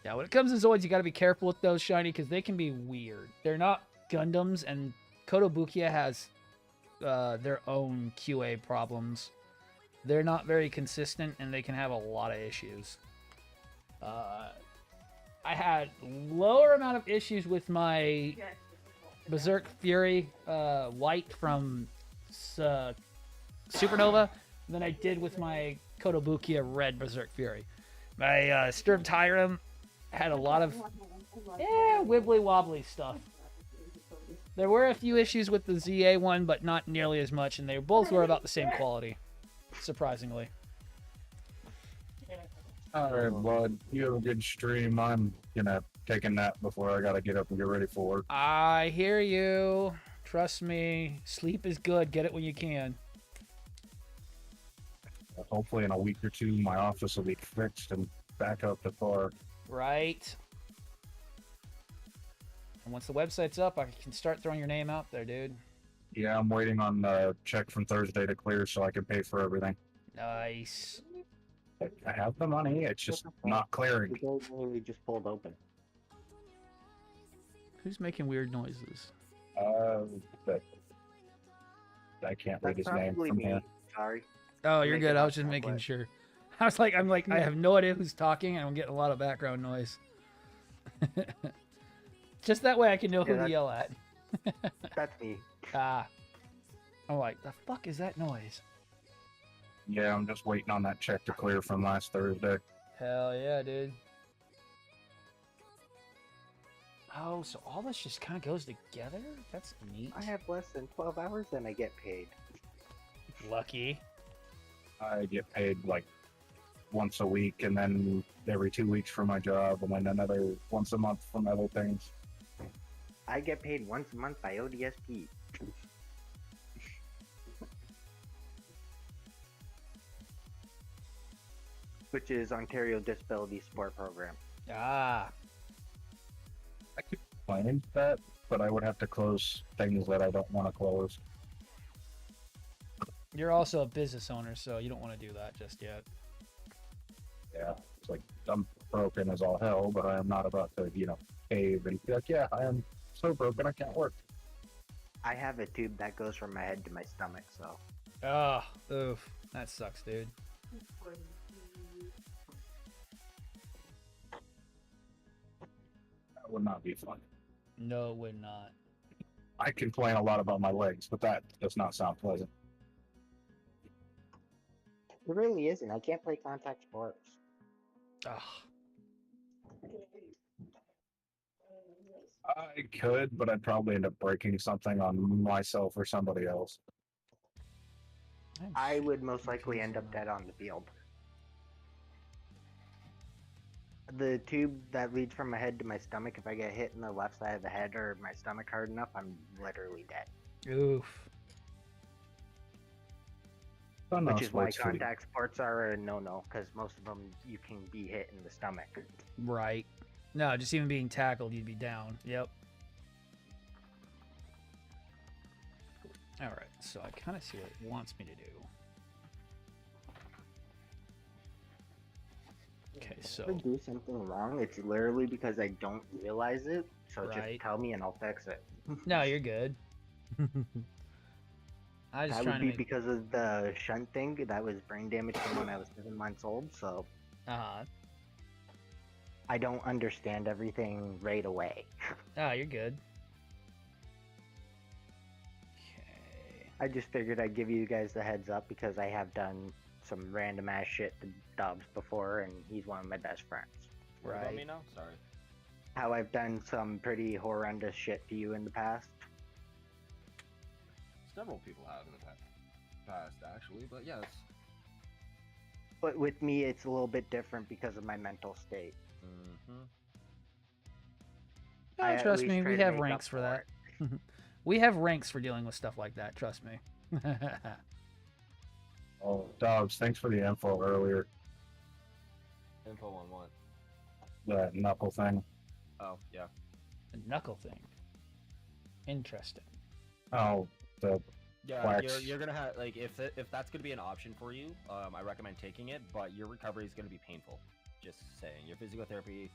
Yeah, when it comes to Zoids, you got to be careful with those, Shiny, because they can be weird. They're not Gundams, and Kotobukiya has their own QA problems. They're not very consistent, and they can have a lot of issues. I had lower amount of issues with my Berserk Fury White from Supernova than I did with my Kotobukiya Red Berserk Fury. My Sturm Tyrant had a lot of wibbly wobbly stuff. There were a few issues with the ZA one, but not nearly as much, and they both were about the same quality, surprisingly. All right, bud. You have a good stream. I'm gonna take a nap before I gotta get up and get ready for work. I hear you. Trust me. Sleep is good. Get it when you can. Hopefully in a week or two, my office will be fixed and back up to par. Right. And once the website's up, I can start throwing your name out there, dude. Yeah, I'm waiting on the check from Thursday to clear so I can pay for everything. Nice. I have the money, it's just not clearing. The door literally just pulled open. Who's making weird noises? But I can't read That's his name probably from me. here. Sorry. Oh, you're Make good. it I up was just that making way. sure. I'm like, I have no idea who's talking, and I'm getting a lot of background noise. Just that way I can know who Yeah, to yell at. That's me. I'm like, the fuck is that noise? Yeah, I'm just waiting on that check to clear from last Thursday. Hell yeah, dude. Oh, so all this just kind of goes together? That's neat. I have less than 12 hours and I get paid. Lucky. I get paid like once a week and then every 2 weeks for my job and then another once a month from other things. I get paid once a month by ODSP. Which is Ontario Disability Support Program. Ah. I could find that, but I would have to close things that I don't want to close. You're also a business owner, so you don't want to do that just yet. Yeah, it's like I'm broken as all hell, but I am not about to, cave and be like, yeah, I am so broken I can't work. I have a tube that goes from my head to my stomach, so. Oh, oof. That sucks, dude. That would not be fun. No, it would not. I complain a lot about my legs, but that does not sound pleasant. It really isn't. I can't play contact sports. Ugh. I could, but I'd probably end up breaking something on myself or somebody else. I would most likely end up dead on the field. The tube that leads from my head to my stomach, if I get hit in the left side of the head or my stomach hard enough, I'm literally dead. Oof. Which is why contact sports are a no-no, because most of them you can be hit in the stomach. Right. No, just even being tackled, you'd be down. Yep. Alright, so I kind of see what it wants me to do. Okay, so... If I do something wrong, it's literally because I don't realize it, so Right. just tell me and I'll fix it. No, you're good. I was That trying would to be make... because of the shunt thing that was brain damage from when I was 7 months old, so Uh-huh. I don't understand everything right away. Oh, you're good. Okay. I just figured I'd give you guys the heads up because I have done some random ass shit to Dobbs before, and he's one of my best friends. What about me Right. now? Sorry. How I've done some pretty horrendous shit to you in the past. Several people have in the past, actually, but yes. But with me, it's a little bit different because of my mental state. Mm-hmm. I Oh, at trust least me, try we to have make ranks up for for that. We have ranks for dealing with stuff like that, trust me. Oh, Dobbs, thanks for the info earlier. Info on what? That knuckle thing. Oh, yeah. The knuckle thing. Interesting. Oh, the Yeah, wax. you're gonna have if that's gonna be an option for you, I recommend taking it. But your recovery is gonna be painful. Just saying, your physical therapy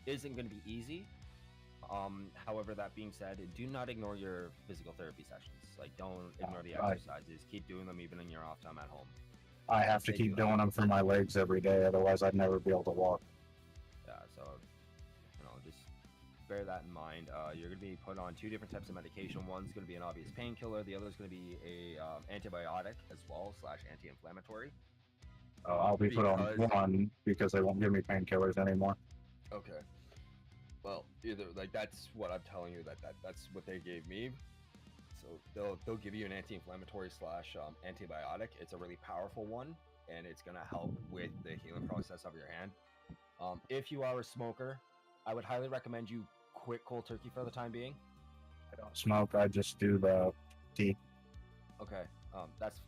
isn't gonna be easy. However, that being said, do not ignore your physical therapy sessions. Like, don't ignore the exercises. Keep doing them even in your off time at home. I have to keep doing them for my legs every day, otherwise I'd never be able to walk. Yeah, so just bear that in mind. You're gonna be put on 2 different types of medication. One's gonna be an obvious painkiller. The other's gonna be a antibiotic as well / anti-inflammatory. I'll be put on one because they won't give me painkillers anymore. Okay. Well, either like that's what I'm telling you that's what they gave me. So they'll give you an anti-inflammatory slash antibiotic. It's a really powerful one, and it's gonna help with the healing process of your hand. If you are a smoker, I would highly recommend you quit cold turkey for the time being. I don't smoke. I just do the tea. Okay. That's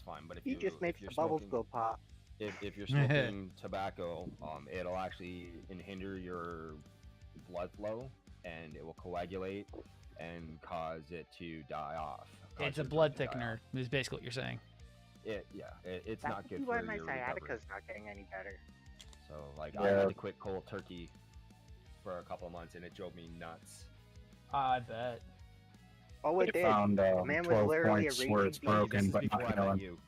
fine. But if He just makes you're the bubbles smoking, go pop. if you're smoking tobacco, it'll actually hinder your blood flow, and it will coagulate and cause it to die off. It's a blood thickener. Is basically what you're saying. It's That's not good why for my your sciatica's recovery. not getting any better. So like I had to quit cold turkey for a couple of months, and it drove me nuts. I bet. Oh, it They did. found The man was 12 literally a points where it's raging beast. broken, This is but before not I met killing. you.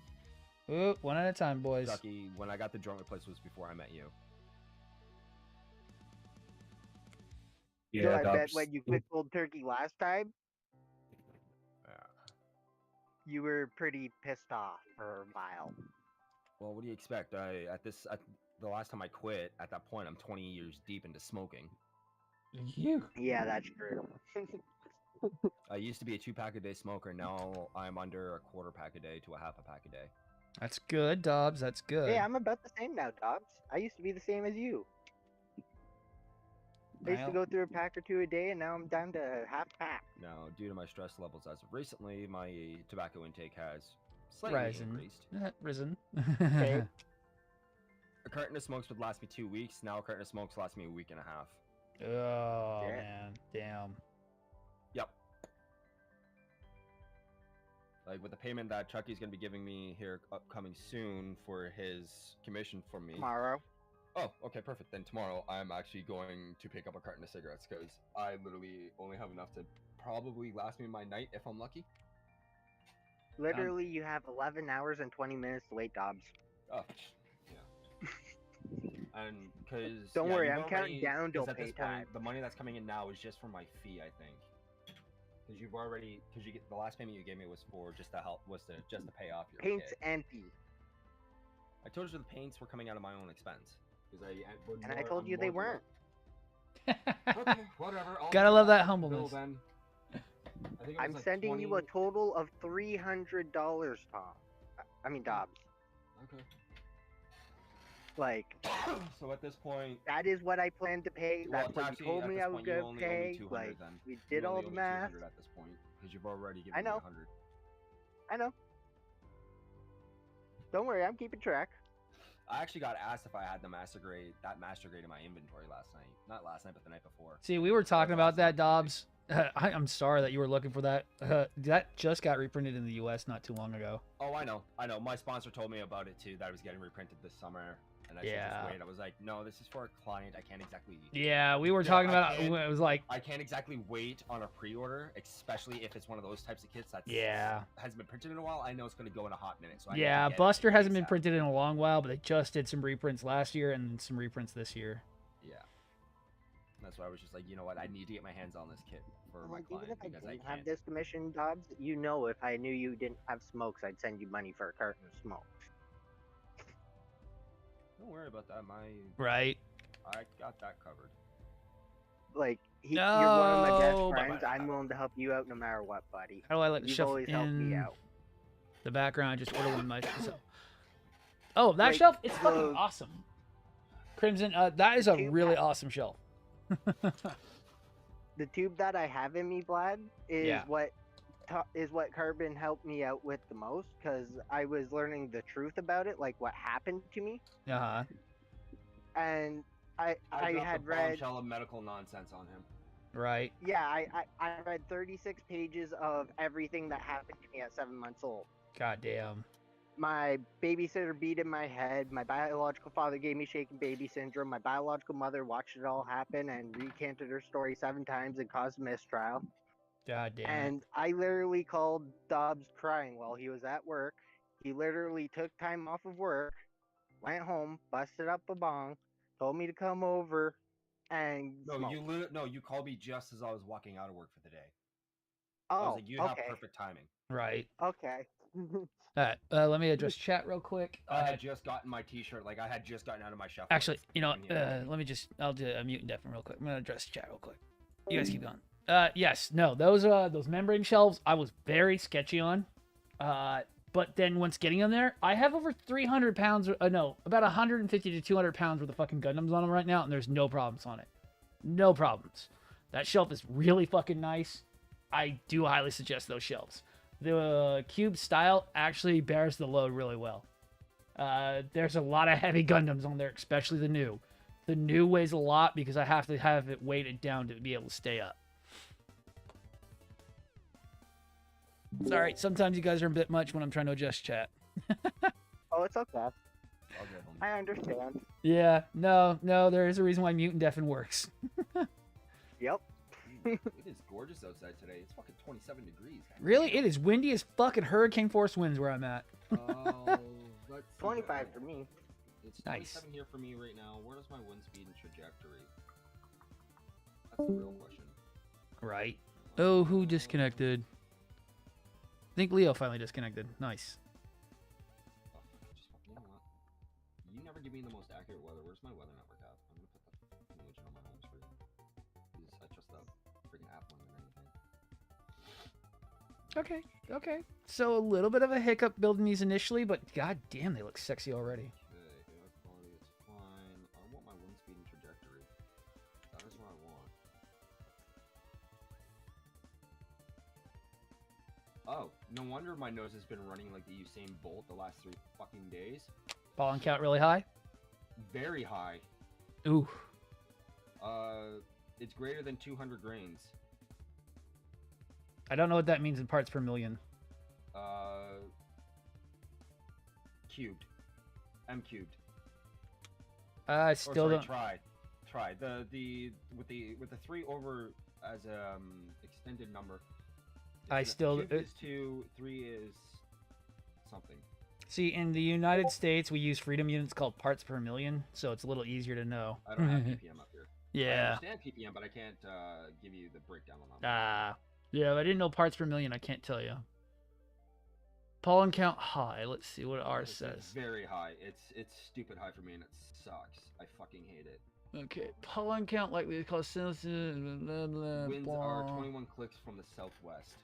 Oop, one at a time, boys. Chucky, when I got the joint replaced was before I met you. So Yeah, I bet Dubs. when you quit cold turkey last time, you were pretty pissed off for a while. Well, what do you expect? The last time I quit, at that point, I'm 20 years deep into smoking. You. Yeah, that's true. I used to be a 2-pack a day smoker. Now I'm under a quarter pack a day to a half a pack a day. That's good, Dobbs. That's good. Hey, I'm about the same now, Dobbs. I used to be the same as you. I used to go through a pack or two a day, and now I'm down to half pack. Now, due to my stress levels as of recently, my tobacco intake has slightly increased. Risen. Okay. A carton of smokes would last me 2 weeks. Now a carton of smokes lasts me a week and a half. Oh, Yeah. man. Damn. Yep. Like with the payment that Chucky's going to be giving me here upcoming soon for his commission for me. Tomorrow. Oh, okay, perfect. Then tomorrow I'm actually going to pick up a carton of cigarettes because I literally only have enough to probably last me my night if I'm lucky. Literally, you have 11 hours and 20 minutes to wait, Dobbs. Oh, yeah. And because Don't worry, I'm counting down till pay time. The money that's coming in now is just for my fee, I think. Because the last payment you gave me was for just to pay off your Paint's kit. empty. I told you the paints were coming out of my own expense. And I told you they weren't. Okay, whatever. Gotta love that humbleness. Then. I'm sending you a total of $300, Tom. I mean, Dobbs. Okay. Like, so at this point, that is what I planned to pay. well, That's what you told me I was gonna pay. Like, we did all the math. At this point, because you've already given I know. me 100. I know. Don't worry, I'm keeping track. I actually got asked if I had that master grade in my inventory last night. Not last night, but the night before. See, we were talking about that, Dobbs. I'm sorry that you were looking for that. That just got reprinted in the U.S. not too long ago. Oh, I know. My sponsor told me about it too. That it was getting reprinted this summer, and I should just wait. I was like, no, this is for a client. I can't exactly. Yeah, we were talking about. It was like I can't exactly wait on a pre-order, especially if it's one of those types of kits that hasn't been printed in a while. I know it's going to go in a hot minute. So Buster hasn't been printed in a long while, but they just did some reprints last year and some reprints this year. Yeah. That's why I was just like, you know what, I need to get my hands on this kit for my client. Even if I because didn't I have this commission, Dobbs, you know, if I knew you didn't have smokes, I'd send you money for a carton of smokes. Don't worry about that. Right. I got that covered. Like, you're one of my best friends. I'm willing to help you out no matter what, buddy. How do I let the You've shelf always helped me in out. the background? I just order one myself. Oh, that Like, shelf! It's fucking awesome. Crimson, that is a really awesome shelf. The tube that I have in me, Vlad, is what Carbon helped me out with the most, because I was learning the truth about it, like what happened to me. Uh-huh. And I had read bombshell of medical nonsense on him. Right. Yeah, I read 36 pages of everything that happened to me at 7 months old. God damn. My babysitter beat in my head. My biological father gave me shaken baby syndrome. My biological mother watched it all happen and recanted her story 7 times and caused mistrial. God damn. And I literally called Dobbs crying while he was at work. He literally took time off of work, went home, busted up a bong, told me to come over, and you called me just as I was walking out of work for the day. Oh, I was like, you have perfect timing. Right. Okay. All right. Let me address chat real quick. I had just gotten my T-shirt. Like I had just gotten out of my shuffle. Actually, you know, let me just. I'll do a mute and deafen real quick. I'm gonna address chat real quick. You guys keep going. Yes. No. Those membrane shelves, I was very sketchy on. But then once getting them there, I have over 300 pounds. No, about 150 to 200 pounds worth of fucking Gundams on them right now, and there's no problems on it. No problems. That shelf is really fucking nice. I do highly suggest those shelves. The cube style actually bears the load really well. There's a lot of heavy Gundams on there, especially the new. The new weighs a lot because I have to have it weighted down to be able to stay up. Sorry, sometimes you guys are a bit much when I'm trying to adjust chat. Oh, it's okay. I understand. Yeah, no, there is a reason why mute and deafen works. Yep. It is gorgeous outside today. It's fucking 27 degrees. Really? It is windy as fucking hurricane force winds where I'm at. Oh, 25 for me. It's nice. 27 here for me right now. Where does my wind speed and trajectory? That's the real question. Right. Oh, who disconnected? I think Leo finally disconnected. Nice. Oh, you know what? You never give me the most accurate weather. Where's my weather network app? I'm gonna put the image on my home screen. Because I trust the freaking app more than anything. Okay. So a little bit of a hiccup building these initially, but god damn, they look sexy already. Okay, air quality is fine. I want my wind speed and trajectory. That is what I want. Oh, no wonder my nose has been running like the Usain Bolt the last 3 fucking days. Pollen count really high? Very high. Ooh. It's greater than 200 grains. I don't know what that means in parts per million. Cubed. M cubed. I still don't. Try. The with the 3 over as extended number. I still. Cubed is 2, 3 is something. See, in the United States, we use freedom units called parts per million, so it's a little easier to know. I don't have ppm up here. Yeah. I understand ppm, but I can't give you the breakdown on that. Yeah, if I didn't know parts per million, I can't tell you. Pollen count high. Let's see what ours says. Very high. It's stupid high for me, and it sucks. I fucking hate it. Okay, pollen count likely to cause winds Winds are 21 clicks from the southwest.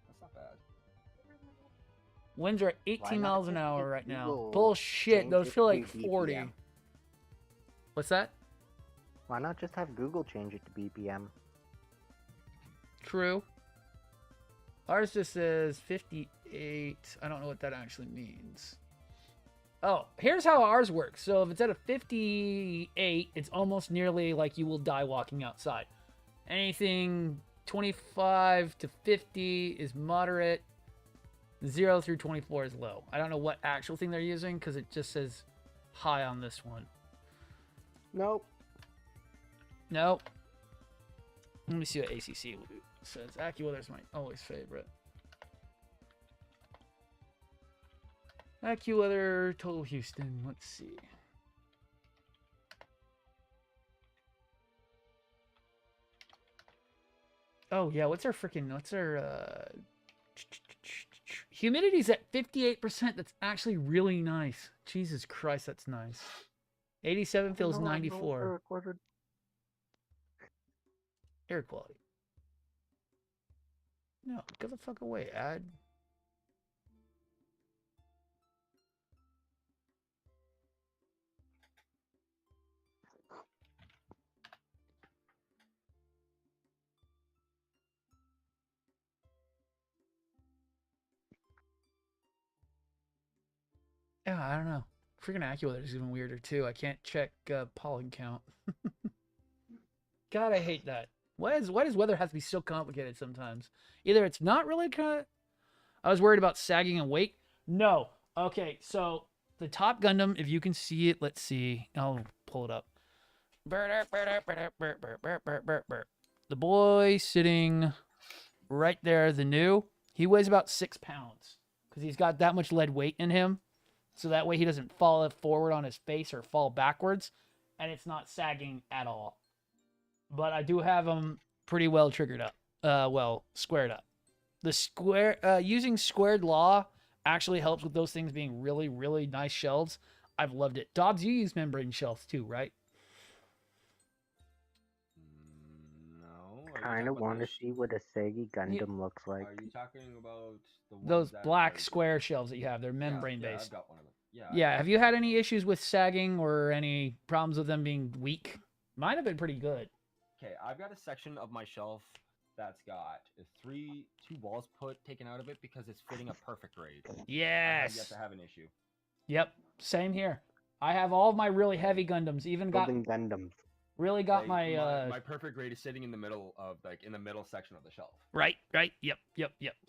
That's not bad. Winds are 18 miles an hour right now. Google Bullshit, change those it feel to like 40. BPM? What's that? Why not just have Google change it to BPM? True. Ours just says 58. I don't know what that actually means. Oh, here's how ours works. So if it's at a 58, it's almost nearly like you will die walking outside. Anything 25 to 50 is moderate. 0 through 24 is low. I don't know what actual thing they're using because it just says high on this one. Nope. Nope. Let me see what ACC says. AccuWeather's my always favorite. AccuWeather, Total Houston. Let's see. Oh yeah, what's our humidity's at 58%. That's actually really nice. Jesus Christ, that's nice. 87 feels 94. Air quality. No, get the fuck away, ad. Yeah, I don't know. Freaking AccuWeather is even weirder too. I can't check pollen count. God, I hate that. Why does weather have to be so complicated sometimes? Either it's not really kind of... I was worried about sagging and weight. No. Okay, so the Top Gundam, if you can see it, let's see. I'll pull it up. The boy sitting right there, the new, he weighs about 6 pounds because he's got that much lead weight in him. So that way he doesn't fall forward on his face or fall backwards, and it's not sagging at all. But I do have him pretty well triggered up. Well, squared up. The square using squared law actually helps with those things being really, really nice shelves. I've loved it. Dobbs, you use membrane shelves too, right? No. Kind of want to see what a Segi Gundam looks like. Are you talking about the ones Those that black are... square shelves that you have? They're membrane Yeah, based. I've got one of them. Yeah. Yeah. Have you had any issues with sagging or any problems with them being weak? Mine have been pretty good. Okay, I've got a section of my shelf that's got two walls taken out of it because it's fitting a perfect grade. Yes. I have yet to have an issue. Yep. Same here. I have all of my really heavy Gundams. Even got Gundams. Really got my my perfect grade is sitting in the middle of in the middle section of the shelf. Right. Yep.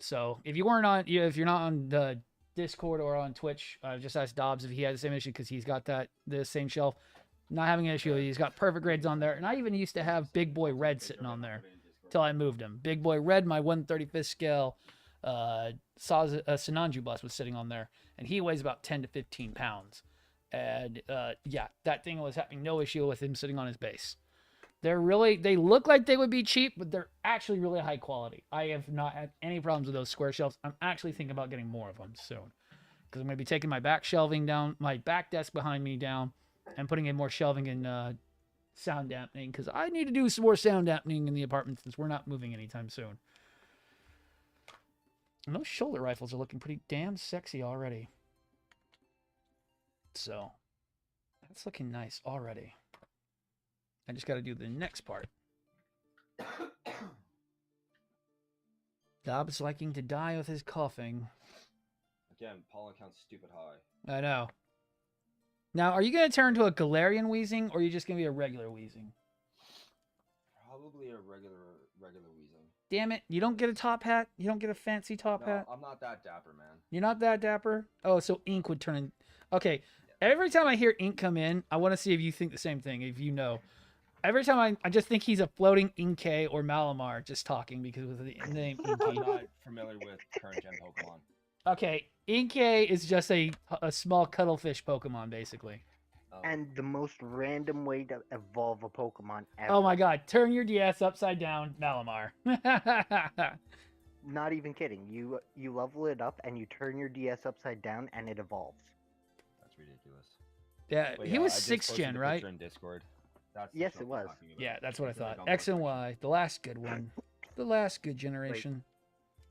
So if you weren't on, if you're not on the Discord or on Twitch, just ask Dobbs if he had the same issue because he's got the same shelf. Not having an issue. He's got perfect grades on there, and I even used to have Big Boy Red sitting on there till I moved him. Big Boy Red, my 1/35th scale Sinanju bus was sitting on there, and he weighs about 10 to 15 pounds. And yeah, that thing was having no issue with him sitting on his base. They look like they would be cheap, but they're actually really high quality. I have not had any problems with those square shelves. I'm actually thinking about getting more of them soon, because I'm going to be taking my back shelving down, my back desk behind me down, and putting in more shelving and sound dampening, because I need to do some more sound dampening in the apartment since we're not moving anytime soon. And those shoulder rifles are looking pretty damn sexy already. So, that's looking nice already. I just got to do the next part. Dobbs liking to die with his coughing. Again, pollen count's stupid high. I know. Now, are you going to turn to a Galarian wheezing, or are you just going to be a regular wheezing? Probably a regular wheezing. Damn it, you don't get a top hat? You don't get a fancy top hat? I'm not that dapper, man. You're not that dapper? Oh, so Ink would turn in... Okay, every time I hear Ink come in, I want to see if you think the same thing, if you know. Every time I just think he's a floating Inkay or Malamar just talking because of the name Inkay. I'm not familiar with current gen Pokemon. Okay, Inkay is just a small cuttlefish Pokemon, basically. And the most random way to evolve a Pokemon ever. Oh my god, turn your DS upside down, Malamar. Not even kidding. You level it up and you turn your DS upside down and it evolves. That's ridiculous. Yeah, But he was I just 6th posted gen, the right? picture in Discord. That's the Yes, shelf it I'm was. talking about. Yeah, that's what I It's in the thought. Gunpla X and section. Y, the last good one. The last good generation.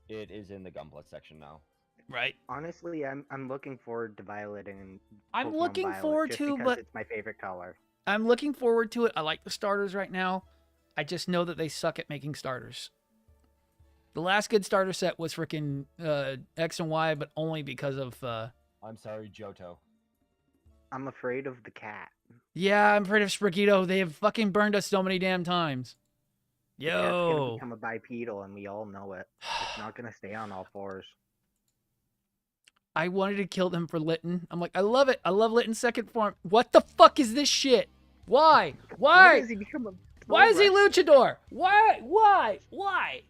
It is in the Gunpla section now. Right. Honestly, I'm looking forward to Violet and I'm Pokemon looking Violet forward just to, because but it's my favorite color. I'm looking forward to it. I like the starters right now. I just know that they suck at making starters. The last good starter set was freaking X and Y, but only because of... I'm sorry, Johto. I'm afraid of the cat. Yeah, I'm afraid of Sprigido. They have fucking burned us so many damn times. The cat's gonna Yo. become a bipedal, and we all know it. It's not gonna stay on all fours. I wanted to kill them for Litten. I'm like, I love it. I love Litten's second form. What the fuck is this shit? Why? Why? Does he become a Why is he wrestler? Luchador? Why?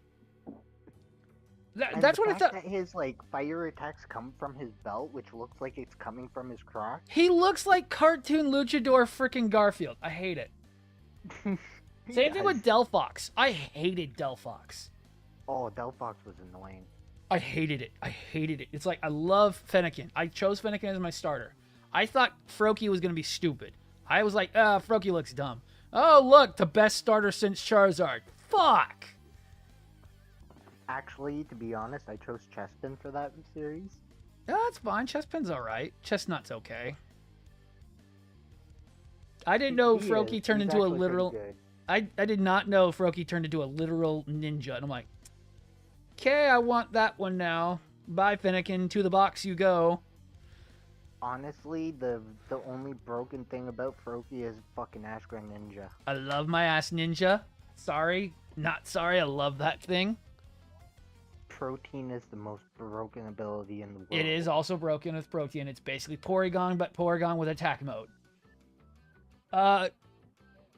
And That's the what I fact thought. that his fire attacks come from his belt, which looks like it's coming from his crotch. He looks like cartoon Luchador freaking Garfield. I hate it. Same thing with Delphox. I hated Delphox. Oh, Delphox was annoying. I hated it. It's like, I love Fennekin. I chose Fennekin as my starter. I thought Froakie was going to be stupid. I was like, Froakie looks dumb. Oh, look, the best starter since Charizard. Fuck! Actually, to be honest, I chose Chespin for that series. Yeah, that's fine. Chestnut's alright. Chestnut's okay. I didn't know He Froakie is. turned He's into a actually pretty literal... good. I did not know Froakie turned into a literal ninja. And I'm like, okay, I want that one now. Bye, Fennekin. To the box you go. Honestly, the only broken thing about Froakie is fucking Ash Ninja. I love my ass ninja. Sorry. Not sorry. I love that thing. Protein is the most broken ability in the world. It is also broken with Protean. It's basically Porygon, but Porygon with attack mode.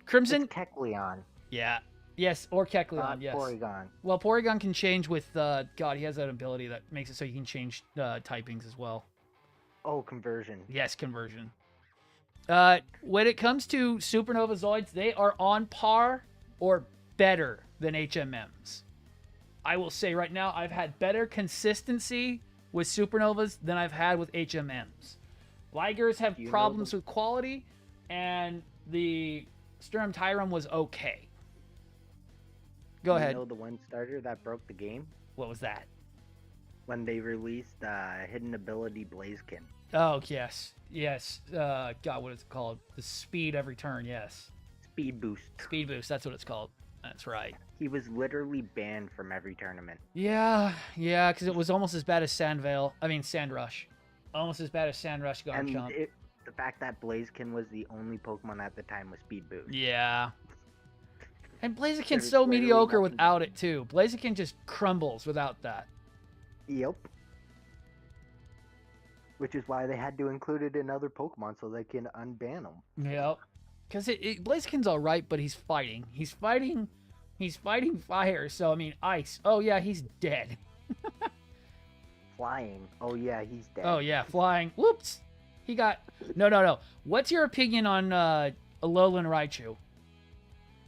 Crimson. It's Kecleon. Yeah. Yes, or Kecleon, Not yes. Porygon. Well, Porygon can change with, God, he has that ability that makes it so you can change typings as well. Oh, conversion. Yes, conversion. When it comes to Supernova Zoids, they are on par or better than HMMs. I will say right now, I've had better consistency with Supernovas than I've had with HMMs. Ligers have problems with quality, and the Sturm Tyrum was okay. Go ahead. You know the one starter that broke the game? What was that? When they released Hidden Ability Blaziken. Oh, yes. Yes. God, what is it called? The speed every turn, yes. Speed boost. Speed boost, that's what it's called. That's right. He was literally banned from every tournament. Yeah, because it was almost as bad as Sandrush. Almost as bad as Sandrush Garchomp. And the fact that Blaziken was the only Pokemon at the time with Speed Boost. Yeah. And Blaziken's so mediocre without it, too. Blaziken just crumbles without that. Yep. Which is why they had to include it in other Pokemon so they can unban them. Yep. Because Blaziken's all right, but he's fighting. He's fighting fire, so, I mean, ice. Oh, yeah, he's dead. Flying. Oh, yeah, he's dead. Oh, yeah, flying. Whoops. He got... No. What's your opinion on Alolan Raichu?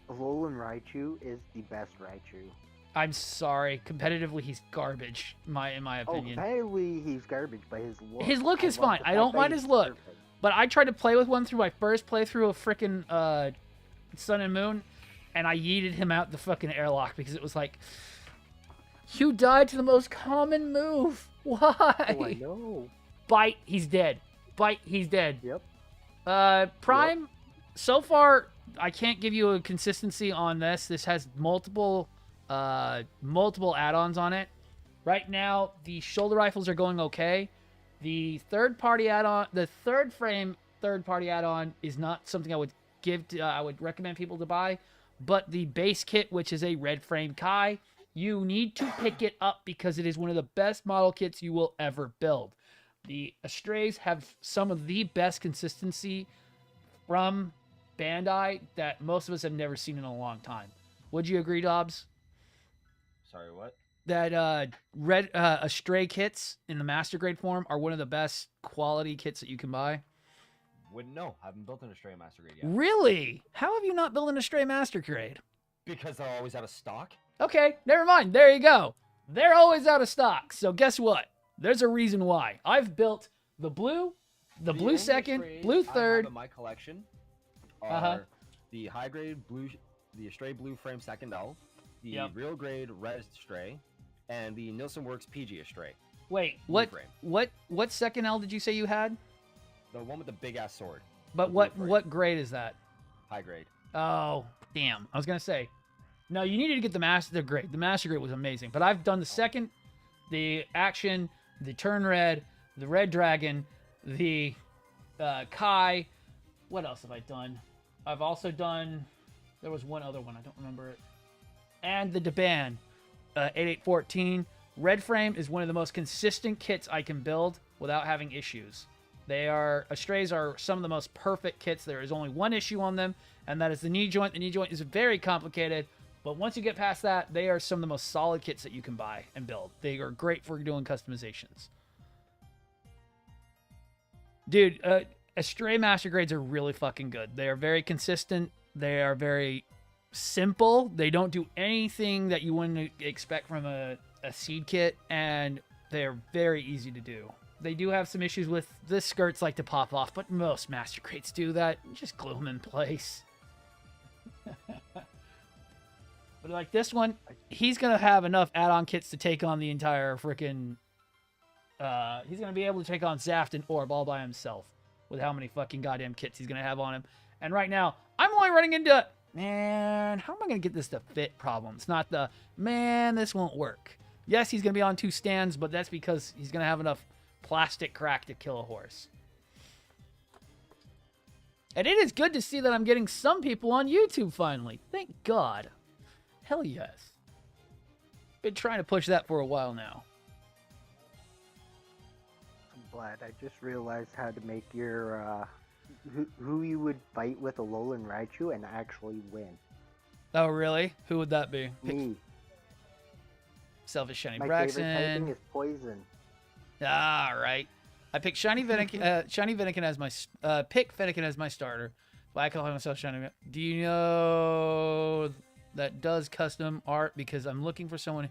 Alolan Raichu is the best Raichu. I'm sorry. Competitively, he's garbage, in my opinion. Oh, competitively, he's garbage, but his look is fine. I don't mind his look. Perfect. But I tried to play with one through my first playthrough of frickin' Sun and Moon, and I yeeted him out the fucking airlock because it was like, you died to the most common move. Why? Oh, I know. Bite, he's dead. Bite, he's dead. Yep. Prime, yep. So far, I can't give you a consistency on this. This has multiple add-ons on it. Right now, the shoulder rifles are going okay. The third-party add-on, the third frame third-party add-on is not something I would I would recommend people to buy. But the base kit, which is a red frame Kai, you need to pick it up because it is one of the best model kits you will ever build. The Astrays have some of the best consistency from Bandai that most of us have never seen in a long time. Would you agree, Dobbs? Sorry, what? That red Astray kits in the Master Grade form are one of the best quality kits that you can buy? Wouldn't know. Haven't built an Astray Master Grade yet. Really? How have you not built an Astray Master Grade? Because they're always out of stock. Okay, never mind. There you go. They're always out of stock. So guess what? There's a reason why. I've built the blue second, blue third. I have in my collection are the high grade blue, the Astray blue frame second L, the real grade red Astray, and the Nielsen Works PG Astray. Wait, what second L did you say you had? The one with the big ass sword. But what grade is that? High grade. Oh, damn. I was gonna say, no, you needed to get the master grade. The master grade was amazing, but I've done the second, the action, the turn red, the red dragon, the Kai. What else have I done? I've also done. There was one other one. I don't remember it. And the Daban, 8814. Red frame is one of the most consistent kits I can build without having issues. Astrays are some of the most perfect kits. There is only one issue on them, and that is the knee joint. The knee joint is very complicated, but once you get past that, they are some of the most solid kits that you can buy and build. They are great for doing customizations. Dude, Astray Master Grades are really fucking good. They are very consistent. They are very simple. They don't do anything that you wouldn't expect from a seed kit, and they're very easy to do. They do have some issues with the skirts like to pop off, but most Master Crates do that. You just glue them in place. But like this one, he's going to have enough add-on kits to take on the entire freaking... he's going to be able to take on Zaft and Orb all by himself with how many fucking goddamn kits he's going to have on him. And right now, I'm only running into, man, how am I going to get this to fit problems? Not the, man, this won't work. Yes, he's going to be on 2 stands, but that's because he's going to have enough plastic crack to kill a horse. And it is good to see that I'm getting some people on YouTube finally. Thank God. Hell yes. Been trying to push that for a while now. I'm glad. I just realized how to make your who you would fight with Alolan Raichu and actually win. Oh really? Who would that be? Me. Selfish Shiny My Braxton. favorite typing is poison. Ah, right. I picked Shiny Fennekin, Shiny Fennekin as my pick Fennekin as my starter. But I call myself Shiny. Do you know that does custom art because I'm looking for someone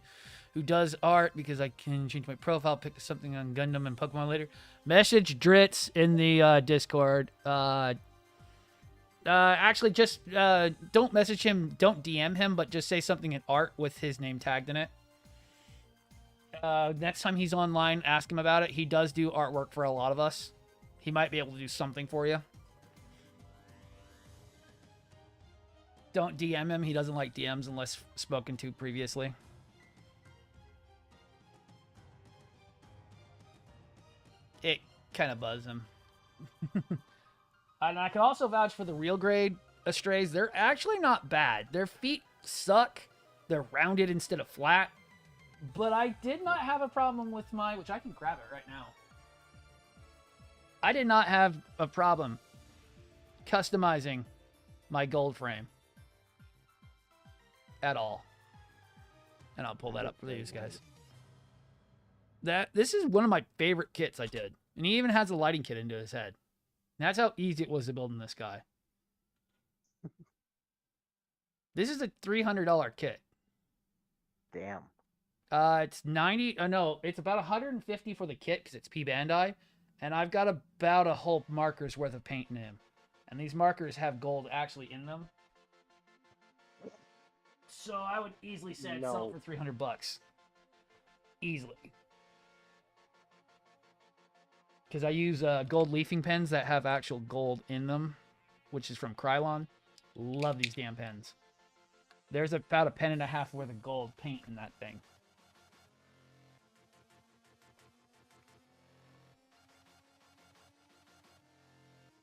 who does art because I can change my profile, pick something on Gundam and Pokemon later. Message Dritz in the Discord. Actually, just don't message him, don't DM him, but just say something in art with his name tagged in it. Next time he's online, ask him about it. He does do artwork for a lot of us. He might be able to do something for you. Don't DM him. He doesn't like DMs unless spoken to previously. It kind of buzzed him. And I can also vouch for the real grade Astrays. They're actually not bad. Their feet suck. They're rounded instead of flat. But I did not have a problem with my... Which I can grab it right now. I did not have a problem customizing my gold frame. At all. And I'll pull that up for these guys. This is one of my favorite kits I did. And he even has a lighting kit into his head. And that's how easy it was to build in this guy. This is a $300 kit. Damn. It's 90. No, it's about 150 for the kit because it's P Bandai, and I've got about a whole marker's worth of paint in him, and these markers have gold actually in them. So I would easily say I'd sell it for $300, easily. Because I use gold leafing pens that have actual gold in them, which is from Krylon. Love these damn pens. There's about a pen and a half worth of gold paint in that thing.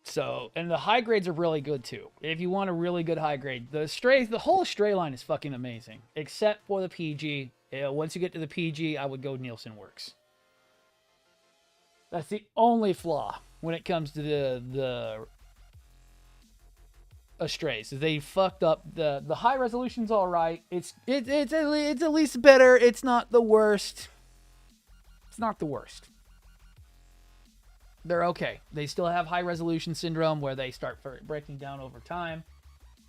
So, and the high grades are really good too. If you want a really good high grade, the whole Stray line is fucking amazing, except for the PG. Once you get to the PG, I would go Nielsen Works. That's the only flaw when it comes to the Astrays. They fucked up the high resolution's all right. It's at least better. It's not the worst. It's not the worst. They're okay. They still have high resolution syndrome where they start breaking down over time.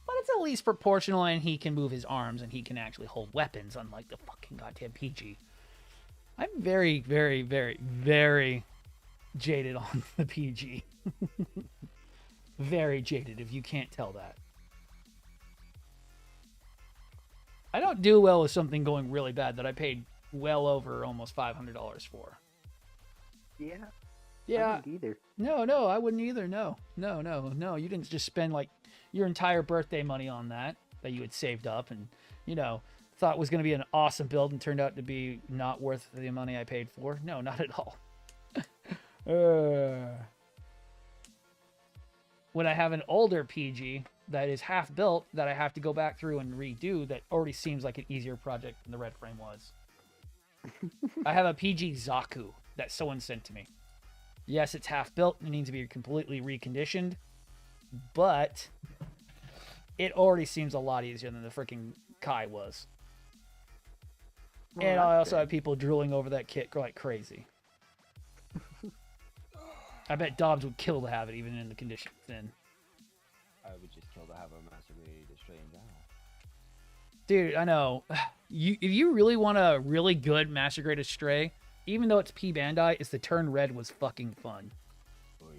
But it's at least proportional, and he can move his arms, and he can actually hold weapons, unlike the fucking goddamn PG. I'm very, very, very, very jaded on the PG. Very jaded, if you can't tell that. I don't do well with something going really bad that I paid well over almost $500 for. Yeah. Yeah. I wouldn't either. No, I wouldn't either. No. You didn't just spend like your entire birthday money on that you had saved up and, thought was going to be an awesome build and turned out to be not worth the money I paid for. No, not at all. When I have an older PG that is half built that I have to go back through and redo, that already seems like an easier project than the red frame was. I have a PG Zaku that someone sent to me. Yes, it's half built and it needs to be completely reconditioned, but it already seems a lot easier than the freaking Kai was. Well, and I also have people drooling over that kit like crazy. I bet Dobbs would kill to have it even in the condition it's in. I would just kill to have a Master Grade Astray in general. Dude, I know. If you really want a really good Master Grade Astray, even though it's P Bandai, the Turn Red was fucking fun. Oy.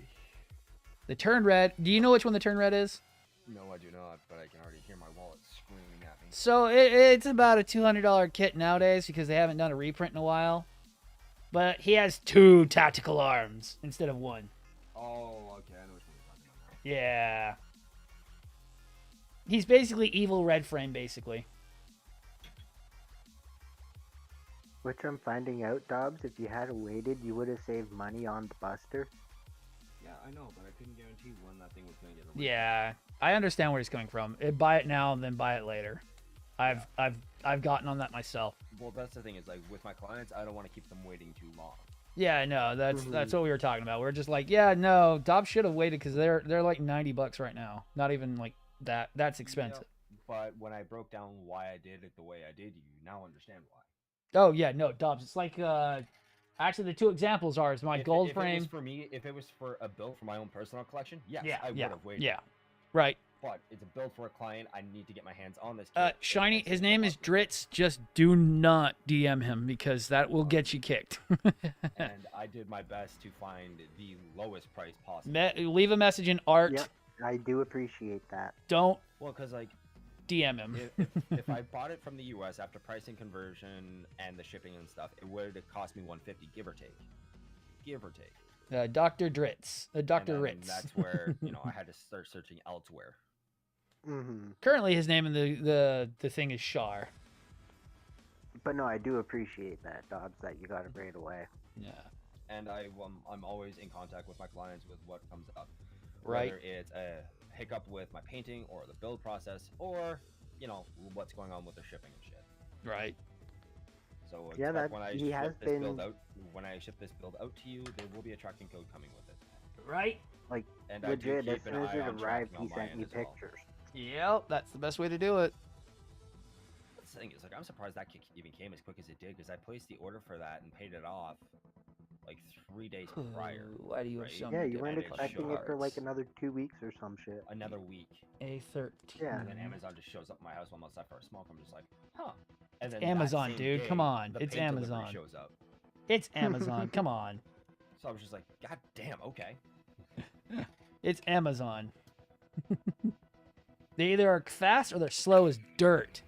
The Turn Red. Do you know which one the Turn Red is? No, I do not, but I can already hear my wallet screaming at me. So it's about a $200 kit nowadays because they haven't done a reprint in a while. But he has 2 tactical arms instead of 1. Oh, okay, I know what you're talking about. Yeah. He's basically evil red frame, basically. Which I'm finding out, Dobbs, if you had waited, you would have saved money on the Buster. Yeah, I know, but I couldn't guarantee when that thing was going to get released. Yeah, I understand where he's coming from. Buy it now and then buy it later. I've gotten on that myself. Well, that's the thing is, like, with my clients, I don't want to keep them waiting too long. Yeah, no, that's what we were talking about. We're just like, yeah, no, Dobbs should have waited because they're like $90 right now. Not even like that. That's expensive. But when I broke down why I did it the way I did, you now understand why. Oh yeah, no, Dobbs. It's like actually the 2 examples are my gold frame. If it was for me, if it was for a build for my own personal collection, yes, I would have waited. Yeah, right. but it's a build for a client. I need to get my hands on this kit. Shiny, his name is Dritz. Just do not DM him because that will get you kicked. And I did my best to find the lowest price possible. Leave a message in art. Yep, I do appreciate that. Don't Well, because like DM him. if I bought it from the U.S. after pricing, conversion, and the shipping and stuff, it would have cost me $150, give or take. Give or take. Dr. Dritz. Dr. And Ritz. that's where I had to start searching elsewhere. Mm-hmm. Currently, his name in the thing is Shar. But no, I do appreciate that, Dobbs, that you got it right away. Yeah. And I'm always in contact with my clients with what comes up. Right. Whether it's a hiccup with my painting or the build process or, what's going on with the shipping and shit. Right. So Yeah, expect when I ship this build out to you, there will be a tracking code coming with it. Right. Like, And I do legit, as keep an soon as eye it on arrived, tracking he on my sent me end as well. pictures. Yep, that's the best way to do it. The thing is, I'm surprised that kit even came as quick as it did because I placed the order for that and paid it off like 3 days prior. Why do you have right? so Yeah, many you weren't different expecting it for like shards? another 2 weeks or some shit. Another week. A13. Yeah. And then Amazon just shows up at my house while I'm outside for a smoke. I'm just like, huh. And then Amazon, that same dude, day, come on. the It's paint delivery Amazon. shows up. It's Amazon. Come on. So I was just like, God damn, okay. It's Amazon. They either are fast or they're slow as dirt.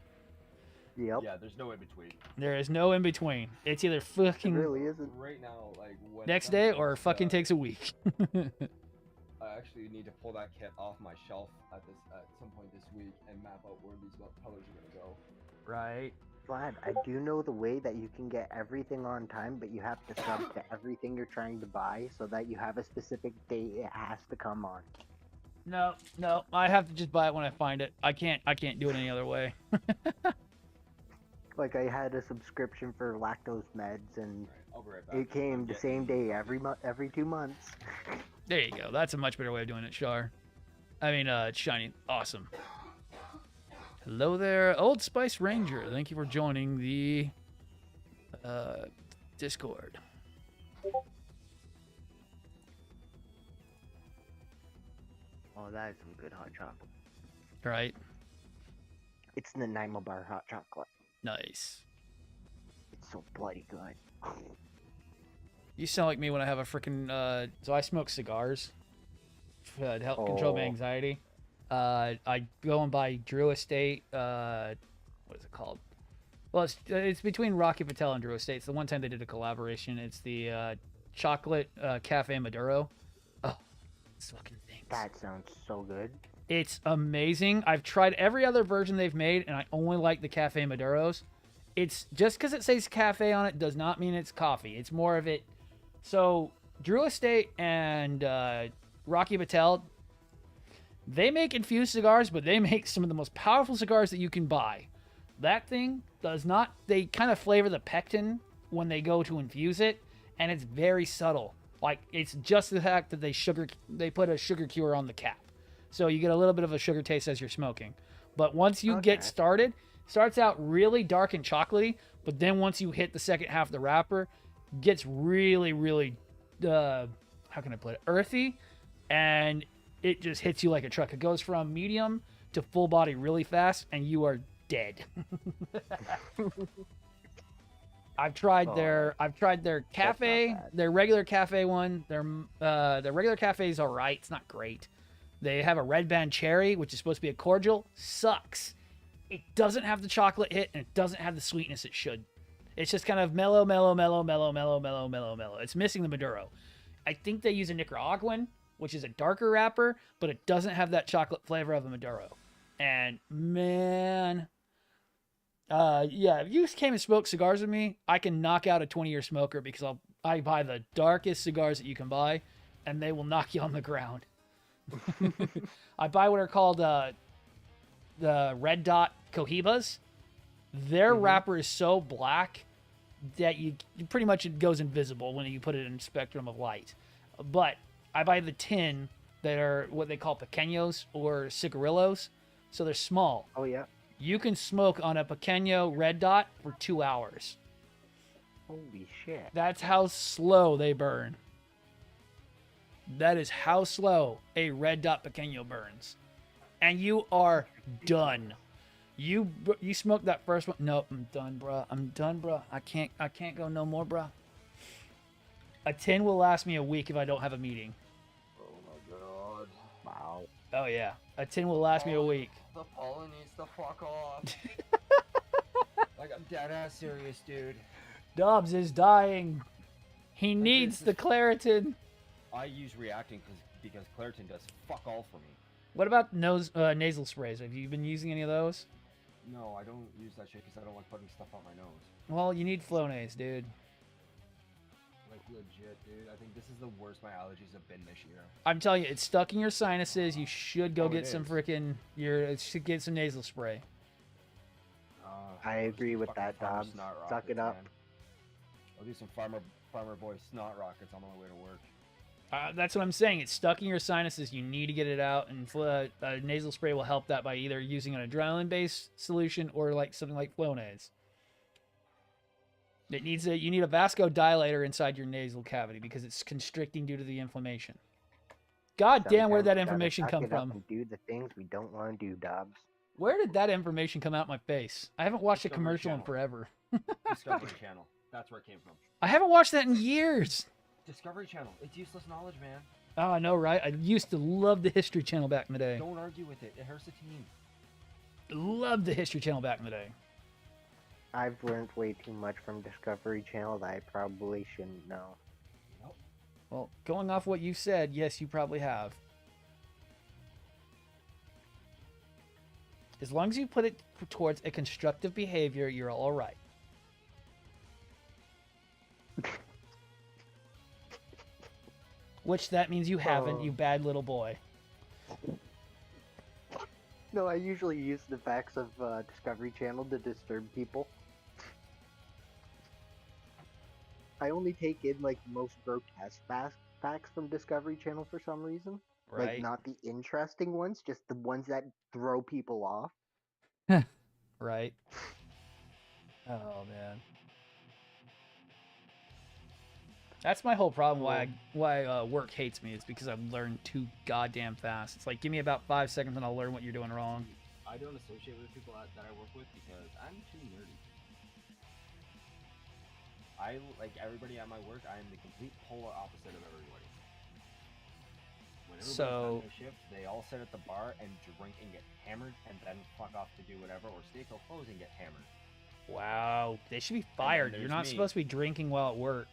Yep. Yeah, there's no in between. There is no in between. It's either It fucking really isn't. Right now, like when next it day comes or to, fucking takes a week. I actually need to pull that kit off my shelf at some point this week and map out where these colors are gonna go. Right. Vlad, I do know the way that you can get everything on time, but you have to sub to everything you're trying to buy so that you have a specific date it has to come on. No, I have to just buy it when I find it. I can't do it any other way. Like I had a subscription for lactose meds, and I'll be right back. it came the same day every 2 months. There you go. That's a much better way of doing it, Shar. I mean, Shiny. Awesome. Hello there, Old Spice Ranger. Thank you for joining the Discord. Oh, that is some good hot chocolate. Right. It's Nanaimo Bar hot chocolate. Nice. It's so bloody good. You sound like me when I have a freaking. So I smoke cigars to help control my anxiety. I go and buy Drew Estate. What is it called? Well, it's between Rocky Patel and Drew Estate. It's the one time they did a collaboration. It's the chocolate cafe Maduro. Oh, this fucking thing. That sounds so good. It's amazing. I've tried every other version they've made, and I only like the cafe Maduros. It's just because it says cafe on it does not mean it's coffee. It's more of it. So Drew Estate and Rocky Patel, they make infused cigars, but they make some of the most powerful cigars that you can buy. That thing does not. They kind of flavor the pectin when they go to infuse it, and it's very subtle. Like it's just the fact that they put a sugar cure on the cap, so you get a little bit of a sugar taste as you're smoking. But once you get started, starts out really dark and chocolatey, but then once you hit the second half of the wrapper, gets really, really, how can I put it, earthy, and it just hits you like a truck. It goes from medium to full body really fast, and you are dead. I've tried their cafe, their regular cafe one. Their regular cafe is all right. It's not great. They have a red band cherry, which is supposed to be a cordial. Sucks. It doesn't have the chocolate hit, and it doesn't have the sweetness it should. It's just kind of mellow. It's missing the Maduro. I think they use a Nicaraguan, which is a darker wrapper, but it doesn't have that chocolate flavor of a Maduro. And man, yeah, if you came and smoked cigars with me, I can knock out a 20-year smoker because I buy the darkest cigars that you can buy, and they will knock you on the ground. I buy what are called the red dot Cohibas. Their wrapper is so black that you pretty much it goes invisible when you put it in spectrum of light. But I buy the tin that are what they call pequeños or cigarillos, so they're small. Oh yeah. You can smoke on a pequeño red dot for 2 hours. Holy shit. That's how slow they burn. That is how slow a red dot pequeño burns. and you are done. You smoked that first one. Nope, I'm done, bro. I'm done, bro. I can't go no more, bro. A 10 will last me a week if I don't have a meeting. Oh my god. Wow. Oh yeah, a 10 will last me a week. The pollen needs to fuck off. Like, I'm dead ass serious, dude. Dobbs is dying. He needs the Claritin. I use reacting because Claritin does fuck all for me. What about nasal sprays? Have you been using any of those? No, I don't use that shit because I don't like putting stuff on my nose. Well, you need Flonase, dude. Like, legit, dude. I think this is the worst my allergies have been this year. I'm telling you, it's stuck in your sinuses. You should go get some is. freaking should get some nasal spray. I agree with that, Dobbs. Suck it up. Man. I'll do some farmer boy snot rockets on my way to work. That's what I'm saying. It's stuck in your sinuses. You need to get it out, and nasal spray will help that by either using an adrenaline-based solution or like something like Flonase. You need a vasodilator inside your nasal cavity because it's constricting due to the inflammation. God damn, where did that information come from? And do the things we don't want to do, Dobbs. Where did that information come out my face? I haven't watched a commercial in forever. Discovery Channel. That's where it came from. I haven't watched that in years. Discovery Channel. It's useless knowledge, man. Oh, I know, right? I used to love the History Channel back in the day. Don't argue with it. It hurts the team. Loved the History Channel back in the day. I've learned way too much from Discovery Channel that I probably shouldn't know. Well, going off what you said, yes, you probably have. As long as you put it towards a constructive behavior, you're all right. Which that means you haven't, you bad little boy. No, I usually use the facts of Discovery Channel to disturb people. I only take in like most grotesque facts from Discovery Channel for some reason. Right. Like not the interesting ones, just the ones that throw people off. Right. Oh man. That's my whole problem. Why work hates me is because I've learned too goddamn fast. It's like give me about 5 seconds and I'll learn what you're doing wrong. I don't associate with people that I work with because I'm too nerdy. I like everybody at my work. I am the complete polar opposite of everybody. When everybody's done their shift, they all sit at the bar and drink and get hammered, and then fuck off to do whatever, or stay till close and get hammered. Wow, they should be fired. You're not supposed to be drinking while at work.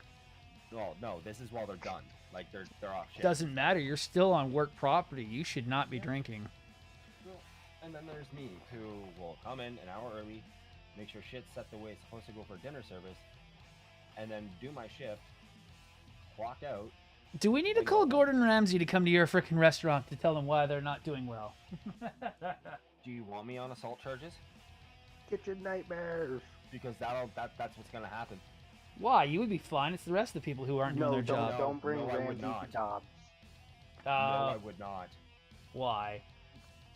No, this is while they're done. Like they're off shift. Doesn't matter. You're still on work property. You should not be drinking. Well, and then there's me, who will come in an hour early, make sure shit's set the way it's supposed to go for dinner service, and then do my shift, clock out. Do we need to call Gordon Ramsay to come to your freaking restaurant to tell them why they're not doing well? Do you want me on assault charges? Kitchen nightmares. Because that's what's gonna happen. Why? You would be fine. It's the rest of the people who aren't doing their job. Don't bring Ramsay to Dobbs. No, I would not. Why?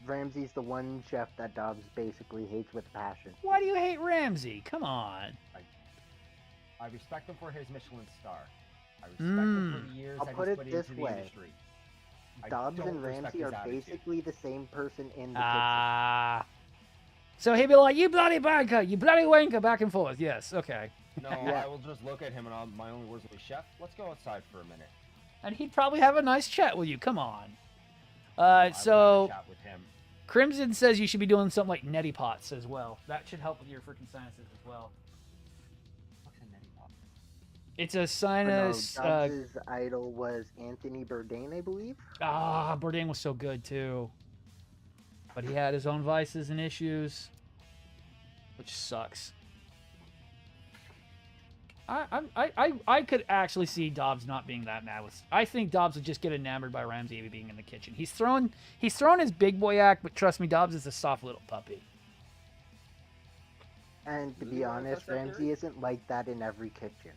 Ramsay's the one chef that Dobbs basically hates with passion. Why do you hate Ramsay? Come on. I respect him for his Michelin star. I respect him for the years I'll that put he's it put this into way. the industry. Dobbs and Ramsay are basically the same person in the kitchen. So he'd be like, you bloody banker, you bloody wanker, back and forth. Yes, okay. No, I will just look at him and my only words will be, Chef, let's go outside for a minute. And he'd probably have a nice chat with you. Come on. So chat with him. Crimson says you should be doing something like neti pots as well. That should help with your freaking sinuses as well. What's a neti pot? It's a sinus. Dobbs' idol was Anthony Bourdain, I believe. Bourdain was so good too. But he had his own vices and issues, which sucks. I could actually see Dobbs not being that mad with. I think Dobbs would just get enamored by Ramsay being in the kitchen. He's thrown his big boy act, but trust me, Dobbs is a soft little puppy. And to be honest, Ramsay isn't like that in every kitchen.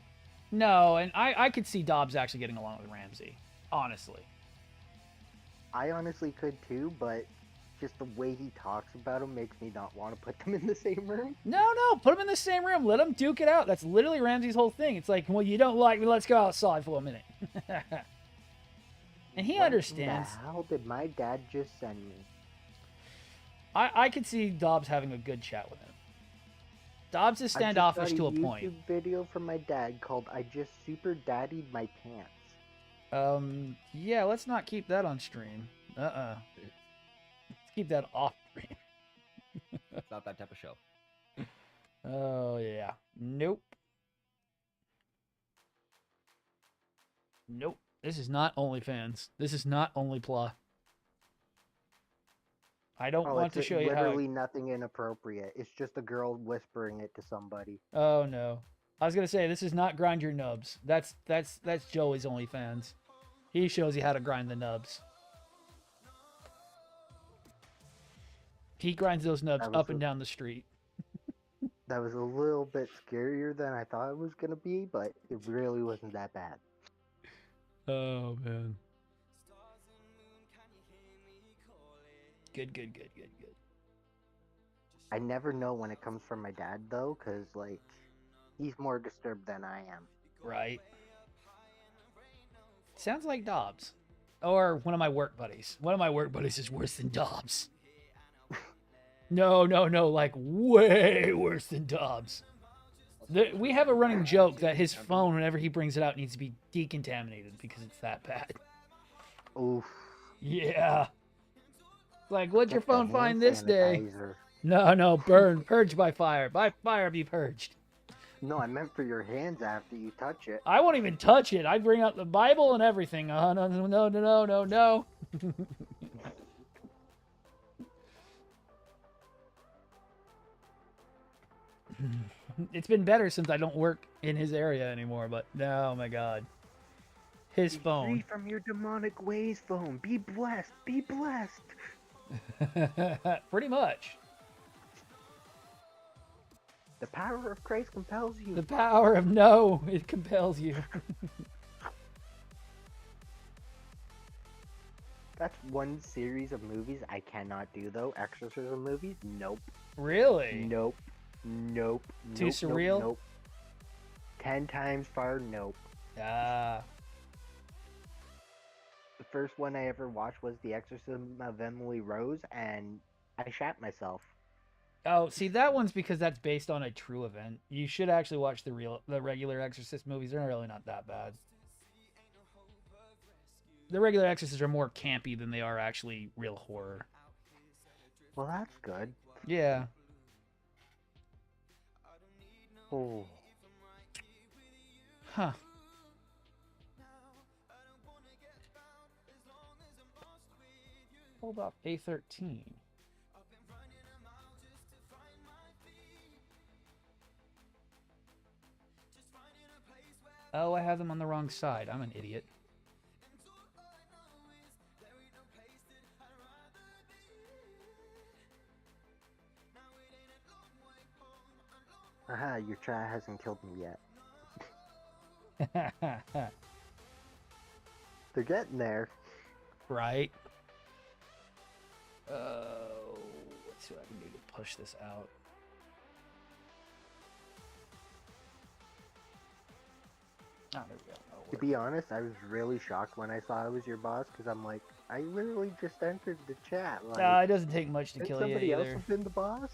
No, and I could see Dobbs actually getting along with Ramsay. Honestly. I honestly could too, but just the way he talks about him makes me not want to put them in the same room. No, put them in the same room. Let them duke it out. That's literally Ramsay's whole thing. It's like, well, you don't like me, let's go outside for a minute. And he understands. What the hell did my dad just send me? I could see Dobbs having a good chat with him. Dobbs is standoffish to a point. I just got a YouTube video from my dad called "I just super daddied my pants." Yeah, let's not keep that on stream. Let's keep that off stream. It's not that type of show. Oh, yeah. Nope. Nope. This is not OnlyFans. This is not OnlyPlaw. I don't want to show you how. Literally nothing inappropriate. It's just a girl whispering it to somebody. Oh, no. I was going to say, this is not Grind Your Nubs. That's Joey's OnlyFans. He shows you how to grind the nubs. He grinds those nubs up and down the street. That was a little bit scarier than I thought it was going to be, but it really wasn't that bad. Oh, man. Good. I never know when it comes from my dad, though, because, like, he's more disturbed than I am. Right. Sounds like Dobbs. Or one of my work buddies. One of my work buddies is worse than Dobbs. No, like way worse than Dobbs. We have a running joke that his phone, whenever he brings it out, needs to be decontaminated because it's that bad. Oof. Yeah. Like, what'd your phone find this day? Sanitizer. No, burn. Purge by fire. By fire be purged. No, I meant for your hands after you touch it. I won't even touch it. I bring out the Bible and everything. No. It's been better since I don't work in his area anymore, but no, oh my God. His phone. Free from your demonic ways, phone. Be blessed. Be blessed. Pretty much. The power of Christ compels you. The power of no, it compels you. That's one series of movies I cannot do, though. Exorcism movies? Nope. Really? Nope. Too surreal? Nope. 10 times far, nope. Ah. The first one I ever watched was The Exorcism of Emily Rose, and I shat myself. Oh, see, that one's because that's based on a true event. You should actually watch the regular Exorcist movies. They're really not that bad. The regular Exorcists are more campy than they are actually real horror. Well, that's good. Yeah. Oh. Huh. Hold up, A13. Oh, I have them on the wrong side. I'm an idiot. Aha, your chat hasn't killed me yet. They're getting there. Right? Let's see what I can do to push this out. Ah, there we go. To be honest, I was really shocked when I saw I was your boss, because I'm like, I literally just entered the chat. Like, it doesn't take much to kill you somebody else either. have been the boss?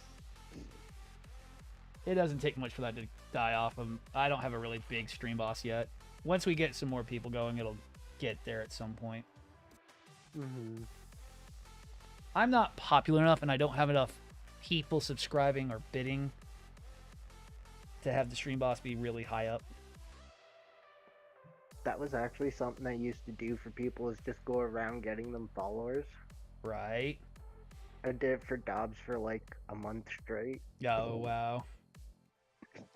It doesn't take much for that to die off. I don't have a really big stream boss yet. Once we get some more people going, it'll get there at some point. Mm-hmm. I'm not popular enough, and I don't have enough people subscribing or bidding to have the stream boss be really high up. That was actually something I used to do for people, is just go around getting them followers. Right. I did it for Dobbs for like a month straight. Oh, wow.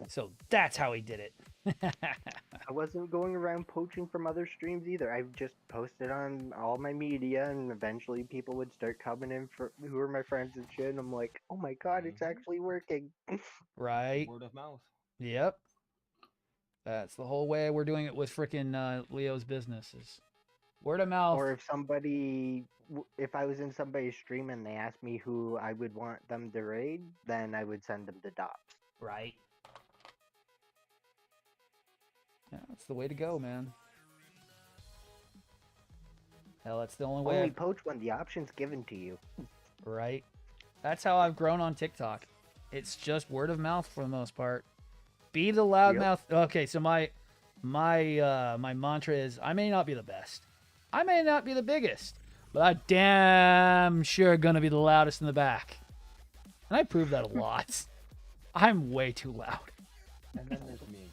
So that's how he did it. I wasn't going around poaching from other streams either. I just posted on all my media, and eventually people would start coming in for who are my friends and shit. And I'm like, oh my god, it's actually working. Right. Word of mouth. Yep. That's the whole way we're doing it with frickin' Leo's businesses. Word of mouth. Or if I was in somebody's stream and they asked me who I would want them to raid, then I would send them to Dobbs. Right. Yeah, that's the way to go, man. Hell, that's the only way. Only poach when the option's given to you. Right. That's how I've grown on TikTok. It's just word of mouth for the most part. Be the loudmouth. Okay, so my mantra is I may not be the best. I may not be the biggest, but I damn sure gonna be the loudest in the back. And I prove that a lot. I'm way too loud. And then there's me.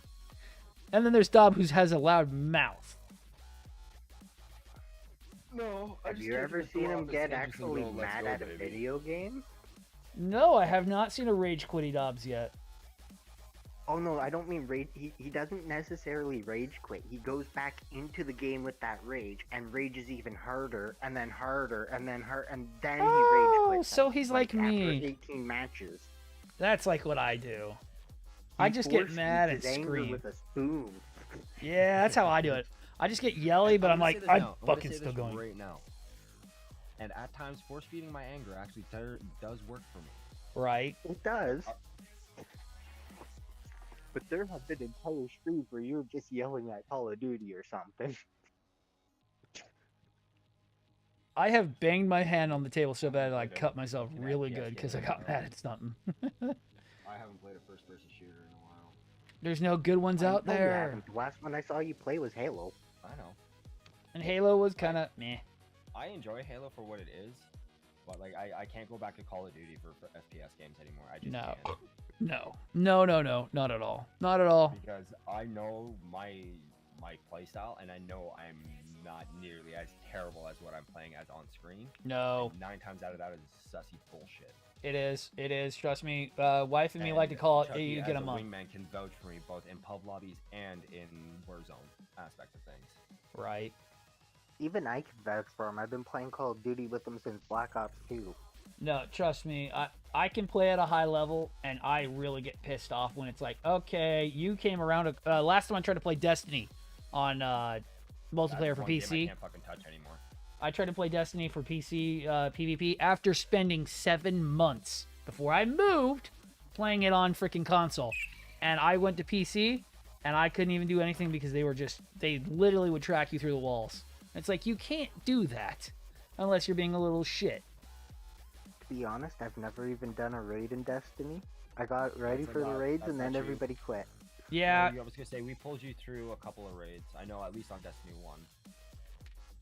And then there's Dob, who has a loud mouth. No. Have you ever seen him get actually mad at a video game? No, I have not seen a rage quitty Dobbs yet. Oh no, I don't mean rage. He doesn't necessarily rage quit. He goes back into the game with that rage and rages even harder and then harder and then and then he rage quits. So he's like me. After 18 matches. That's like what I do. I just get mad and scream with a spoon. Yeah, that's how I do it. I just get yelly, but I'm like, I'm fucking still going. Right now. And at times, force feeding my anger actually does work for me. Right. It does. But there have been entire streams where you're just yelling at Call of Duty or something. I have banged my hand on the table so bad that I cut myself really good because I got mad at something. I haven't played a first-person shooter in a while. There's no good ones out there. The last one I saw you play was Halo. I know. And Halo was kind of meh. I enjoy Halo for what it is, but like I can't go back to Call of Duty for FPS games anymore. I just can't. No, not at all. Not at all. Because I know my playstyle, and I know I'm not nearly as terrible as what I'm playing as on screen. No. And 9 times out of that is sussy bullshit. It is. Trust me. Wife and me like to call it. You get a month. Wingman can vouch for me both in pub lobbies and in Warzone aspect of things. Right. Even I can vouch for him. I've been playing Call of Duty with him since Black Ops 2. No, trust me. I can play at a high level, and I really get pissed off when it's like, okay, you came around. Last time I tried to play Destiny on multiplayer for PC. I can't fucking touch anymore. I tried to play Destiny for PC PvP after spending 7 months before I moved playing it on freaking console. And I went to PC, and I couldn't even do anything because they literally would track you through the walls. It's like, you can't do that unless you're being a little shit. To be honest, I've never even done a raid in Destiny. I got ready for the raids and then everybody quit. Yeah. I was gonna say, we pulled you through a couple of raids. I know, at least on Destiny 1.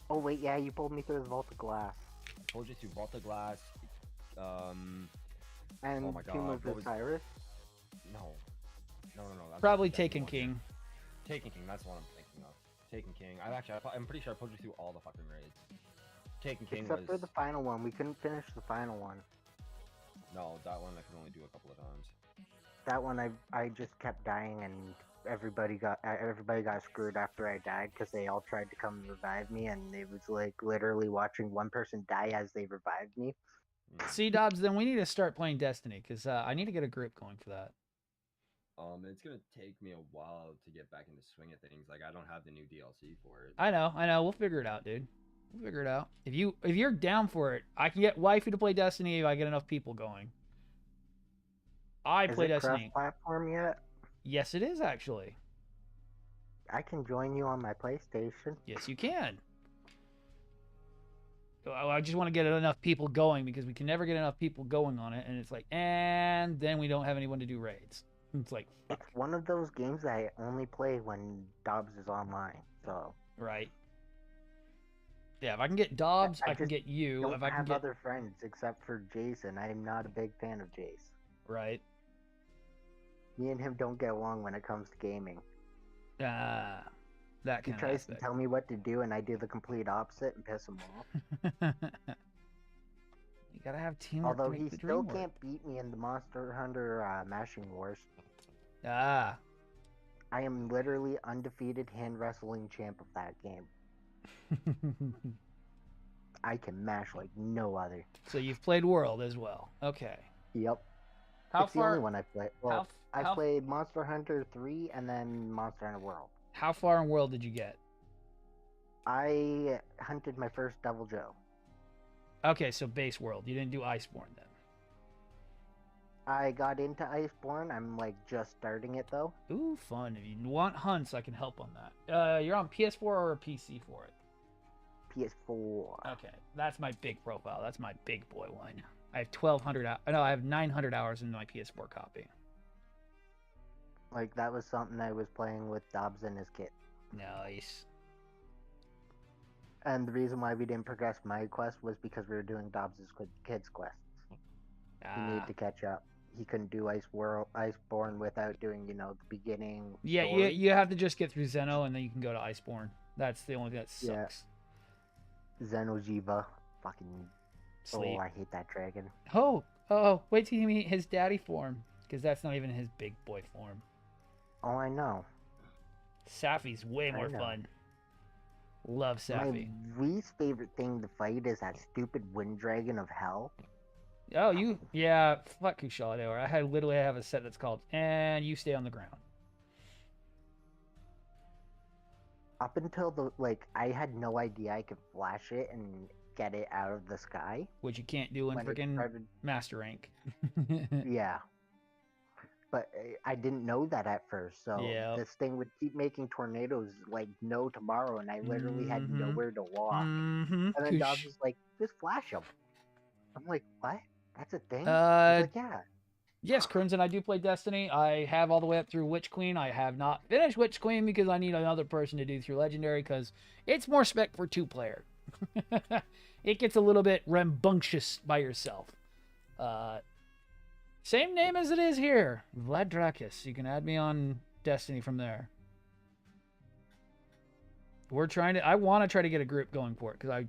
Oh wait, yeah, you pulled me through the Vault of Glass. I pulled you through Vault of Glass, and oh my God, Tomb of Osiris? No. Probably Taken King. Taken King, that's what I'm thinking of. Taken King. I'm pretty sure I pulled you through all the fucking raids. Taken King Except for the final one. We couldn't finish the final one. No, that one I could only do a couple of times. That one I just kept dying and everybody got screwed after I died because they all tried to come and revive me, and it was like literally watching one person die as they revived me. See, Dobbs, then we need to start playing Destiny because I need to get a grip going for that. It's gonna take me a while to get back in the swing of things. Like, I don't have the new DLC for it. I know. We'll figure it out, dude. We'll figure it out. If you're down for it, I can get wifey to play Destiny if I get enough people going. I play Destiny. Is it cross-platform yet? Yes, it is actually. I can join you on my PlayStation. Yes, you can. I just want to get enough people going because we can never get enough people going on it, and it's like, and then we don't have anyone to do raids. It's like, fuck. It's one of those games that I only play when Dobbs is online. So. Right. Yeah, if I can get Dobbs, I can get you. If I can get other friends except for Jason. I am not a big fan of Jace. Right. Me and him don't get along when it comes to gaming. That kind he tries to tell me what to do, and I do the complete opposite and piss him off. You gotta have teamwork. Although he still can't beat me in the Monster Hunter Mashing Wars. I am literally undefeated hand wrestling champ of that game. I can mash like no other. So you've played World as well. Okay. Yep. It's the only one I've played. Well, I played Monster Hunter 3 and then Monster Hunter World. How far in World did you get? I hunted my first Devil Joe. Okay, so base World. You didn't do Iceborne then. I got into Iceborne. I'm like just starting it though. Ooh, fun. If you want hunts, I can help on that. You're on PS4 or a PC for it? PS4. Okay, that's my big profile. That's my big boy one. I have 1,200. No, I have 900 hours in my PS4 copy. Like, that was something I was playing with Dobbs and his kid. Nice. And the reason why we didn't progress my quest was because we were doing Dobbs' kid's quests. He needed to catch up. He couldn't do Iceborne without doing, the beginning. Yeah, story. you have to just get through Zeno, and then you can go to Iceborne. That's the only thing that sucks. Yeah. Xeno'jiva. Fucking... Sleep. Oh, I hate that dragon. Oh, wait till you meet his daddy form, because that's not even his big boy form. Oh, I know. Safi's way more fun. Love Safi. My least favorite thing to fight is that stupid wind dragon of hell. Oh, yeah, fuck Kushala. I literally have a set that's called, and you stay on the ground. Up until I had no idea I could flash it and get it out of the sky. Which you can't do in freaking Master Rank. Yeah. But I didn't know that at first, so this thing would keep making tornadoes like no tomorrow, and I literally had nowhere to walk. And then Dobbs was like, just flash them. I'm like, what? That's a thing? He's like, yeah. Yes, Crimson, I do play Destiny. I have all the way up through Witch Queen. I have not finished Witch Queen because I need another person to do through Legendary because it's more spec for 2-player. It gets a little bit rambunctious by yourself. Same name as it is here, Vladracus. You can add me on Destiny from there. I want to try to get a group going for it because I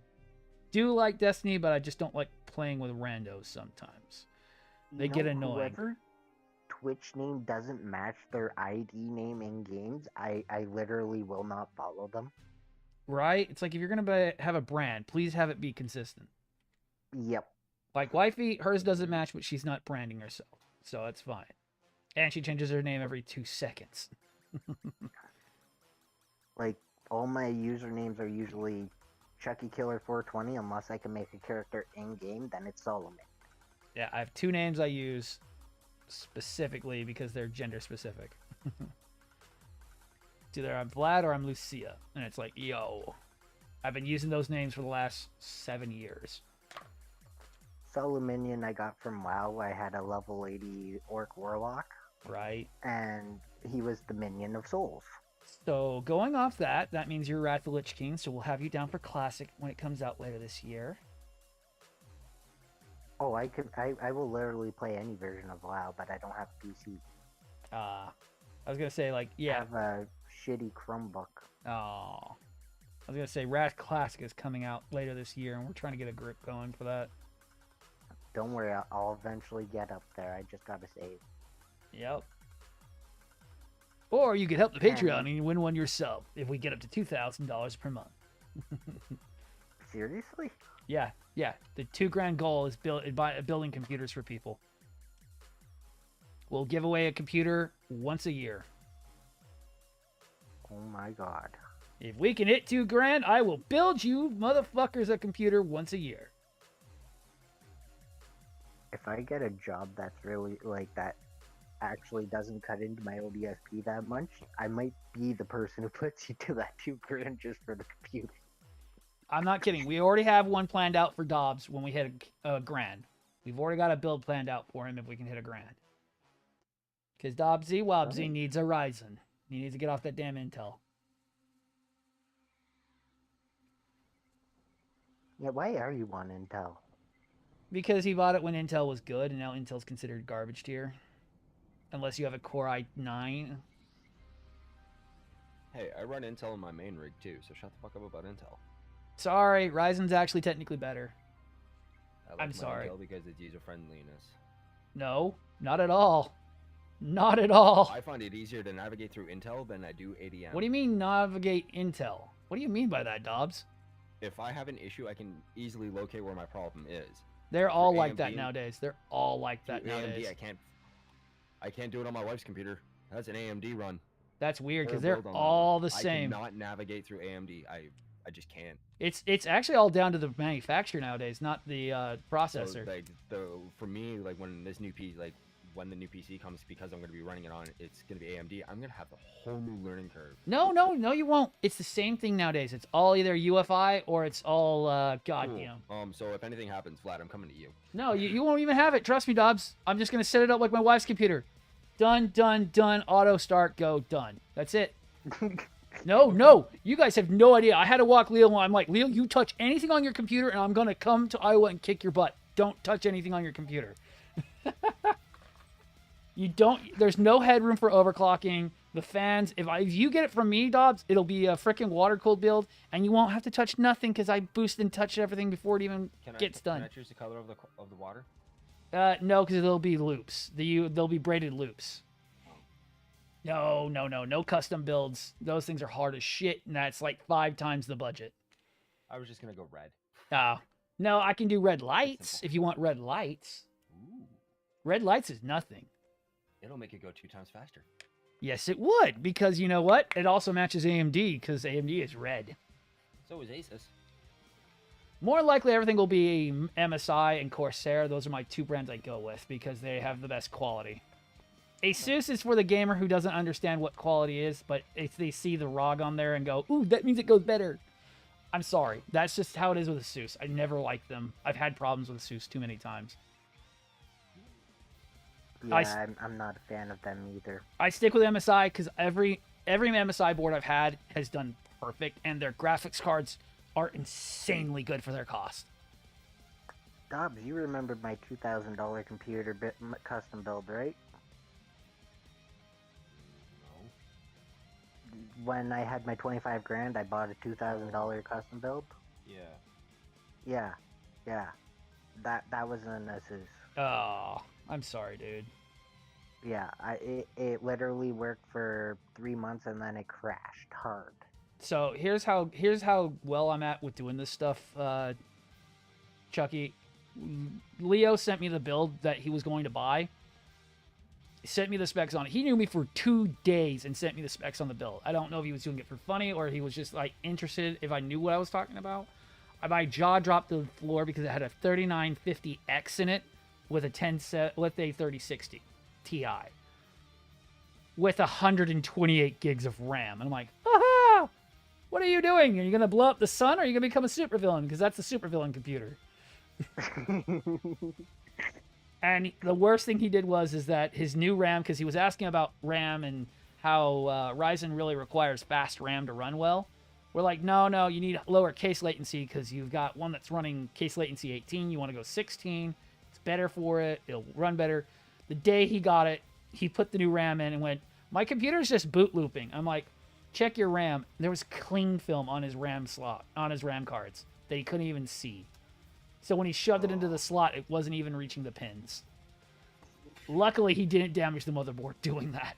do like Destiny, but I just don't like playing with randos sometimes. They get annoying. Whoever Twitch name doesn't match their ID name in games, I literally will not follow them. Right? It's like if you're going to have a brand, please have it be consistent. Yep. Like Wifey, hers doesn't match, but she's not branding herself. So it's fine. And she changes her name every 2 seconds. Like, all my usernames are usually Chucky Killer 420 unless I can make a character in-game, then it's Solomon. Yeah, I have 2 names I use specifically because they're gender specific. It's either I'm Vlad or I'm Lucia. And it's like, yo, I've been using those names for the last 7 years. Solominion I got from WoW. I had a level 80 Orc Warlock. Right. And he was the minion of Souls. So going off that means you're Wrath the Lich King, so we'll have you down for Classic when it comes out later this year. Oh, I will literally play any version of WoW, but I don't have PC. I was gonna say, like, yeah. I have a shitty Chromebook. Oh. I was gonna say Wrath Classic is coming out later this year, and we're trying to get a group going for that. Don't worry, I'll eventually get up there. I just gotta save. Yep. Or you could help the Patreon and you win one yourself if we get up to $2,000 per month. Seriously? Yeah. The $2,000 goal is building computers for people. We'll give away a computer once a year. Oh my god. If we can hit $2,000, I will build you motherfuckers a computer once a year. If I get a job that's really like that actually doesn't cut into my ODSP that much, I might be the person who puts you to that $2,000 just for the computer. I'm not kidding. We already have one planned out for Dobbs when we hit a grand. We've already got a build planned out for him if we can hit a grand. Because Dobbsy Wobbsy needs a Ryzen. He needs to get off that damn Intel. Yeah, why are you on Intel? Because he bought it when Intel was good, and now Intel's considered garbage tier. Unless you have a Core i9. Hey, I run Intel in my main rig too, so shut the fuck up about Intel. Sorry, Ryzen's actually technically better. I'm sorry. Intel because it's user friendliness. No, not at all. Not at all. I find it easier to navigate through Intel than I do ADM. What do you mean navigate Intel? What do you mean by that, Dobbs? If I have an issue, I can easily locate where my problem is. They're all like that nowadays. They're all like that AMD, nowadays. I can't do it on my wife's computer. That's an AMD run. That's weird because they're all the same. I cannot navigate through AMD. I just can't. It's actually all down to the manufacturer nowadays, not the processor. So, like for me, like when this new PC, like when the new PC comes, because I'm going to be running it on, it's going to be AMD. I'm going to have a whole new learning curve. No, you won't. It's the same thing nowadays. It's all either UFI or it's all goddamn. Cool. So if anything happens, Vlad, I'm coming to you. No, you won't even have it. Trust me, Dobbs. I'm just going to set it up like my wife's computer. Done, done, done. Auto start, go, done. That's it. No. You guys have no idea. I had to walk Leo. I'm like, Leo, you touch anything on your computer and I'm going to come to Iowa and kick your butt. Don't touch anything on your computer. There's no headroom for overclocking. The fans, if you get it from me, Dobbs, it'll be a freaking water-cooled build, and you won't have to touch nothing because I boosted and touched everything before it even gets done. Can I choose the color of the water? No, because there'll be loops. There'll be braided loops. No custom builds. Those things are hard as shit, and that's like 5 times the budget. I was just gonna go red. No, I can do red lights if you want red lights. Ooh. Red lights is nothing. It'll make it go 2 times faster. Yes, it would, because you know what? It also matches AMD, because AMD is red. So is Asus. More likely, everything will be MSI and Corsair. Those are my 2 brands I go with, because they have the best quality. Asus is for the gamer who doesn't understand what quality is, but if they see the ROG on there and go, ooh, that means it goes better. I'm sorry. That's just how it is with Asus. I never liked them. I've had problems with Asus too many times. Yeah, I'm not a fan of them either. I stick with MSI because every MSI board I've had has done perfect, and their graphics cards are insanely good for their cost. Dobbs, you remembered my $2,000 computer custom build, right? No. When I had my 25 grand, I bought a $2,000 custom build. Yeah. Yeah. That was an Asus. Oh, I'm sorry, dude. Yeah, it literally worked for 3 months and then it crashed hard. So here's how well I'm at with doing this stuff, Chucky. Leo sent me the build that he was going to buy. He sent me the specs on it. He knew me for 2 days and sent me the specs on the build. I don't know if he was doing it for funny or he was just like interested if I knew what I was talking about. My jaw dropped to the floor because it had a 3950X in it with a 3060 Ti with 128 gigs of RAM. And I'm like, aha! What are you doing? Are you going to blow up the sun or are you going to become a supervillain? Because that's the supervillain computer. And the worst thing he did is that his new RAM, because he was asking about RAM and how Ryzen really requires fast RAM to run well. We're like, no, you need lower case latency because you've got one that's running case latency 18. You want to go 16. It's better for it. It'll run better. The day he got it, he put the new RAM in and went, my computer's just boot looping. I'm like, check your RAM. There was cling film on his RAM slot, on his RAM cards that he couldn't even see. So when he shoved it into the slot, it wasn't even reaching the pins. Luckily, he didn't damage the motherboard doing that.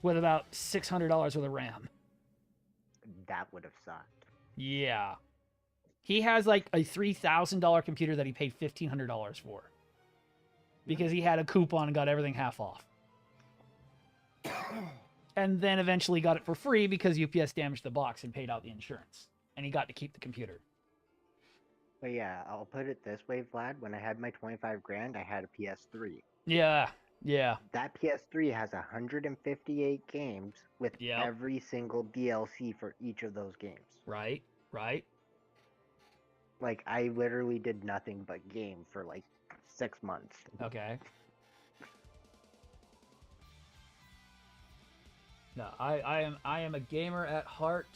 With about $600 worth of RAM. That would have sucked. Yeah. He has like a $3,000 computer that he paid $1,500 for. Because he had a coupon and got everything half off. And then eventually got it for free because UPS damaged the box and paid out the insurance. And he got to keep the computer. But yeah, I'll put it this way, Vlad. When I had my 25 grand, I had a PS3. Yeah. That PS3 has 158 games with every single DLC for each of those games. Right. Like, I literally did nothing but game for like 6 months. Okay. No, I am a gamer at heart.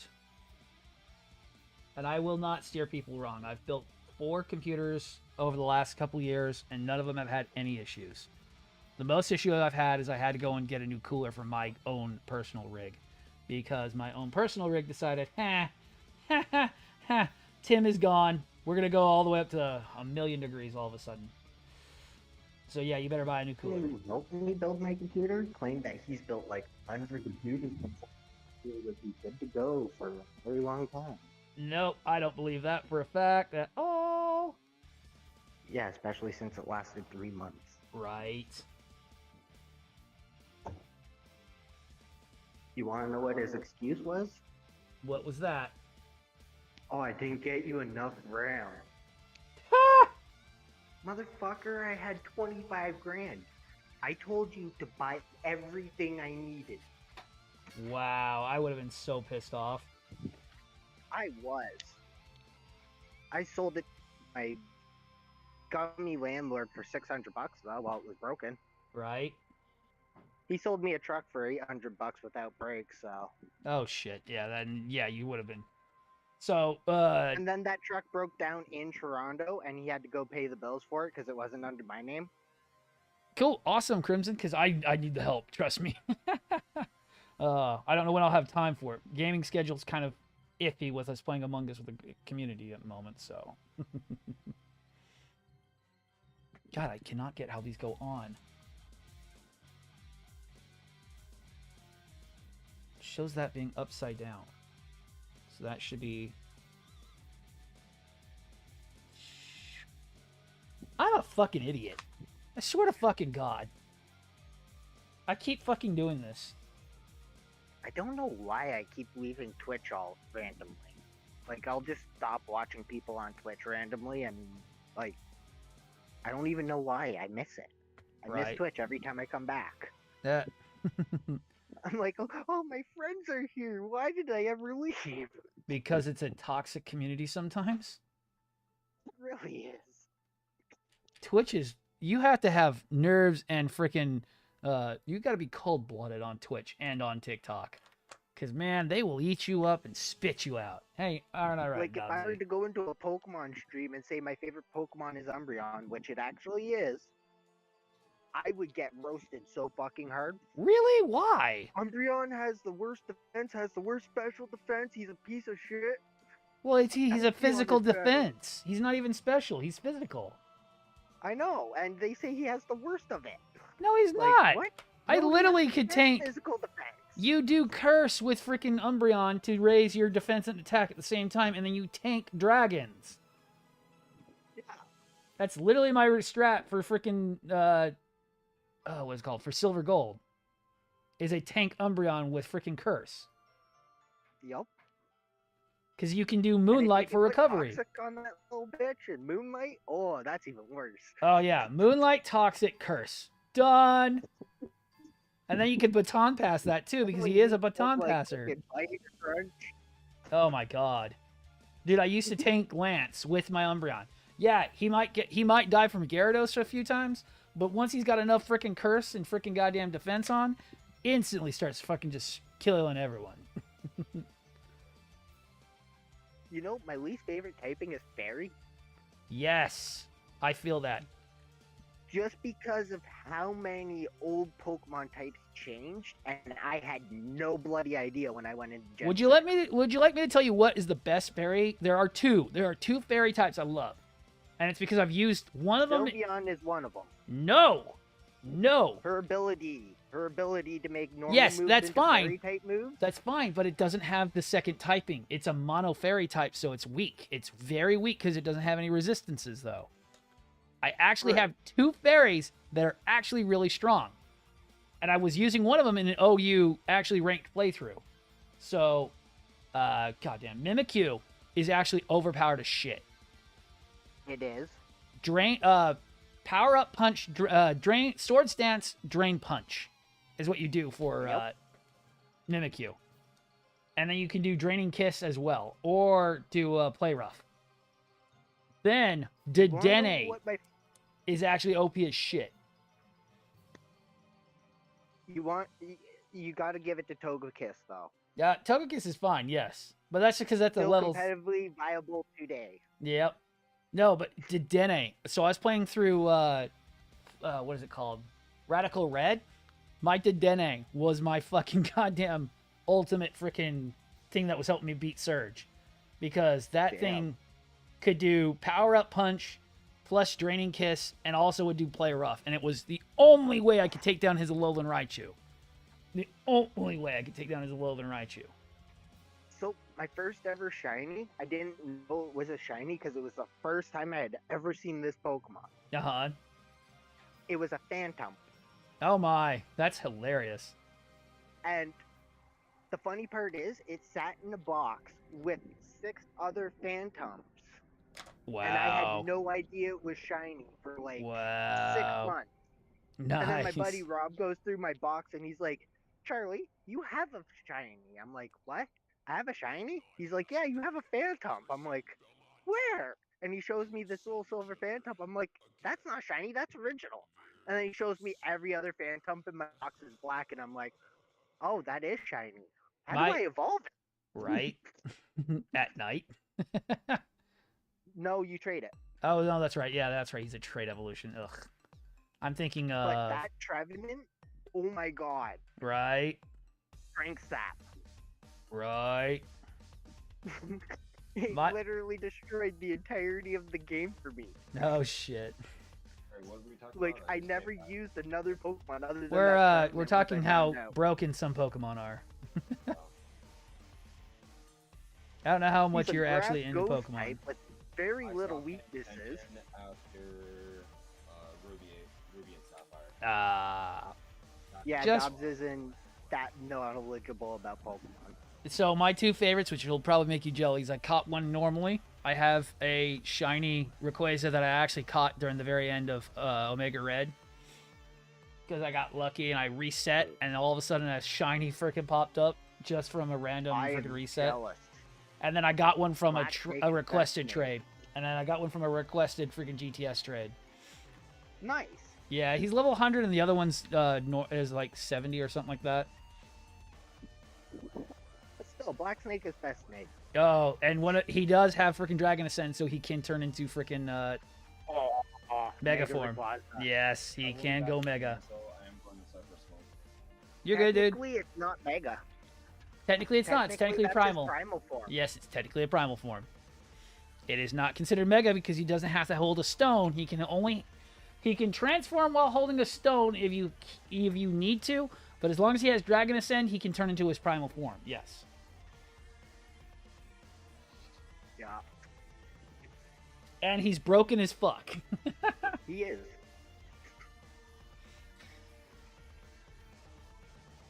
And I will not steer people wrong. I've built 4 computers over the last couple years, and none of them have had any issues. The most issue I've had is I had to go and get a new cooler for my own personal rig. Because my own personal rig decided, Tim is gone. We're going to go all the way up to 1,000,000 degrees all of a sudden. So yeah, you better buy a new cooler. He helped me build my computer, claimed that he's built like 100 computers before. It would be good to go for a very long time. Nope, I don't believe that for a fact at all. Yeah, especially since it lasted 3 months. Right. You want to know what his excuse was? What was that? Oh, I didn't get you enough RAM. Motherfucker, I had 25 grand. I told you to buy everything I needed. Wow, I would have been so pissed off. I was. I sold it. I got me landlord for $600 though while it was broken. Right? He sold me a truck for $800 without brakes, so. Oh shit. Yeah, then yeah, you would have been. So, And then that truck broke down in Toronto, and he had to go pay the bills for it because it wasn't under my name. cool, awesome, Crimson, because I need the help. Trust me. I don't know when I'll have time for it. Gaming schedule's kind of iffy with us playing Among Us with the community at the moment, so. God, I cannot get how these go on. Shows that being upside down. So that should be... I'm a fucking idiot. I swear to fucking God. I keep fucking doing this. I don't know why I keep leaving Twitch all randomly. Like, I'll just stop watching people on Twitch randomly, and, like, I don't even know why. I miss it. I miss Twitch every time I come back. Yeah. I'm like, oh, my friends are here. Why did I ever leave? Because it's a toxic community sometimes. It really is. Twitch is... You have to have nerves and freaking... you got to be cold-blooded on Twitch and on TikTok. Because, man, they will eat you up and spit you out. Hey, aren't I right, Like, if I were to go into a Pokemon stream and say my favorite Pokemon is Umbreon, which it actually is, I would get roasted so fucking hard. Really? Why? Umbreon has the worst defense, has the worst special defense, he's a piece of shit. Well, he's a physical defense. He's not even special. He's physical. I know, and they say he has the worst of it. No, he's Like, not. what? I No, literally he has could tank... physical defense. You do curse with freaking Umbreon to raise your defense and attack at the same time, and then you tank dragons. Yeah. That's literally my strat for freaking, what is it called? For Silver Gold. Is a tank Umbreon with freaking curse. Yep. Because you can do Moonlight for recovery. Toxic on that little bitch, and Moonlight? Oh, that's even worse. Oh, yeah. Moonlight, Toxic, Curse. Done. And then you could baton pass that, too, because he is a baton passer. Oh, my God. Dude, I used to tank Lance with my Umbreon. Yeah, he might die from Gyarados a few times, but once he's got enough freaking Curse and freaking goddamn defense on, instantly starts fucking just killing everyone. You know, my least favorite typing is Fairy. Yes, I feel that. Just because of how many old Pokemon types changed, and I had no bloody idea when I went into Gen Would you like me to tell you what is the best fairy? There are two fairy types I love. And it's because I've used one of them. Sylveon is one of them. No. Her ability to make normal yes, moves that's into fine. fairy type moves. That's fine, but it doesn't have the second typing. It's a mono fairy type, so it's weak. It's very weak because it doesn't have any resistances, though. I actually have two fairies that are actually really strong. And I was using one of them in an OU actually ranked playthrough. So, goddamn, Mimikyu is actually overpowered as shit. It is. Power up punch, drain, sword stance, drain punch is what you do for Mimikyu. And then you can do draining kiss as well, or do play rough. Then Dedenne is actually OP as shit. You got to give it to Togekiss though. Yeah, Togekiss is fine, yes, but that's because that's the Still levels. competitively viable today. Yep. No, but Dedenne. So I was playing through what is it called? Radical Red. My Dedenne was my fucking goddamn ultimate freaking thing that was helping me beat Surge, because that thing could do power up punch plus draining kiss and also would do play rough, and it was the only way I could take down his Alolan Raichu. The only way I could take down his Alolan Raichu. So my first ever shiny, I didn't know it was a shiny because it was the first time I had ever seen this Pokemon. Uh-huh. It was a Phantom. Oh my, that's hilarious. And The funny part is, it sat in a box with 6 other phantoms. Wow. And I had no idea it was shiny for like 6 months. Nice. And then my buddy Rob goes through my box and he's like, Charlie, you have a shiny. I'm like, what? I have a shiny? He's like, yeah, you have a phantom. I'm like, where? And he shows me this little silver phantom. I'm like, that's not shiny, that's original. And then he shows me every other phantom in my box is black, and I'm like, oh, that is shiny. How do I evolve it? Right. At night. No, you trade it. Oh no, that's right. Yeah, that's right. He's a trade evolution. Ugh. I'm thinking of. But that Trevenant, oh my god. Right. Strength sap. Right. It literally destroyed the entirety of the game for me. Oh shit. What were we talking Like about? I never used another Pokemon other than We're talking how broken some Pokemon are. I don't know how much you're actually into Pokemon. Type, but very little weaknesses. After Ruby and Sapphire. Yeah, Dobbs isn't that knowledgeable about Pokemon. So my 2 favorites, which will probably make you jealous, I caught one normally. I have a shiny Rayquaza that I actually caught during the very end of Omega Red. Because I got lucky and I reset, and all of a sudden a shiny frickin' popped up just from a random frickin' reset. Jealous. And then I got one from a requested trade. And then I got one from a requested freaking GTS trade. Nice. Yeah, he's level 100 and the other one's is like 70 or something like that. But still, Black Snake is best snake. Oh, and he does have freaking Dragon Ascend, so he can turn into freaking Mega form. Yes, he can go Mega. You're good, dude. Technically, it's not Mega. Technically, it's not. It's technically primal. Primal form. Yes, it's technically a primal form. It is not considered Mega because he doesn't have to hold a stone. He can transform while holding a stone if you need to. But as long as he has Dragon Ascend, he can turn into his primal form. Yes. Yeah. And he's broken as fuck. He is.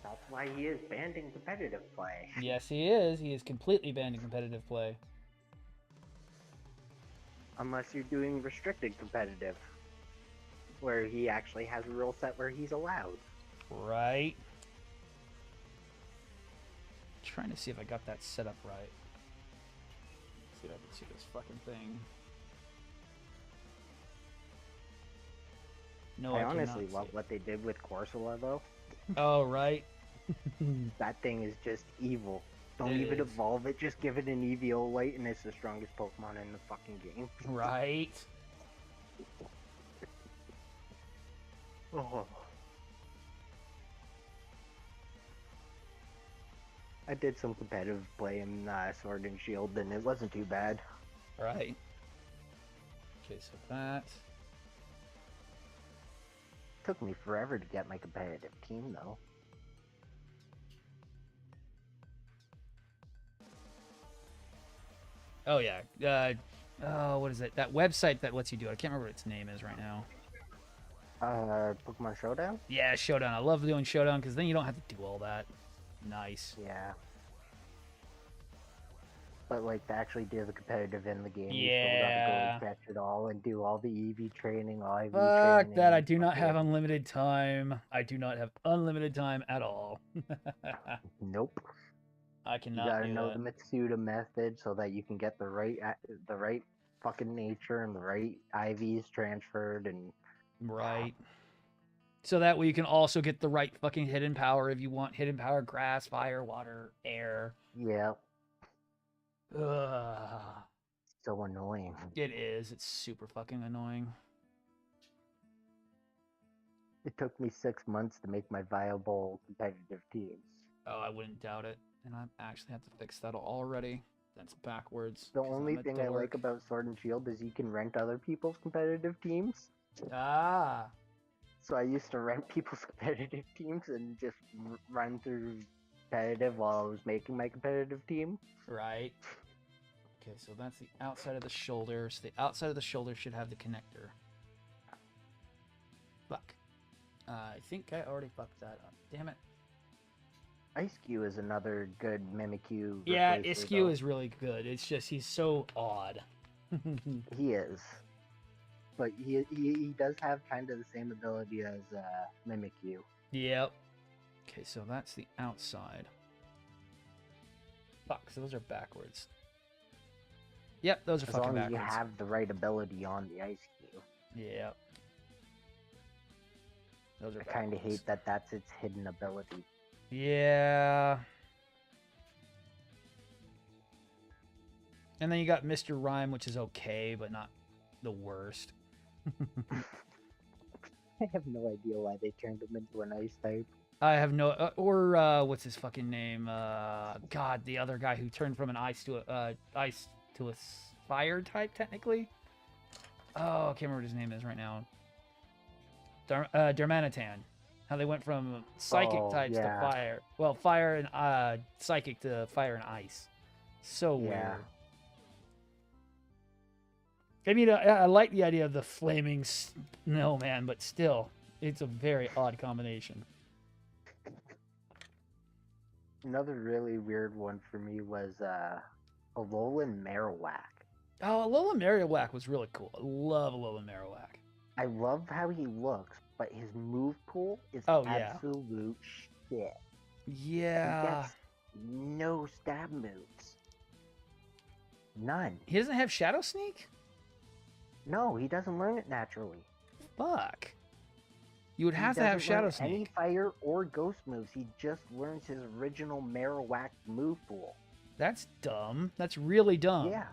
That's why he is banned in competitive play. Yes, he is. He is completely banned in competitive play. Unless you're doing restricted competitive, where he actually has a rule set where he's allowed. Right. Trying to see if I got that set up right. See if I can see this fucking thing. No, I honestly love what they did with Corsola, though. Oh, right. That thing is just evil. Don't even evolve it, just give it an Eviolite and it's the strongest Pokemon in the fucking game. Right. Oh. I did some competitive play in Sword and Shield and it wasn't too bad. Right. Okay, so that... Took me forever to get my competitive team, though. Oh, yeah. What is it? That website that lets you do it. I can't remember what its name is right now. Pokemon Showdown? Yeah, Showdown. I love doing Showdown because then you don't have to do all that. Nice. Yeah. But, like, to actually do the competitive in the game, yeah. You still gotta go catch it all and do all the EV training, all IV Fuck training. that. I do not have unlimited time. I do not have unlimited time at all. Nope. I cannot You gotta do know that. the Mitsuda method so that you can get the right fucking nature and the right IVs transferred and... Right. So that way you can also get the right fucking hidden power if you want hidden power, grass, fire, water, air. Yeah. Ugh. So annoying. It is. It's super fucking annoying. It took me 6 months to make my viable competitive teams. Oh, I wouldn't doubt it. And I actually have to fix that already. That's backwards. The only thing I like about Sword and Shield is you can rent other people's competitive teams. Ah. So I used to rent people's competitive teams and just run through competitive while I was making my competitive team. Right. Okay, so that's the outside of the shoulder. So the outside of the shoulder should have the connector. Fuck. I think I already fucked that up. Damn it. Ice-Q is another good Mimikyu. Yeah, replacer, Iskyu though. is really good. It's just he's so odd. He is. But he does have kind of the same ability as Mimikyu. Yep. Okay, so that's the outside. Fuck, so those are backwards. Yep, those are As fucking long as backwards. you have the right ability on the Ice-Q. Yep. Those are I kind of backwards. hate that that's its hidden ability. Yeah. And then you got Mr. Rhyme, which is okay, but not the worst. I have no idea why they turned him into an ice type. I have no, what's his fucking name? God, the other guy who turned from an ice to a fire type, technically. Oh, I can't remember what his name is right now. Darmanitan. How they went from psychic types to fire. Well, fire and psychic to fire and ice. So weird. I mean, I like the idea of the flaming snowman, but still, it's a very odd combination. Another really weird one for me was Alolan Marowak. Oh, Alolan Marowak was really cool. I love Alolan Marowak. I love how he looks, but his move pool is yeah. absolute shit. Yeah. He gets no stab moves. None. He doesn't have Shadow Sneak? No, he doesn't learn it naturally. Fuck. You would have to have Shadow Sneak. Any fire or ghost moves, he just learns his original Marowak move pool. That's dumb. That's really dumb. Yeah.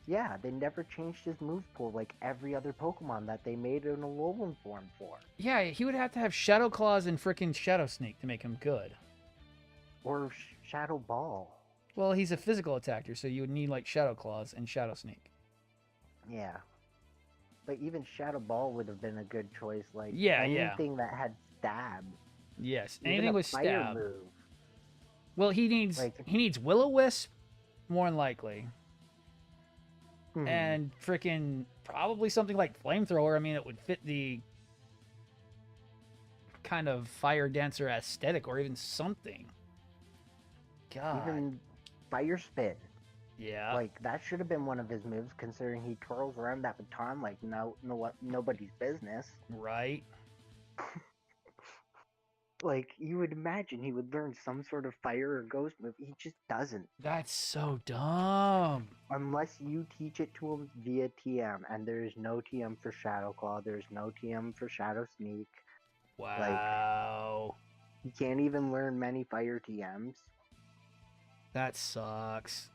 Yeah, they never changed his move pool like every other Pokemon that they made an Alolan form for. Yeah, he would have to have Shadow Claws and frickin' Shadow Sneak to make him good. Or Shadow Ball. Well, he's a physical attacker, so you would need like Shadow Claws and Shadow Sneak. Yeah. But even Shadow Ball would have been a good choice. Like anything that had stab. Yes, Even anything a with fire stab. Move. Well, he needs Will-O-Wisp, more than likely. And frickin' probably something like Flamethrower. I mean, it would fit the kind of Fire Dancer aesthetic, or even something. God. Even Fire Spin. Yeah. Like, that should have been one of his moves, considering he twirls around that baton like nobody's business. Right. Like, you would imagine he would learn some sort of fire or ghost move. He just doesn't. That's so dumb. Unless you teach it to him via TM, and there's no TM for Shadow Claw, there's no TM for Shadow Sneak. Wow. Like, he can't even learn many fire TMs. That sucks.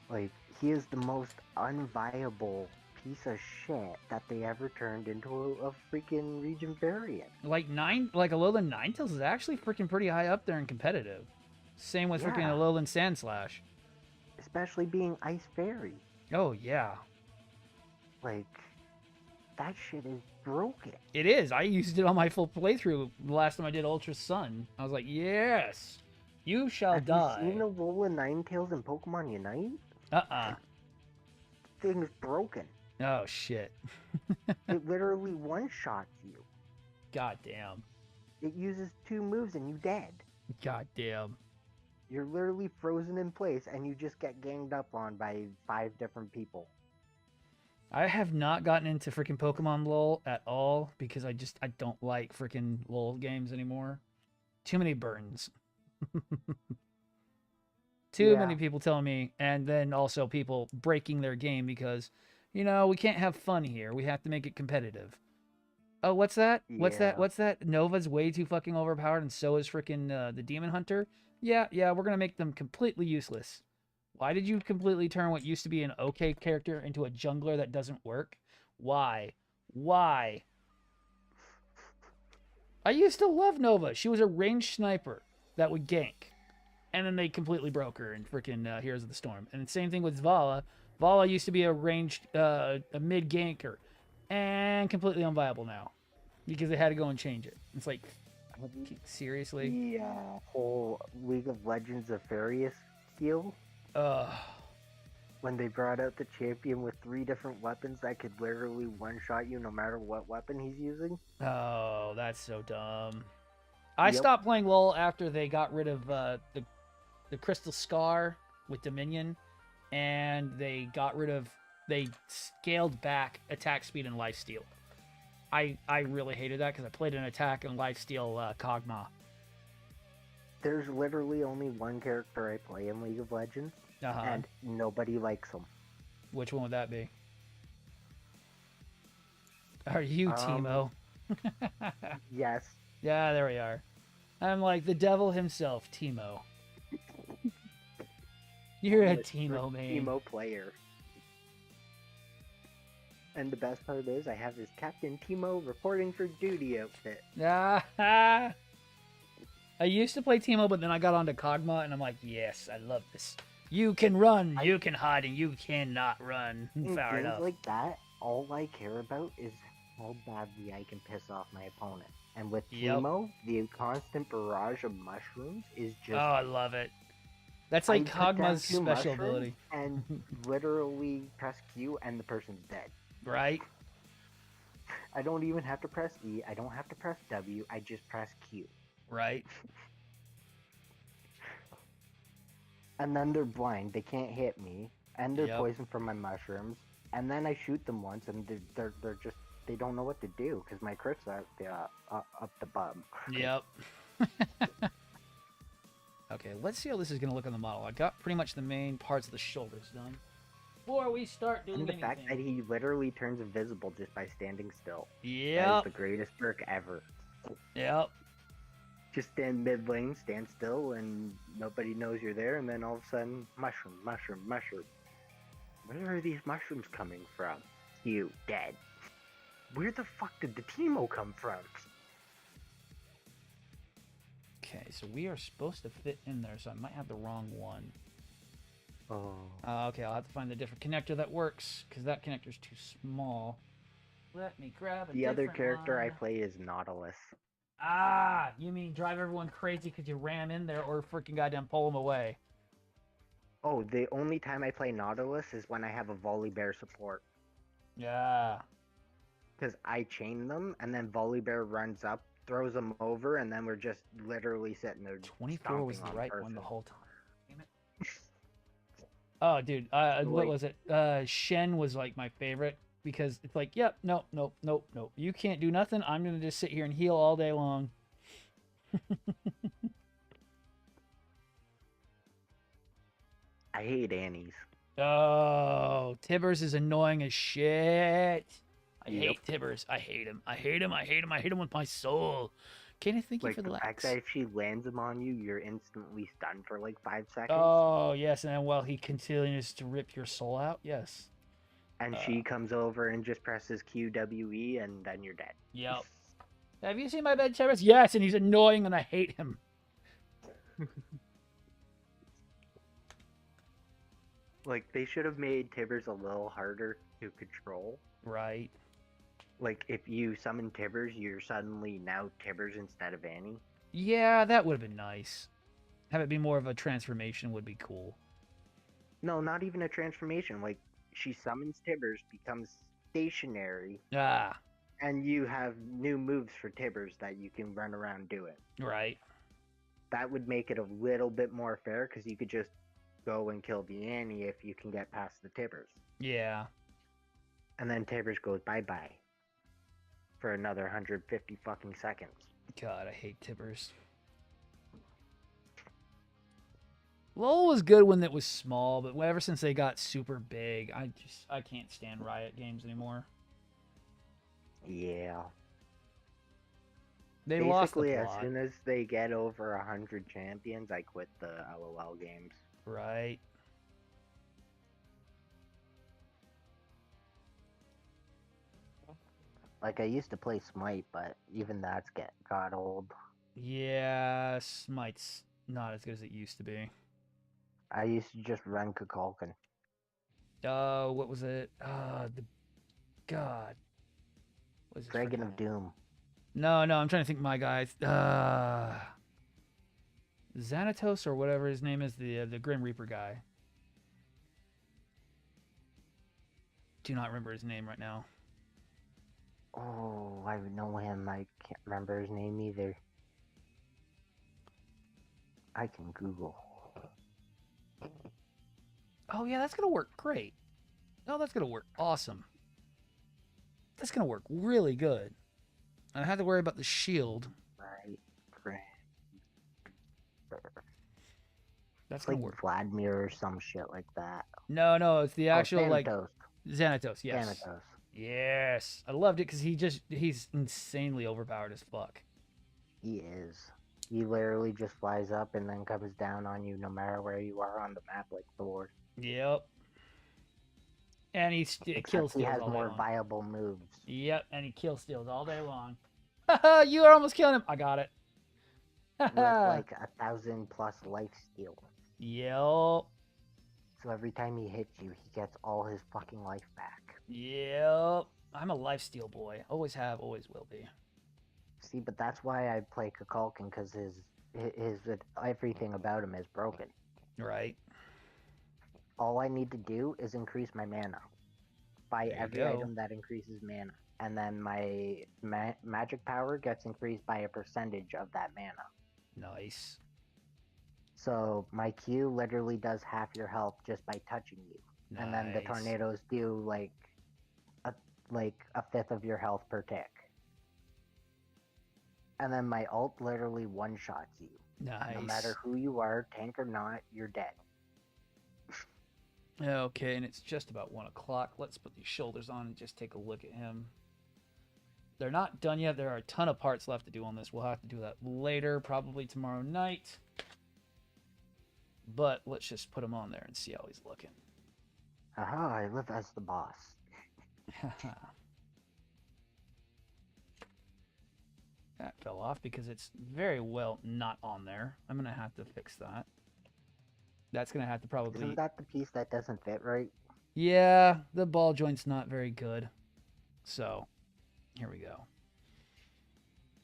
Like, he is the most unviable piece of shit that they ever turned into a freaking region variant. Like Alolan Ninetales is actually freaking pretty high up there in competitive. Same with freaking Alolan Sandslash. Especially being Ice Fairy. Oh yeah. Like, that shit is broken. It is. I used it on my full playthrough the last time I did Ultra Sun. I was like, yes, you shall die. Have you seen Alolan Ninetales in Pokemon Unite? Thing's broken. Oh shit. It literally one-shots you. God damn. It uses 2 moves and you dead. God damn. You're literally frozen in place and you just get ganged up on by 5 different people. I have not gotten into freaking Pokemon LOL at all because I don't like freaking LOL games anymore. Too many burns. Too many people telling me, and then also people breaking their game because, you know, we can't have fun here. We have to make it competitive. Oh, what's that? What's that? What's that? Nova's way too fucking overpowered, and so is freaking the Demon Hunter. Yeah, we're gonna make them completely useless. Why did you completely turn what used to be an okay character into a jungler that doesn't work? Why? Why? I used to love Nova. She was a ranged sniper that would gank. And then they completely broke her in freaking Heroes of the Storm. And the same thing with Vala. Vala used to be a ranged, a mid ganker. And completely unviable now. Because they had to go and change it. It's like, seriously? Yeah. Whole League of Legends of Farius heal. When they brought out the champion with 3 different weapons that could literally one-shot you no matter what weapon he's using. Oh, that's so dumb. I stopped playing LoL after they got rid of the Crystal Scar with Dominion, and they scaled back attack speed and lifesteal. I really hated that because I played an attack and lifesteal Kog'Maw. There's literally only one character I play in League of Legends, and nobody likes him. Which one would that be? Are you Teemo? Yes. Yeah, there we are. I'm like the devil himself, Teemo. You're a Teemo, man. Teemo player. And the best part is I have this Captain Teemo reporting for duty outfit. I used to play Teemo, but then I got onto Kog'Maw, and I'm like, yes, I love this. You can run, you can hide, and you cannot run. Fair enough. Like that, all I care about is how badly I can piss off my opponent. And with Teemo, the constant barrage of mushrooms is just... Oh, I love it. That's like Kog'Maw's special ability. And literally press Q and the person's dead. Right? I don't even have to press E. I don't have to press W. I just press Q. Right? And then they're blind. They can't hit me. And they're poisoned from my mushrooms. And then I shoot them once, and they're just... They don't know what to do, because my crits are up the bum. Yep. Okay, let's see how this is going to look on the model. I got pretty much the main parts of the shoulders done. Before we start doing anything. And the fact that he literally turns invisible just by standing still. Yeah. That is the greatest perk ever. Yep. Just stand mid lane, stand still, and nobody knows you're there, and then all of a sudden, mushroom. Where are these mushrooms coming from? You, dead. Where the fuck did the Teemo come from? Okay, so we are supposed to fit in there, so I might have the wrong one. Oh. Okay, I'll have to find the different connector that works, because that connector's too small. Let me grab a The other character one. I play is Nautilus. Ah, you mean drive everyone crazy because you ram in there, or freaking goddamn pull them away? Oh, the only time I play Nautilus is when I have a Volibear support. Yeah. Because I chain them, and then Volibear runs up, throws them over, and then we're just literally sitting there. 24 was the right one the whole time. Damn it. Oh, dude, what was it? Shen was like my favorite because it's like, yep, nope. You can't do nothing. I'm gonna just sit here and heal all day long. I hate Annie's. Oh, Tibbers is annoying as shit. I hate Tibbers. I hate him. I hate him with my soul. Can I thank you for the likes? The fact that if she lands him on you, you're instantly stunned for like 5 seconds. Oh, yes, and then while he continues to rip your soul out, yes. And she comes over and just presses QWE, and then you're dead. Yep. Have you seen my bed, Tibbers? Yes, and he's annoying, and I hate him. Like, they should have made Tibbers a little harder to control. Right. Like, if you summon Tibbers, you're suddenly now Tibbers instead of Annie. Yeah, that would have been nice. Have it be more of a transformation would be cool. No, not even a transformation. Like, she summons Tibbers, becomes stationary. Ah. And you have new moves for Tibbers that you can run around doing. Right. That would make it a little bit more fair, because you could just go and kill the Annie if you can get past the Tibbers. Yeah. And then Tibbers goes bye-bye. For another 150 fucking seconds. God, I hate Tibbers. LoL was good when it was small, but ever since they got super big, I can't stand Riot games anymore. Yeah. They lost the Basically, plot. as soon as they get over 100 champions, I quit the LOL games. Right. Like, I used to play Smite, but even that's got old. Yeah, Smite's not as good as it used to be. I used to just run Kukulkan. What was it? God. What is Dragon of Doom. No, I'm trying to think my guys. Xanatos or whatever his name is, the Grim Reaper guy. Do not remember his name right now. Oh, I know him. I can't remember his name either. I can Google. Oh, yeah, that's going to work great. Oh, that's going to work awesome. That's going to work really good. I don't have to worry about the shield. Right. Great. That's It's going like to work. Vladimir or some shit like that. No, it's the actual, like... Thanatos. Xanatos, yes. Thanatos. Yes. I loved it because he's insanely overpowered as fuck. He is. He literally just flies up and then comes down on you no matter where you are on the map like Thor. Yep. And he kill steals he has all day more long. viable moves. Yep, and he kill steals all day long. Haha, you are almost killing him. I got it. With like 1,000+ life steal. Yep. So every time he hits you, he gets all his fucking life back. Yep. I'm a lifesteal boy. Always have, always will be. See, but that's why I play Kukulkan, because his everything about him is broken. Right. All I need to do is increase my mana. Buy every item that increases mana. And then my magic power gets increased by a percentage of that mana. Nice. So my Q literally does half your health just by touching you. Nice. And then the tornadoes do like a fifth of your health per tick. And then my ult literally one-shots you. Nice. No matter who you are, tank or not, you're dead. Okay, and it's just about 1 o'clock. Let's put these shoulders on and just take a look at him. They're not done yet. There are a ton of parts left to do on this. We'll have to do that later, probably tomorrow night. But let's just put him on there and see how he's looking. Haha, I live as the boss. That fell off because it's very well not on there. I'm going to have to fix that. That's going to have to probably... Isn't that the piece that doesn't fit right? Yeah, the ball joint's not very good. So, here we go.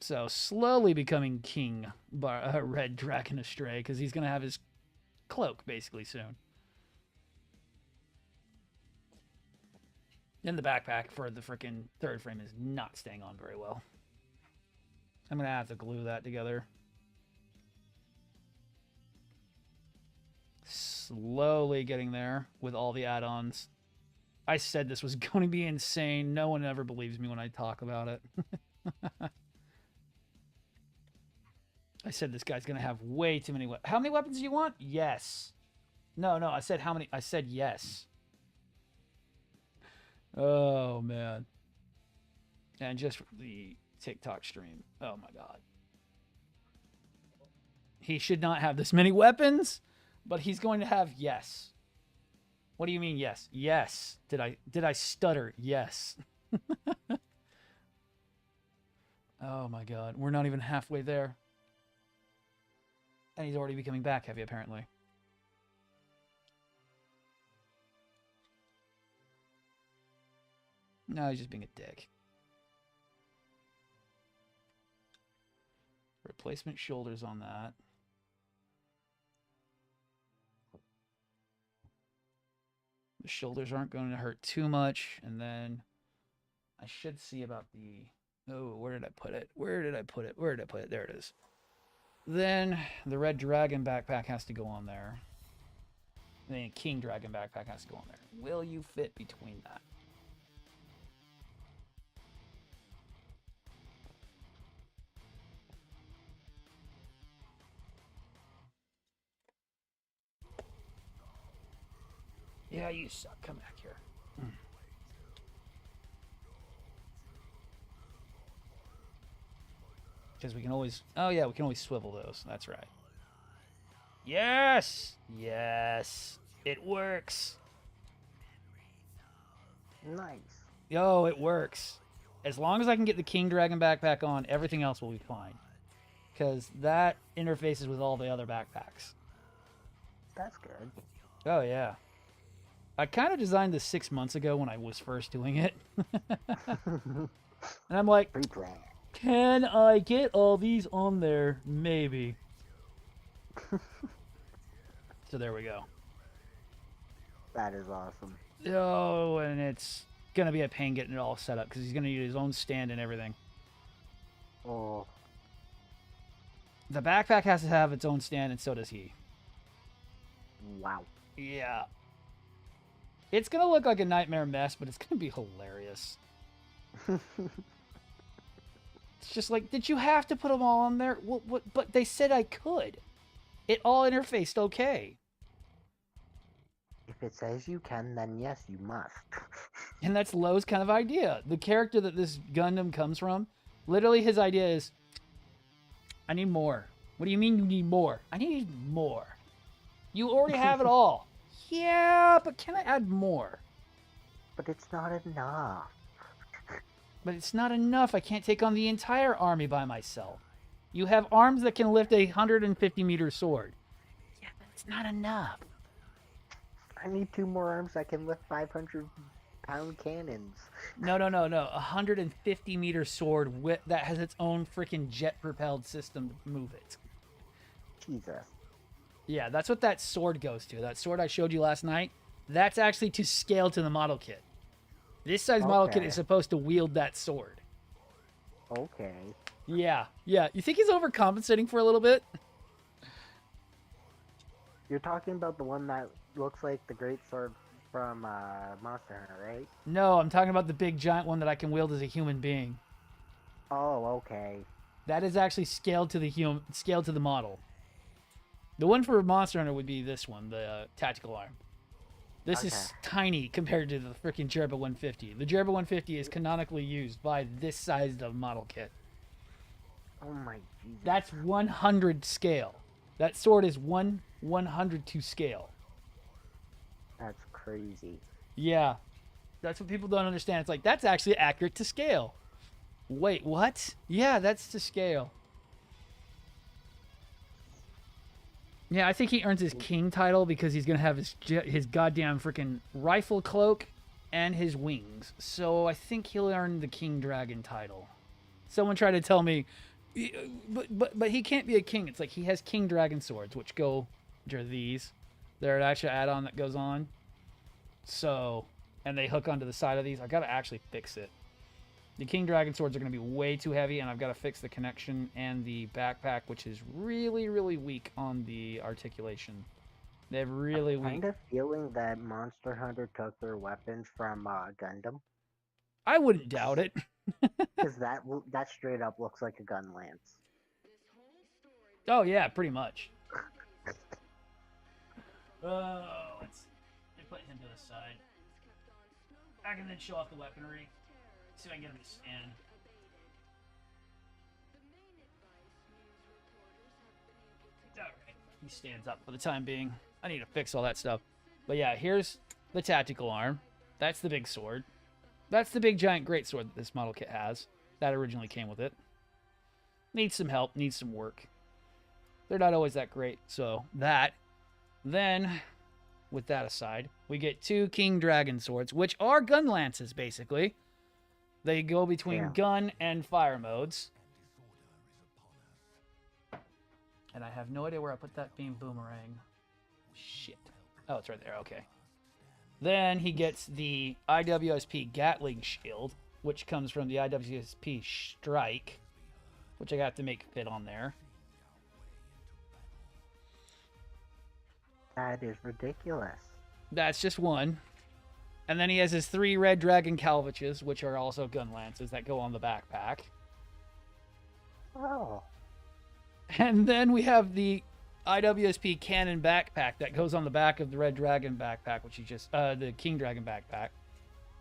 So, slowly becoming King Red Dragon Astray, because he's going to have his cloak, basically, soon. And the backpack for the freaking third frame is not staying on very well. I'm going to have to glue that together. Slowly getting there with all the add-ons. I said this was going to be insane. No one ever believes me when I talk about it. I said this guy's going to have way too many weapons. How many weapons do you want? Yes. No, I said how many? I said yes. Oh, man. And just for the TikTok stream. Oh, my God. He should not have this many weapons, but he's going to have yes. What do you mean yes? Yes. Did I stutter? Yes. Oh, my God. We're not even halfway there. And he's already becoming back heavy, apparently. No, he's just being a dick. Replacement shoulders on that. The shoulders aren't going to hurt too much. And then I should see about the... Oh, where did I put it? Where did I put it? Where did I put it? There it is. Then the Red Dragon backpack has to go on there. And then King Dragon backpack has to go on there. Will you fit between that? Yeah, you suck. Come back here. Because we can always... Oh, yeah, we can always swivel those. That's right. Yes! Yes! It works! Nice. Yo, it works. As long as I can get the King Dragon backpack on, everything else will be fine. Because that interfaces with all the other backpacks. That's good. Oh, yeah. I kind of designed this 6 months ago when I was first doing it. And I'm like, Pre-plan. can I get all these on there? Maybe. So there we go. That is awesome. Oh, and it's going to be a pain getting it all set up because he's going to need his own stand and everything. Oh. The backpack has to have its own stand, and so does he. Wow. Yeah. It's going to look like a nightmare mess, but it's going to be hilarious. It's just like, did you have to put them all on there? What? But they said I could. It all interfaced okay. If it says you can, then yes, you must. And that's Lowe's kind of idea. The character that this Gundam comes from, literally his idea is, I need more. What do you mean you need more? I need more. You already have it all. Yeah, but can I add more? But it's not enough. But it's not enough. I can't take on the entire army by myself. You have arms that can lift a 150-meter sword. Yeah, but it's not enough. I need 2 more arms that can lift 500-pound cannons. No. A 150-meter sword that has its own freaking jet-propelled system to move it. Jesus. Yeah, that's what that sword goes to. That sword I showed you last night, that's actually to scale to the model kit. This size model kit is supposed to wield that sword. Okay. Yeah. You think he's overcompensating for a little bit? You're talking about the one that looks like the great sword from Monster Hunter, right? No, I'm talking about the big giant one that I can wield as a human being. Oh, okay. That is actually scaled to the model. The one for Monster Hunter would be this one, the tactical arm. This is tiny compared to the freaking Jerba 150. The Jerba 150 is canonically used by this size of model kit. Oh my Jesus. That's 100 scale. That sword is 1/100 to scale. That's crazy. Yeah. That's what people don't understand. It's like, that's actually accurate to scale. Wait, what? Yeah, that's to scale. Yeah, I think he earns his king title because he's going to have his goddamn freaking rifle cloak and his wings. So I think he'll earn the king dragon title. Someone tried to tell me, but he can't be a king. It's like he has king dragon swords, which are these. They're an actual add-on that goes on. So, and they hook onto the side of these. I got to actually fix it. The king dragon swords are going to be way too heavy, and I've got to fix the connection and the backpack, which is really, really weak on the articulation. They're really weak. I'm kind of feeling that Monster Hunter took their weapons from Gundam. I wouldn't doubt it. Because that straight up looks like a gun lance. Oh yeah, pretty much. Let's put him to the side. I can then show off the weaponry. See if I can get him to stand. Alright, he stands up for the time being. I need to fix all that stuff. But yeah, here's the tactical arm. That's the big sword. That's the big giant great sword that this model kit has. That originally came with it. Needs some help, needs some work. They're not always that great, so that. Then, with that aside, we get 2 king dragon swords, which are gun lances, basically. They go between gun and fire modes. And I have no idea where I put that beam boomerang. Shit. Oh, it's right there. Okay. Then he gets the IWSP Gatling shield, which comes from the IWSP Strike, which I got to make fit on there. That is ridiculous. That's just one. And then he has his 3 red dragon calvaches, which are also gun lances that go on the backpack. Oh. And then we have the IWSP cannon backpack that goes on the back of the red dragon backpack, which he just the king dragon backpack.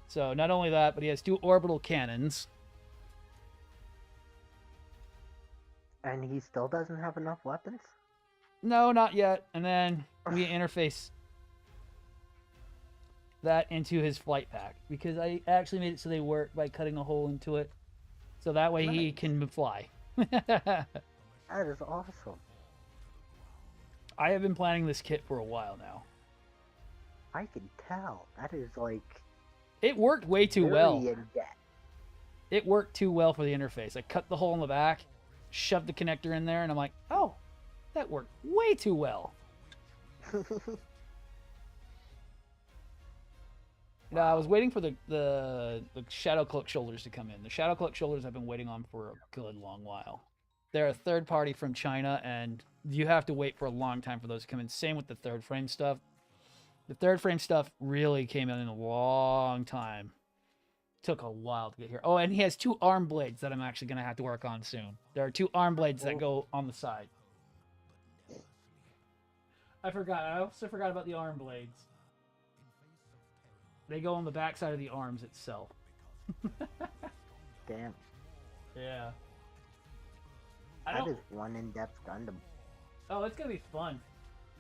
So not only that, but he has 2 orbital cannons. And he still doesn't have enough weapons? No, not yet. And then we interface that into his flight pack, because I actually made it so they work by cutting a hole into it, so that way he can fly. That is awesome. I have been planning this kit for a while now. I can tell. That is like... It worked way too well. in depth. It worked too well for the interface. I cut the hole in the back, shoved the connector in there, and I'm like, oh, that worked way too well. No, I was waiting for the Shadow Cloak shoulders to come in. The Shadow Cloak shoulders I've been waiting on for a good long while. They're a third party from China, and you have to wait for a long time for those to come in. Same with the third frame stuff. The third frame stuff really came in a long time. Took a while to get here. Oh, and he has 2 arm blades that I'm actually going to have to work on soon. There are 2 arm blades that go on the side. I forgot. I also forgot about the arm blades. They go on the back side of the arms itself. Damn. Yeah. That is one in-depth Gundam. Oh, it's going to be fun.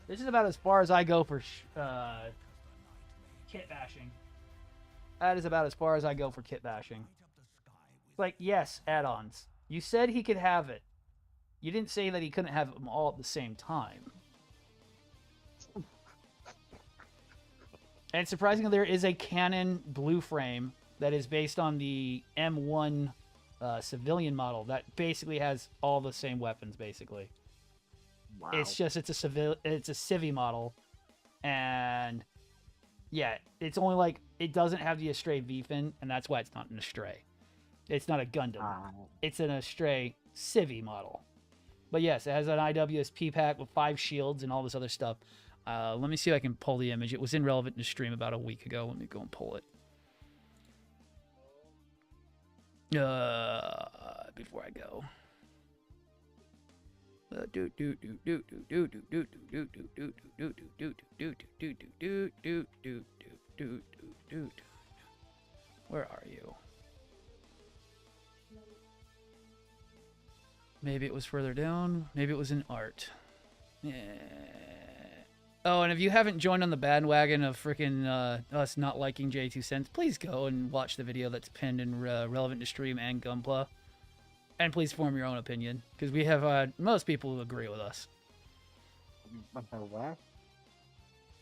This is about as far as I go for kit bashing. That is about as far as I go for kit bashing. Like, yes, add-ons. You said he could have it. You didn't say that he couldn't have them all at the same time. And surprisingly, there is a Canon blue frame that is based on the M1 civilian model that basically has all the same weapons, basically. Wow. It's just it's a Civi model, and yeah, it's only like it doesn't have the Astray V-fin, and that's why it's not an Astray. It's not a Gundam. It's an Astray Civi model. But yes, it has an IWSP pack with 5 shields and all this other stuff. Let me see if I can pull the image. It was in Relevant in the stream about a week ago. Let me go and pull it. Before I go. Where are you? Maybe it was further down. Maybe it was in art. Yeah. Oh, and if you haven't joined on the bandwagon of freaking us not liking J2 Cents, please go and watch the video that's pinned in Relevant to Stream and Gunpla. And please form your own opinion, because we have most people who agree with us. What?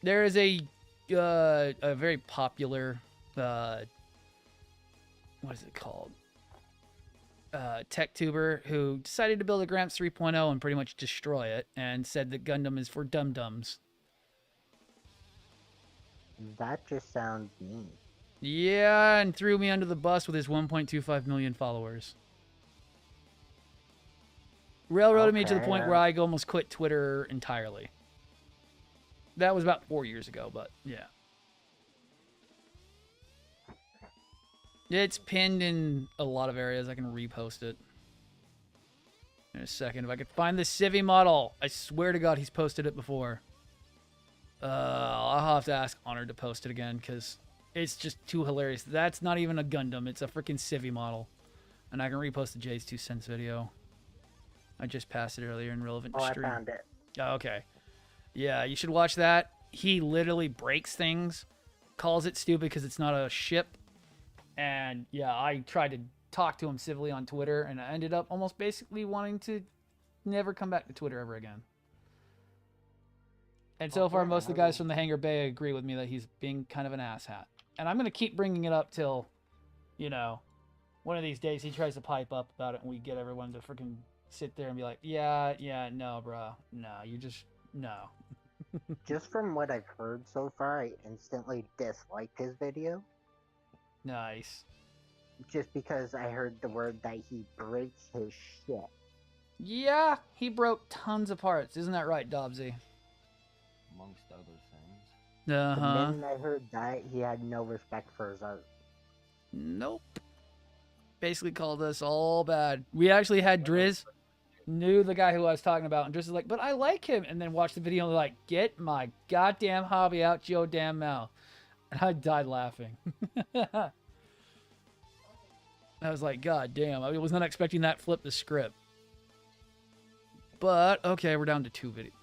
There is a very popular, what is it called? Tech tuber who decided to build a Gramps 3.0 and pretty much destroy it, and said that Gundam is for dum-dums. That just sounds mean. Yeah, and threw me under the bus with his 1.25 million followers. Railroaded me to the point where I almost quit Twitter entirely. That was about 4 years ago, but yeah. It's pinned in a lot of areas. I can repost it in a second. If I could find the Civi model. I swear to God he's posted it before. I'll have to ask Honor to post it again, because it's just too hilarious. That's not even a Gundam. It's a freaking Civi model. And I can repost the Jay's 2 cents video. I just passed it earlier in Relevant Stream. I found it. Oh, okay. Yeah, you should watch that. He literally breaks things, calls it stupid because it's not a ship. And yeah, I tried to talk to him civilly on Twitter, and I ended up almost basically wanting to never come back to Twitter ever again. And so far, most of the guys from the Hangar Bay agree with me that he's being kind of an asshat. And I'm going to keep bringing it up till, you know, one of these days he tries to pipe up about it and we get everyone to freaking sit there and be like, yeah, no, bro. No, you just, no. Just from what I've heard so far, I instantly disliked his video. Nice. Just because I heard the word that he breaks his shit. Yeah, he broke tons of parts. Isn't that right, Dobbsy? Amongst other things. Uh-huh. The minute I heard that, he had no respect for his art. Nope. Basically called us all bad. We actually had Driz, knew the guy who I was talking about, and Driz was like, but I like him. And then watched the video and like, get my goddamn hobby out your damn mouth. And I died laughing. I was like, God damn, I was not expecting that flip the script. But, okay, we're down to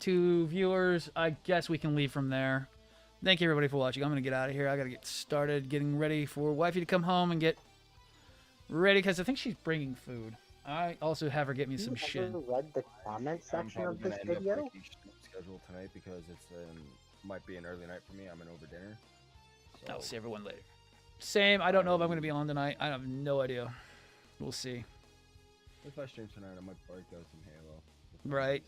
two viewers. I guess we can leave from there. Thank you, everybody, for watching. I'm going to get out of here. I got to get started getting ready for wifey to come home and get ready, because I think she's bringing food. I also have her get me some shit. Have you read the comment section of this video? Schedule tonight because it's might be an early night for me. I'm in over dinner. So. I'll see everyone later. Same. I don't know if I'm going to be on tonight. I have no idea. We'll see. If I stream tonight, I might break out some Halo. Right.